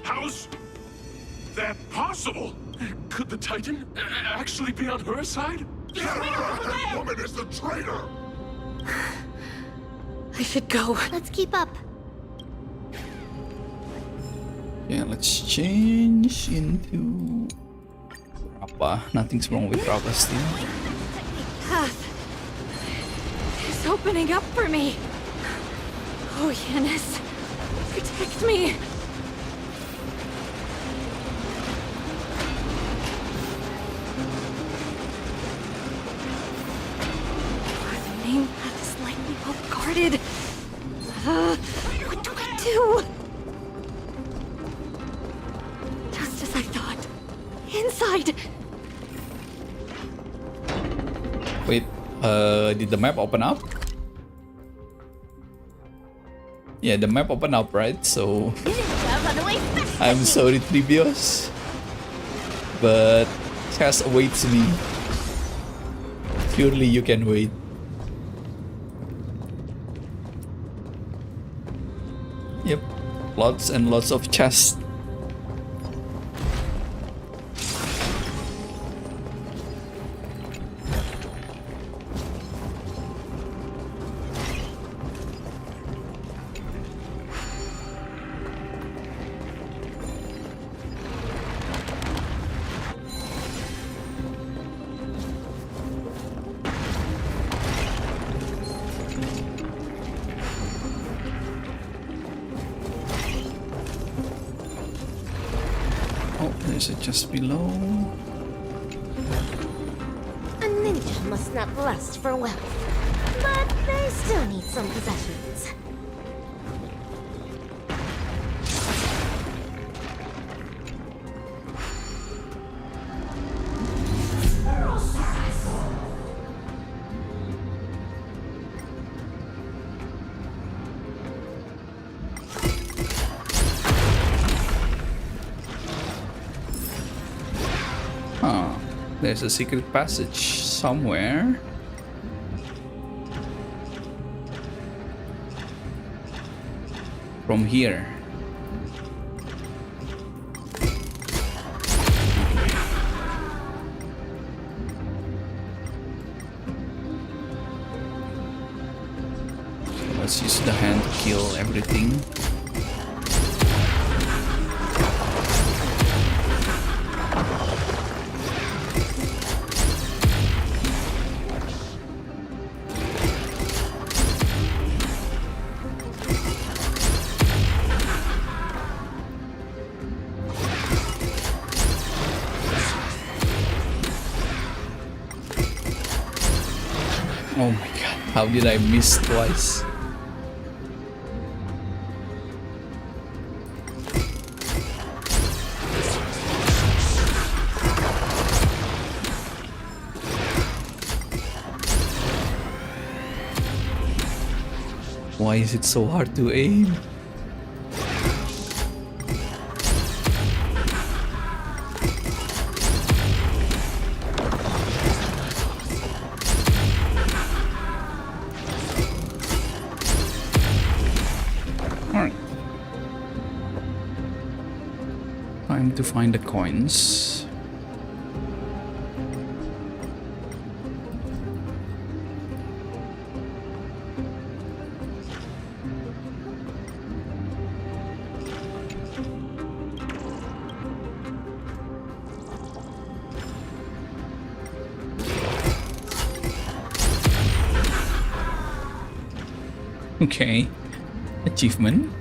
How's that possible? Could the Titan actually be on her side? That woman is the traitor! I should go. Let's keep up. Yeah, let's change into Rappa. Nothing's wrong with Rappa still. Path is opening up for me. Oh, Yanis, protect me. The main path is likely well guarded. What do I do? Just as I thought. Inside. Wait, did the map open up? Yeah, the map opened up, right? So I'm sorry, Tribios, but chess awaits me. Surely you can wait. Yep, lots and lots of chests. Oh, there's a chest below. A ninja must not lust for wealth, but they still need some possessions. Oh, there's a secret passage somewhere. From here. Let's use the hand to kill everything. Oh my god, how did I miss twice? Why is it so hard to aim? Alright. Time to find the coins. Okay, achievement.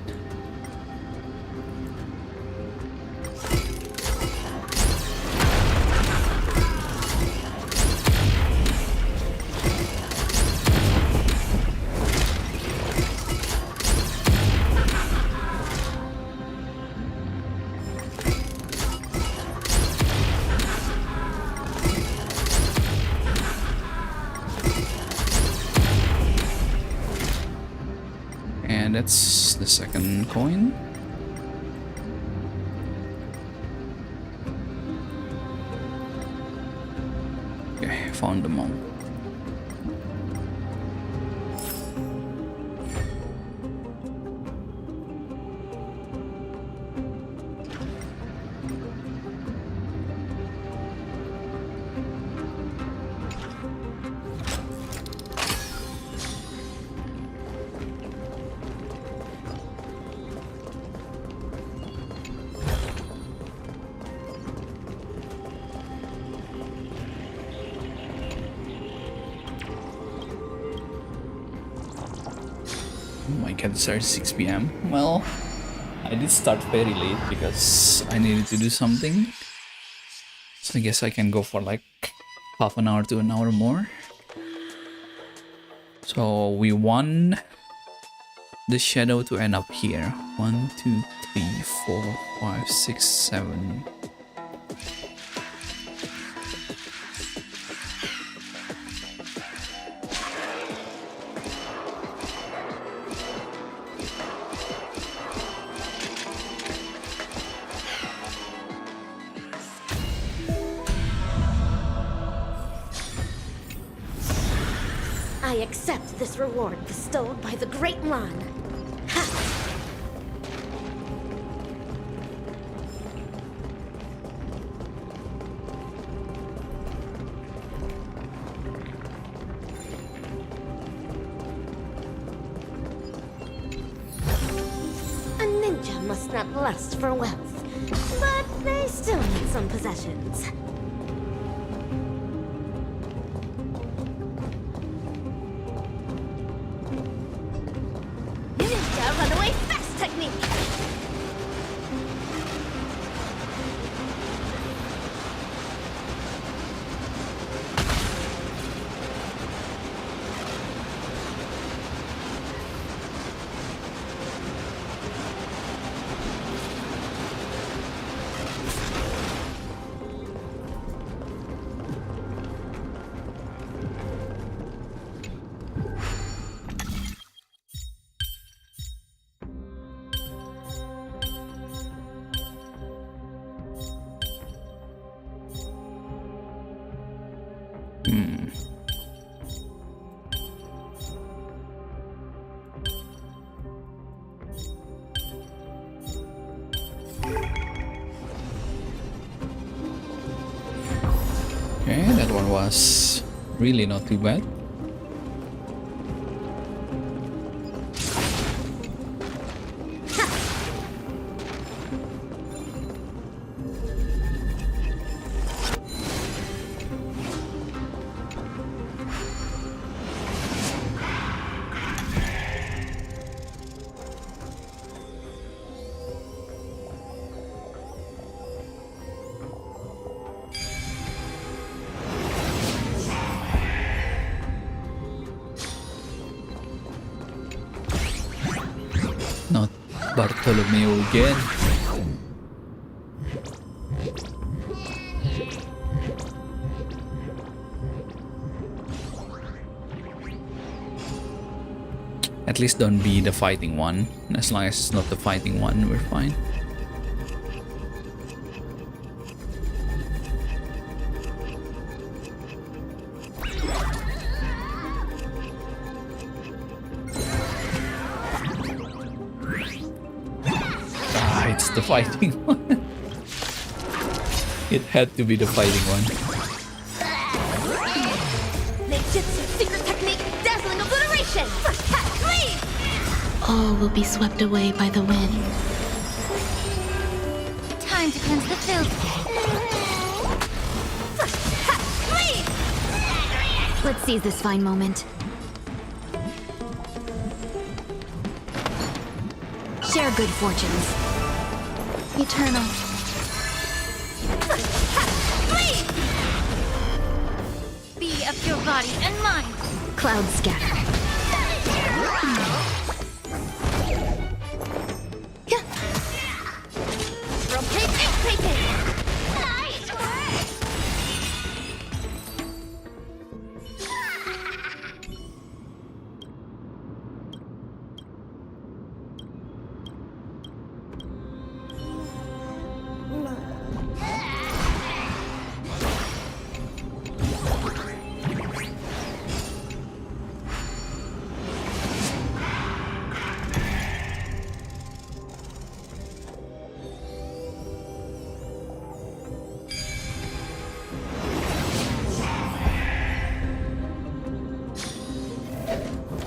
And that's the second coin. Okay, found them all. Oh my god, it started 6 p.m. Well, I did start very late because I needed to do something. So I guess I can go for like half an hour to an hour more. So we won the shadow to end up here. 1, 2, 3, 4, 5, 6, 7. I accept this reward bestowed by the Great Lan. A ninja must not lust for wealth, but they still need some possessions. Ninja runaway fast technique! Okay, that one was really not too bad. Not Bartholomew again. At least don't be the fighting one. As long as it's not the fighting one, we're fine. It's the fighting one. It had to be the fighting one. Ninjutsu secret technique, dazzling obliteration! Please! All will be swept away by the wind. Time to cleanse the filth. Please! Let's seize this fine moment. Share good fortunes. Eternal. Please! Be of your body and mind. Cloud scatter. Rotate. Nice work!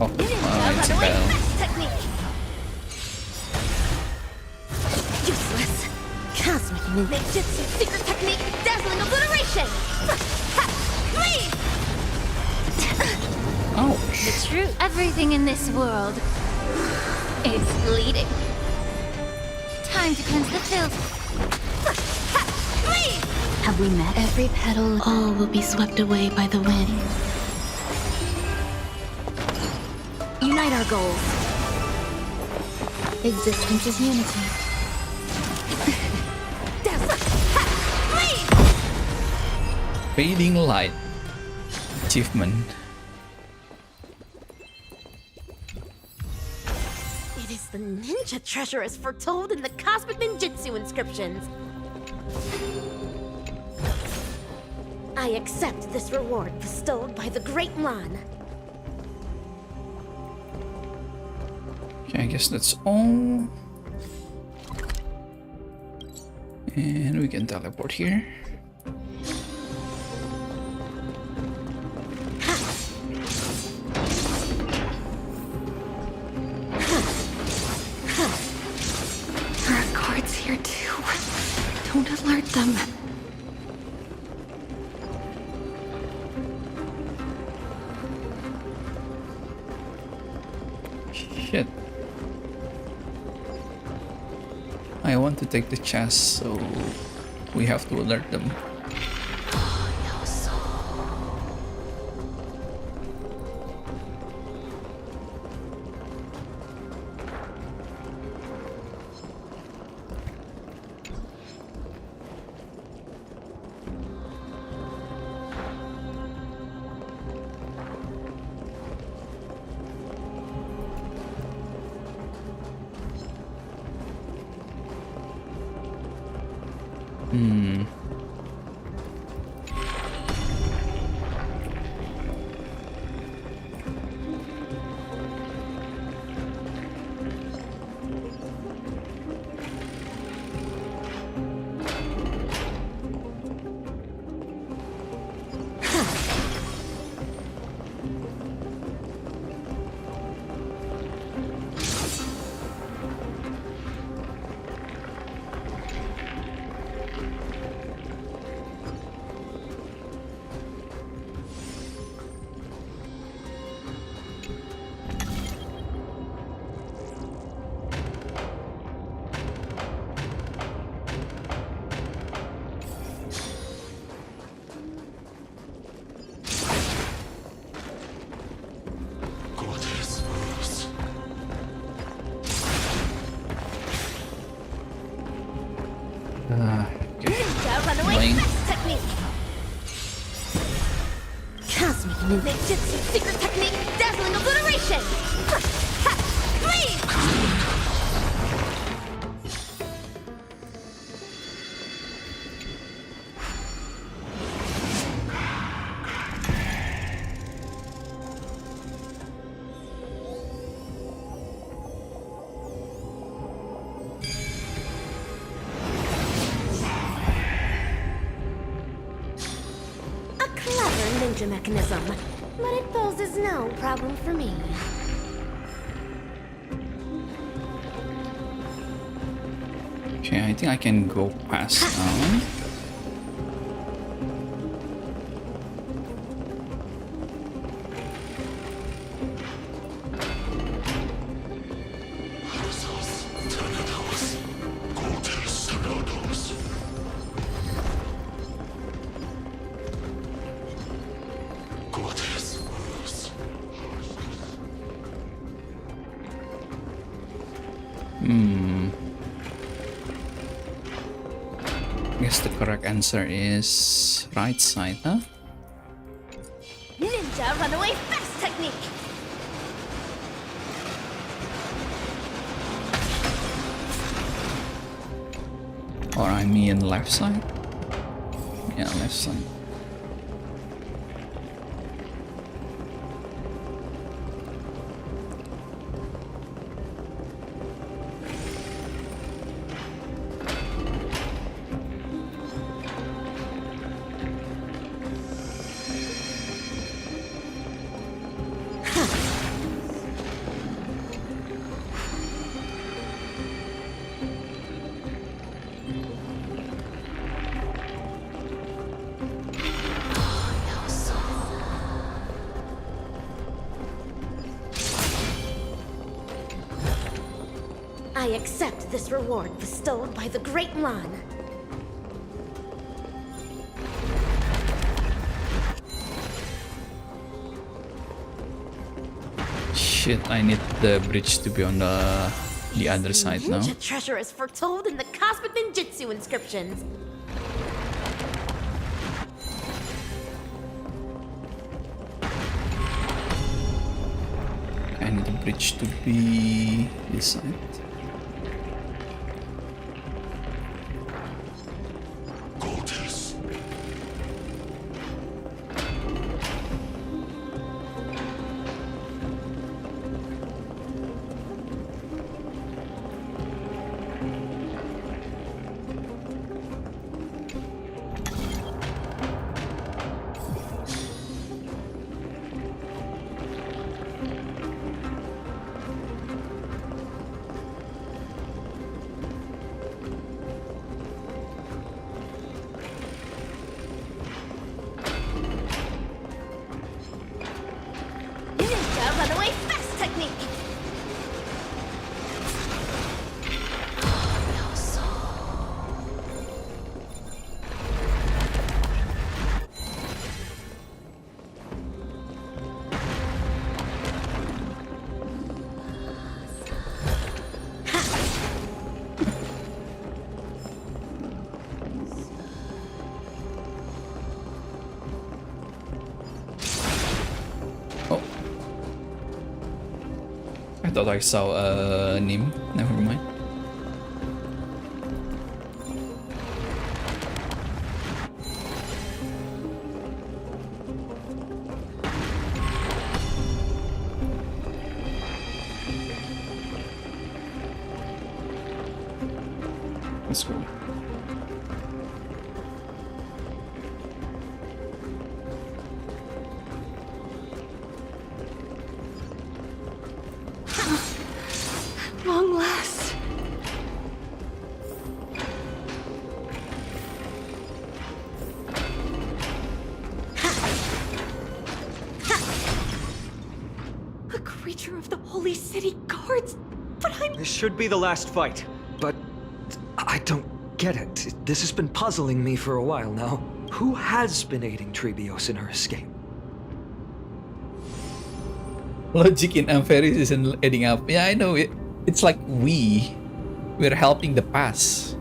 Oh, it's a bell. Useless. Cosmic ninjutsu secret technique, dazzling obliteration! Please! Ouch. The true everything in this world is bleeding. Time to cleanse the filth. Please! Have we met? Every petal, all will be swept away by the wind. Unite our goals. Existence is unity. Fading light. Achievement. It is the ninja treasure as foretold in the cosmic ninjutsu inscriptions. I accept this reward bestowed by the Great Lan. Okay, I guess that's all. And we can teleport here. There are guards here too. Don't alert them. Shit. I want to take the chest, so we have to alert them. Ninja runaway Annoying. fast technique. Cosmic ninjutsu secret technique, dazzling obliteration. Ha! Please. A clever ninja mechanism, but it poses no problem for me. Okay, I think I can go past now. I guess the correct answer is right side, huh? Ninja runaway fast technique. Or I mean left side? Yeah, left side. I accept this reward bestowed by the Great Lan. Shit, I need the bridge to be on the other side now. Ninja treasure is foretold in the cosmic ninjutsu inscriptions. I need the bridge to be this side. Ninja runaway fast technique. I thought I saw a Nim. Never mind. Let's go. Long last. A creature of the Holy City guards, but I'm... This should be the last fight, but I don't get it. This has been puzzling me for a while now. Who has been aiding Trebios in her escape? Logic in Ampheris isn't adding up. Yeah, I know it. It's like we're helping the past.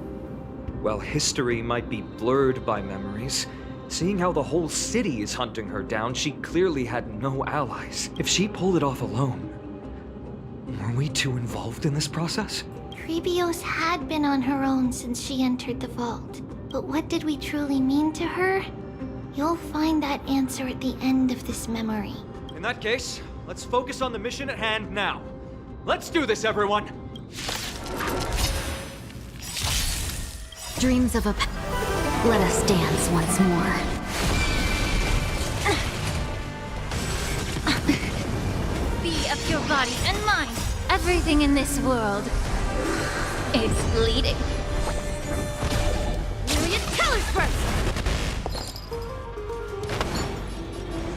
while history might be blurred by memories, seeing how the whole city is hunting her down, she clearly had no allies. If she pulled it off alone, were we too involved in this process? Trebios had been on her own since she entered the vault. But what did we truly mean to her? You'll find that answer at the end of this memory. In that case, let's focus on the mission at hand now. Let's do this, everyone! Dreams of a Let us dance once more. Be of your body and mind. Everything in this world is bleeding. Myriad colors first.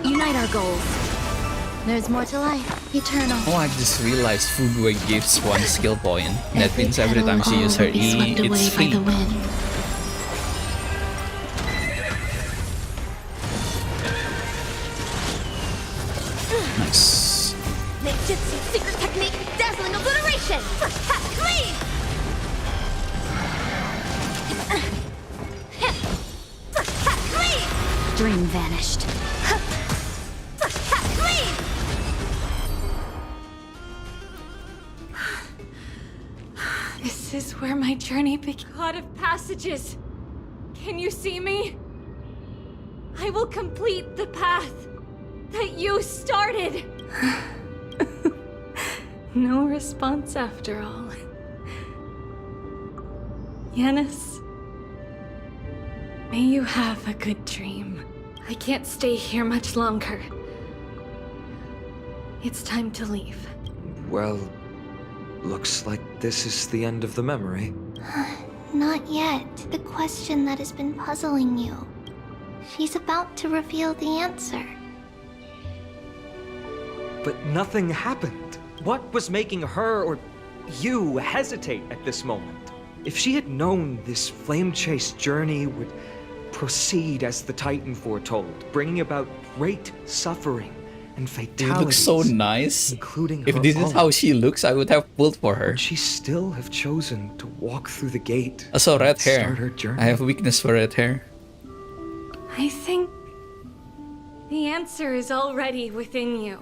Unite our goals. There's more to life. Eternal. Oh, I just realized Foodway gives 1 skill point. That means every time she uses her E, it's free. Nice. Ninjutsu secret technique, dazzling obliteration. First pass clean. First pass clean. Dream vanished. First pass clean. This is where my journey began. God of passages, can you see me? I will complete the path that you started. No response after all. Yanis, may you have a good dream. I can't stay here much longer. It's time to leave. Well, looks like this is the end of the memory. Not yet. The question that has been puzzling you. She's about to reveal the answer. But nothing happened. What was making her or you hesitate at this moment? If she had known this flame-chased journey would proceed as the Titan foretold, bringing about great suffering and fatalities. It looks so nice. Including if her this is own. how she looks, I would have pulled for her. Would she still have chosen to walk through the gate? Also, red and start hair. her journey? I have a weakness for red hair. I think the answer is already within you.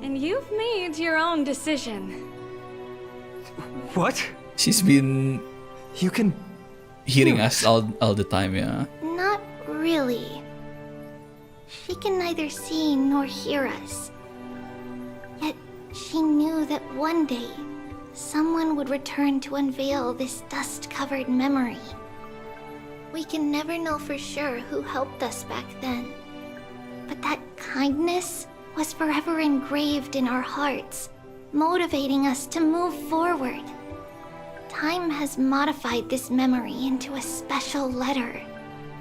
And you've made your own decision. What? She's been hearing us all the time, yeah. Not really. She can neither see nor hear us. Yet she knew that one day, someone would return to unveil this dust-covered memory. We can never know for sure who helped us back then. But that kindness was forever engraved in our hearts, motivating us to move forward. Time has modified this memory into a special letter,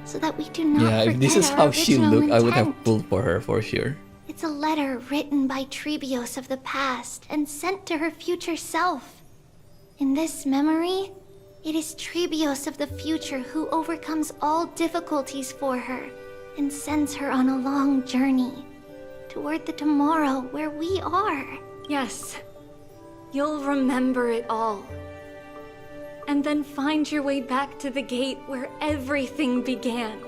so that we do not Yeah, forget if this is our how she original looked, I would have intent. pulled for her for sure. It's a letter written by Trebios of the past and sent to her future self. In this memory, it is Trebios of the future who overcomes all difficulties for her and sends her on a long journey toward the tomorrow where we are. Yes, you'll remember it all. And then find your way back to the gate where everything began.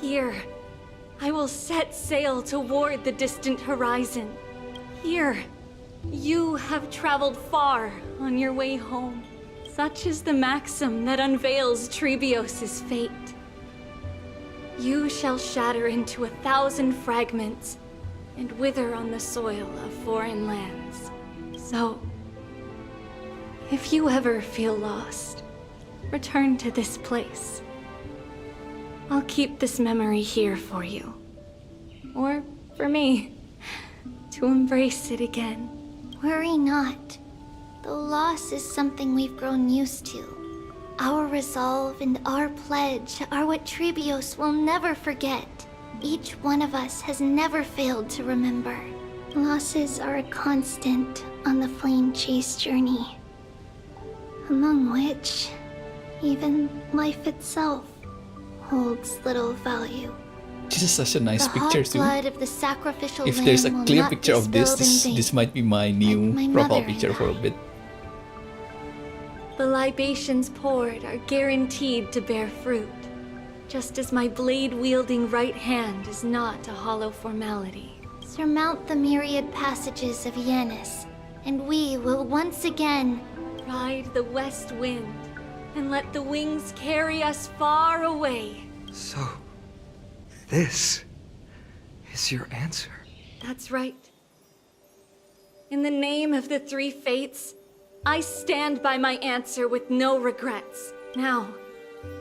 Here, I will set sail toward the distant horizon. Here, you have traveled far on your way home. Such is the maxim that unveils Trebios' fate. You shall shatter into 1,000 fragments and wither on the soil of foreign lands. So, if you ever feel lost, return to this place. I'll keep this memory here for you. Or for me, to embrace it again. Worry not. The loss is something we've grown used to. Our resolve and our pledge are what Trebios will never forget. Each one of us has never failed to remember. Losses are a constant on the flame chase journey, among which even life itself holds little value. This is such a nice The picture hot too. blood of the sacrificial If there's a lamb will clear not picture be of this, spilled in vain. this might be my new my profile mother picture and for a bit. The libations poured are guaranteed to bear fruit, just as my blade-wielding right hand is not a hollow formality. Surmount the myriad passages of Yanis, and we will once again ride the west wind and let the wings carry us far away. So, this is your answer? That's right. In the name of the three fates, I stand by my answer with no regrets. Now,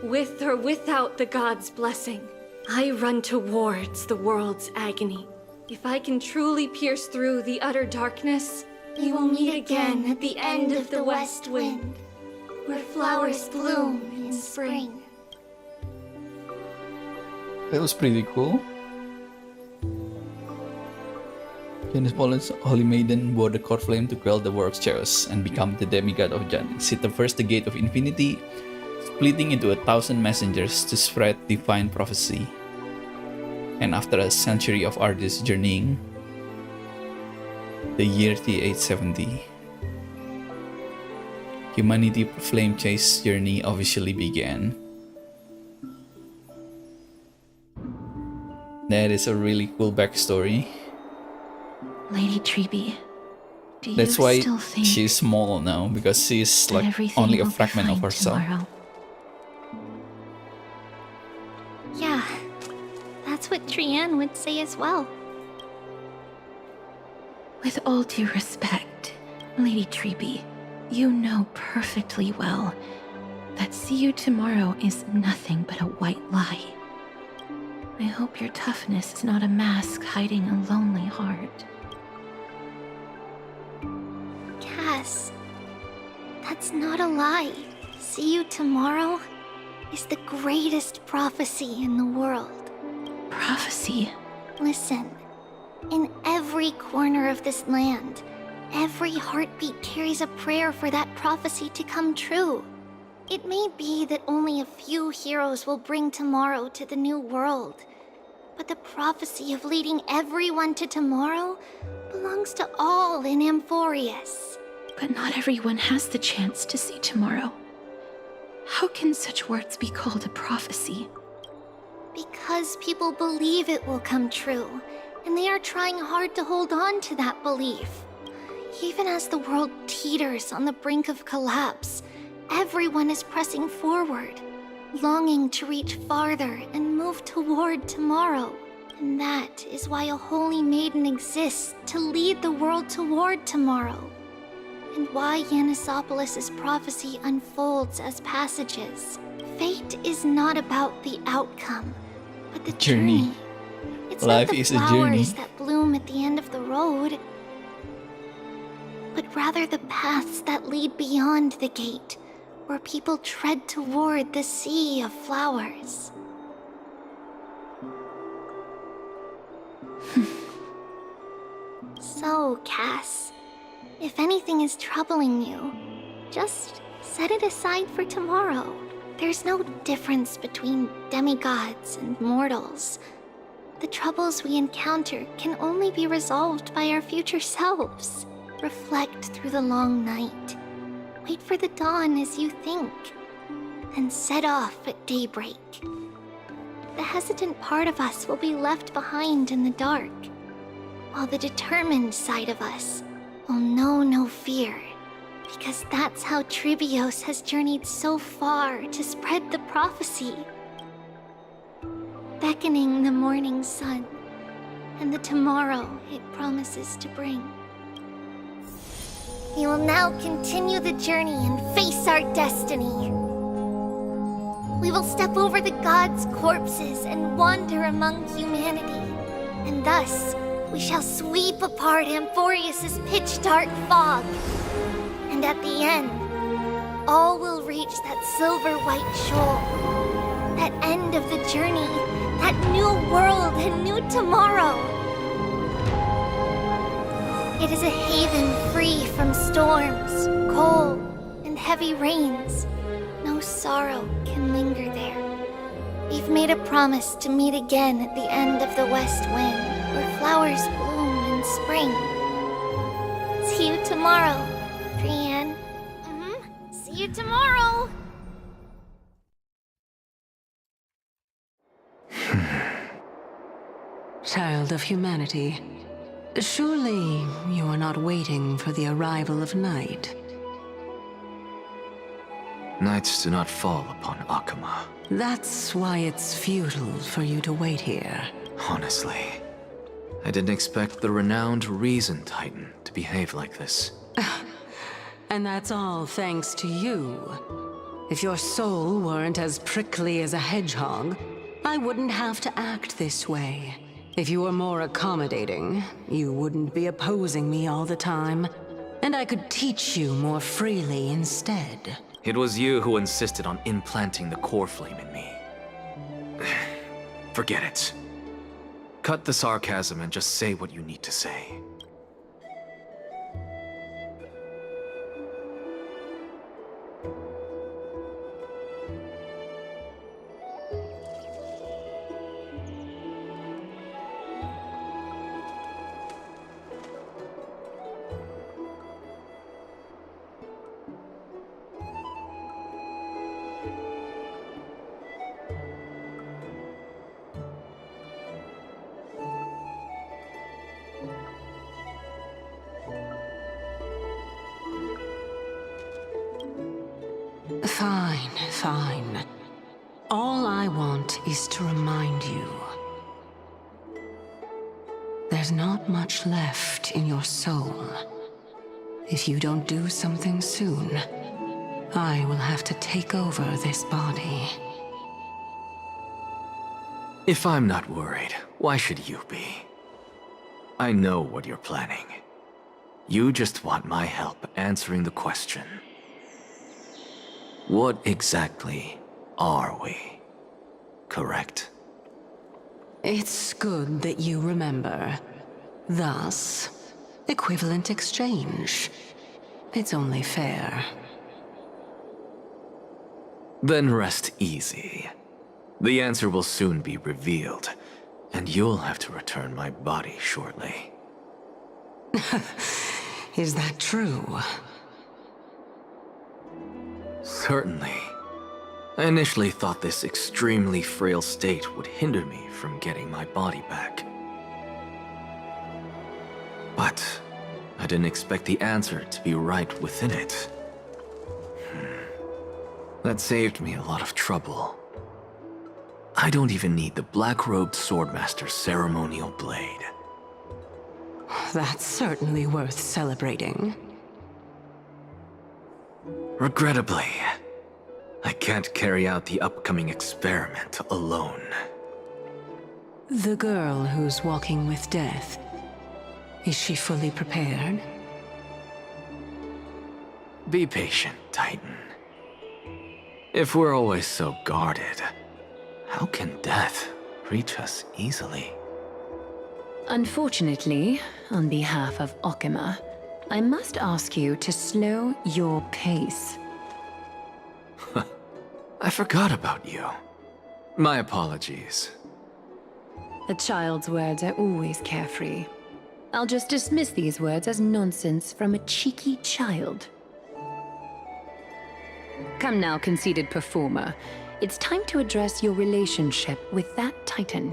with or without the gods' blessing, I run towards the world's agony. If I can truly pierce through the utter darkness, we will meet again at the end of the west wind, where flowers bloom in spring. That was pretty cool. Janus Poland's holy maiden bore the court flame to quell the war's chaos and become the demigod of Janus. It traversed the gate of infinity, splitting into 1,000 messengers to spread divine prophecy. And after a century of arduous journeying, the year T870, humanity flame chase journey officially began. That is a really cool backstory. Lady Treby, do That's you why still think she's small now, because she's like everything only a will be fragment of fine herself. tomorrow? Yeah, that's what Trianne would say as well. With all due respect, Lady Treby, you know perfectly well that see you tomorrow is nothing but a white lie. I hope your toughness is not a mask hiding a lonely heart. Cass, that's not a lie. See you tomorrow is the greatest prophecy in the world. Prophecy? Listen, in every corner of this land, every heartbeat carries a prayer for that prophecy to come true. It may be that only a few heroes will bring tomorrow to the new world, but the prophecy of leading everyone to tomorrow belongs to all in Amphorius. But not everyone has the chance to see tomorrow. How can such words be called a prophecy? Because people believe it will come true, and they are trying hard to hold on to that belief. Even as the world teeters on the brink of collapse, everyone is pressing forward, longing to reach farther and move toward tomorrow. And that is why a holy maiden exists to lead the world toward tomorrow. And why Yanisopolis' prophecy unfolds as passages. Fate is not about the outcome, but the journey. It's Life not the is a journey. flowers that bloom at the end of the road, but rather the paths that lead beyond the gate, where people tread toward the sea of flowers. So, Cass, if anything is troubling you, just set it aside for tomorrow. There's no difference between demigods and mortals. The troubles we encounter can only be resolved by our future selves. Reflect through the long night. Wait for the dawn as you think. Then set off at daybreak. The hesitant part of us will be left behind in the dark, while the determined side of us will know no fear, because that's how Tribios has journeyed so far to spread the prophecy. Beckoning the morning sun and the tomorrow it promises to bring. We will now continue the journey and face our destiny. We will step over the gods' corpses and wander among humanity, and thus we shall sweep apart Amphorius' pitch-dark fog. And at the end, all will reach that silver-white shoal, that end of the journey, that new world and new tomorrow. It is a haven free from storms, cold, and heavy rains. No sorrow can linger there. We've made a promise to meet again at the end of the west wind, where flowers bloom in spring. See you tomorrow, Trianne. See you tomorrow. Child of humanity, surely you are not waiting for the arrival of night. Nights do not fall upon Akama. That's why it's futile for you to wait here. Honestly, I didn't expect the renowned Reason Titan to behave like this. And that's all thanks to you. If your soul weren't as prickly as a hedgehog, I wouldn't have to act this way. If you were more accommodating, you wouldn't be opposing me all the time, and I could teach you more freely instead. It was you who insisted on implanting the core flame in me. Forget it. Cut the sarcasm and just say what you need to say. Fine, fine. All I want is to remind you. There's not much left in your soul. If you don't do something soon, I will have to take over this body. If I'm not worried, why should you be? I know what you're planning. You just want my help answering the question. What exactly are we? Correct? It's good that you remember. Thus, equivalent exchange. It's only fair. Then rest easy. The answer will soon be revealed, and you'll have to return my body shortly. Is that true? Certainly. I initially thought this extremely frail state would hinder me from getting my body back. But I didn't expect the answer to be right within it. That saved me a lot of trouble. I don't even need the black-robed swordmaster's ceremonial blade. That's certainly worth celebrating. Regrettably, I can't carry out the upcoming experiment alone. The girl who's walking with death, is she fully prepared? Be patient, Titan. If we're always so guarded, how can death reach us easily? Unfortunately, on behalf of Okima, I must ask you to slow your pace. I forgot about you. My apologies. A child's words are always carefree. I'll just dismiss these words as nonsense from a cheeky child. Come now, conceited performer. It's time to address your relationship with that Titan.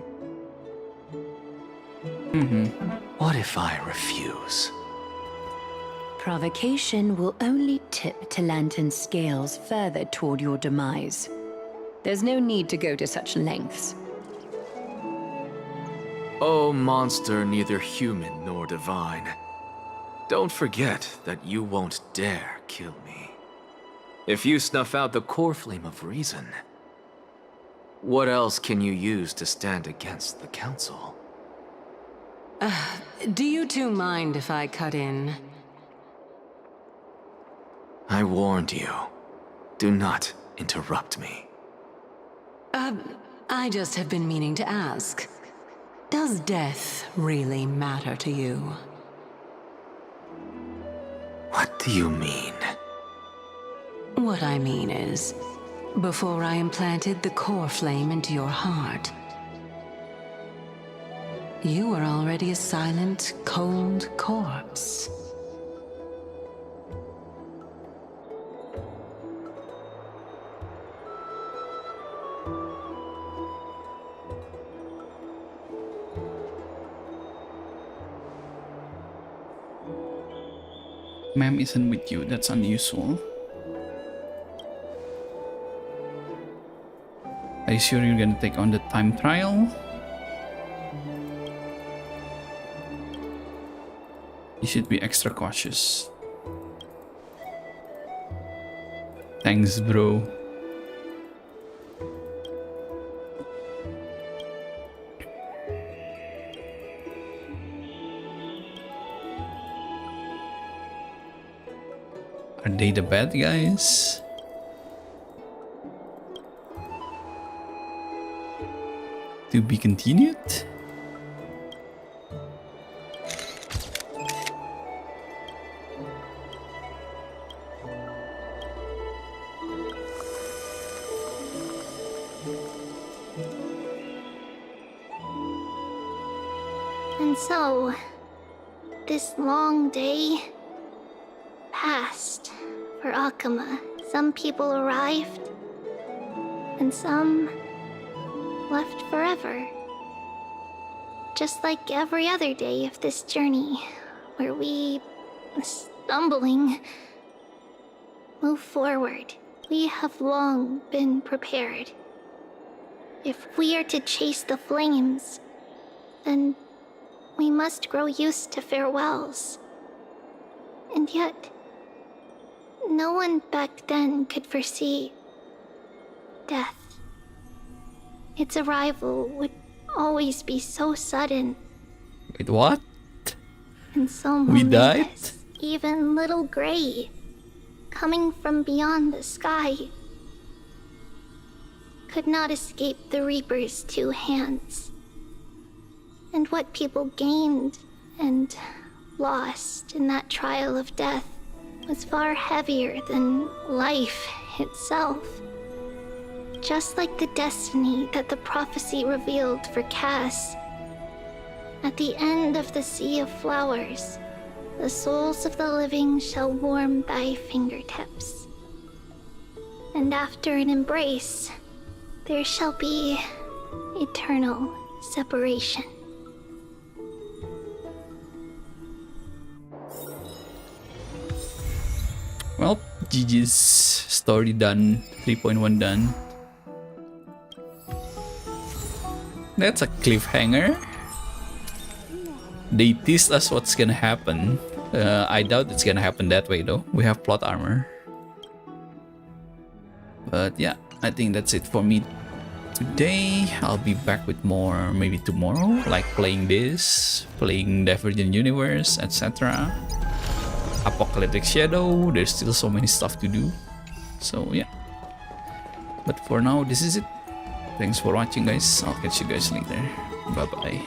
What if I refuse? Provocation will only tip Talantan's scales further toward your demise. There's no need to go to such lengths. Oh, monster neither human nor divine. Don't forget that you won't dare kill me. If you snuff out the core flame of reason, what else can you use to stand against the Council? Do you two mind if I cut in? I warned you. Do not interrupt me. I just have been meaning to ask. Does death really matter to you? What do you mean? What I mean is, before I implanted the core flame into your heart, you were already a silent, cold corpse. Ma'am isn't with you. That's unusual. Are you sure you're gonna take on the time trial? You should be extra cautious. Thanks, bro. Are they the bad guys? To be continued? And so, this long day passed for Akama. Some people arrived, and some left forever. Just like every other day of this journey, where we, stumbling, move forward. We have long been prepared. If we are to chase the flames, then we must grow used to farewells. And yet, no one back then could foresee death. Its arrival would always be so sudden. Wait, what? And so We died? momentous. Even little Gray, coming from beyond the sky, could not escape the Reaper's two hands. And what people gained and lost in that trial of death was far heavier than life itself. Just like the destiny that the prophecy revealed for Cass. At the end of the Sea of Flowers, the souls of the living shall warm thy fingertips. And after an embrace, there shall be eternal separation. Well, GG's story done. 3.1 done. That's a cliffhanger. They teased us what's gonna happen. I doubt it's gonna happen that way though. We have plot armor. But yeah, I think that's it for me today. I'll be back with more maybe tomorrow, like playing this, playing Divergent Universe, etc. Apocalyptic Shadow. There's still so many stuff to do. So yeah. But for now, this is it. Thanks for watching, guys. I'll catch you guys later. Bye bye.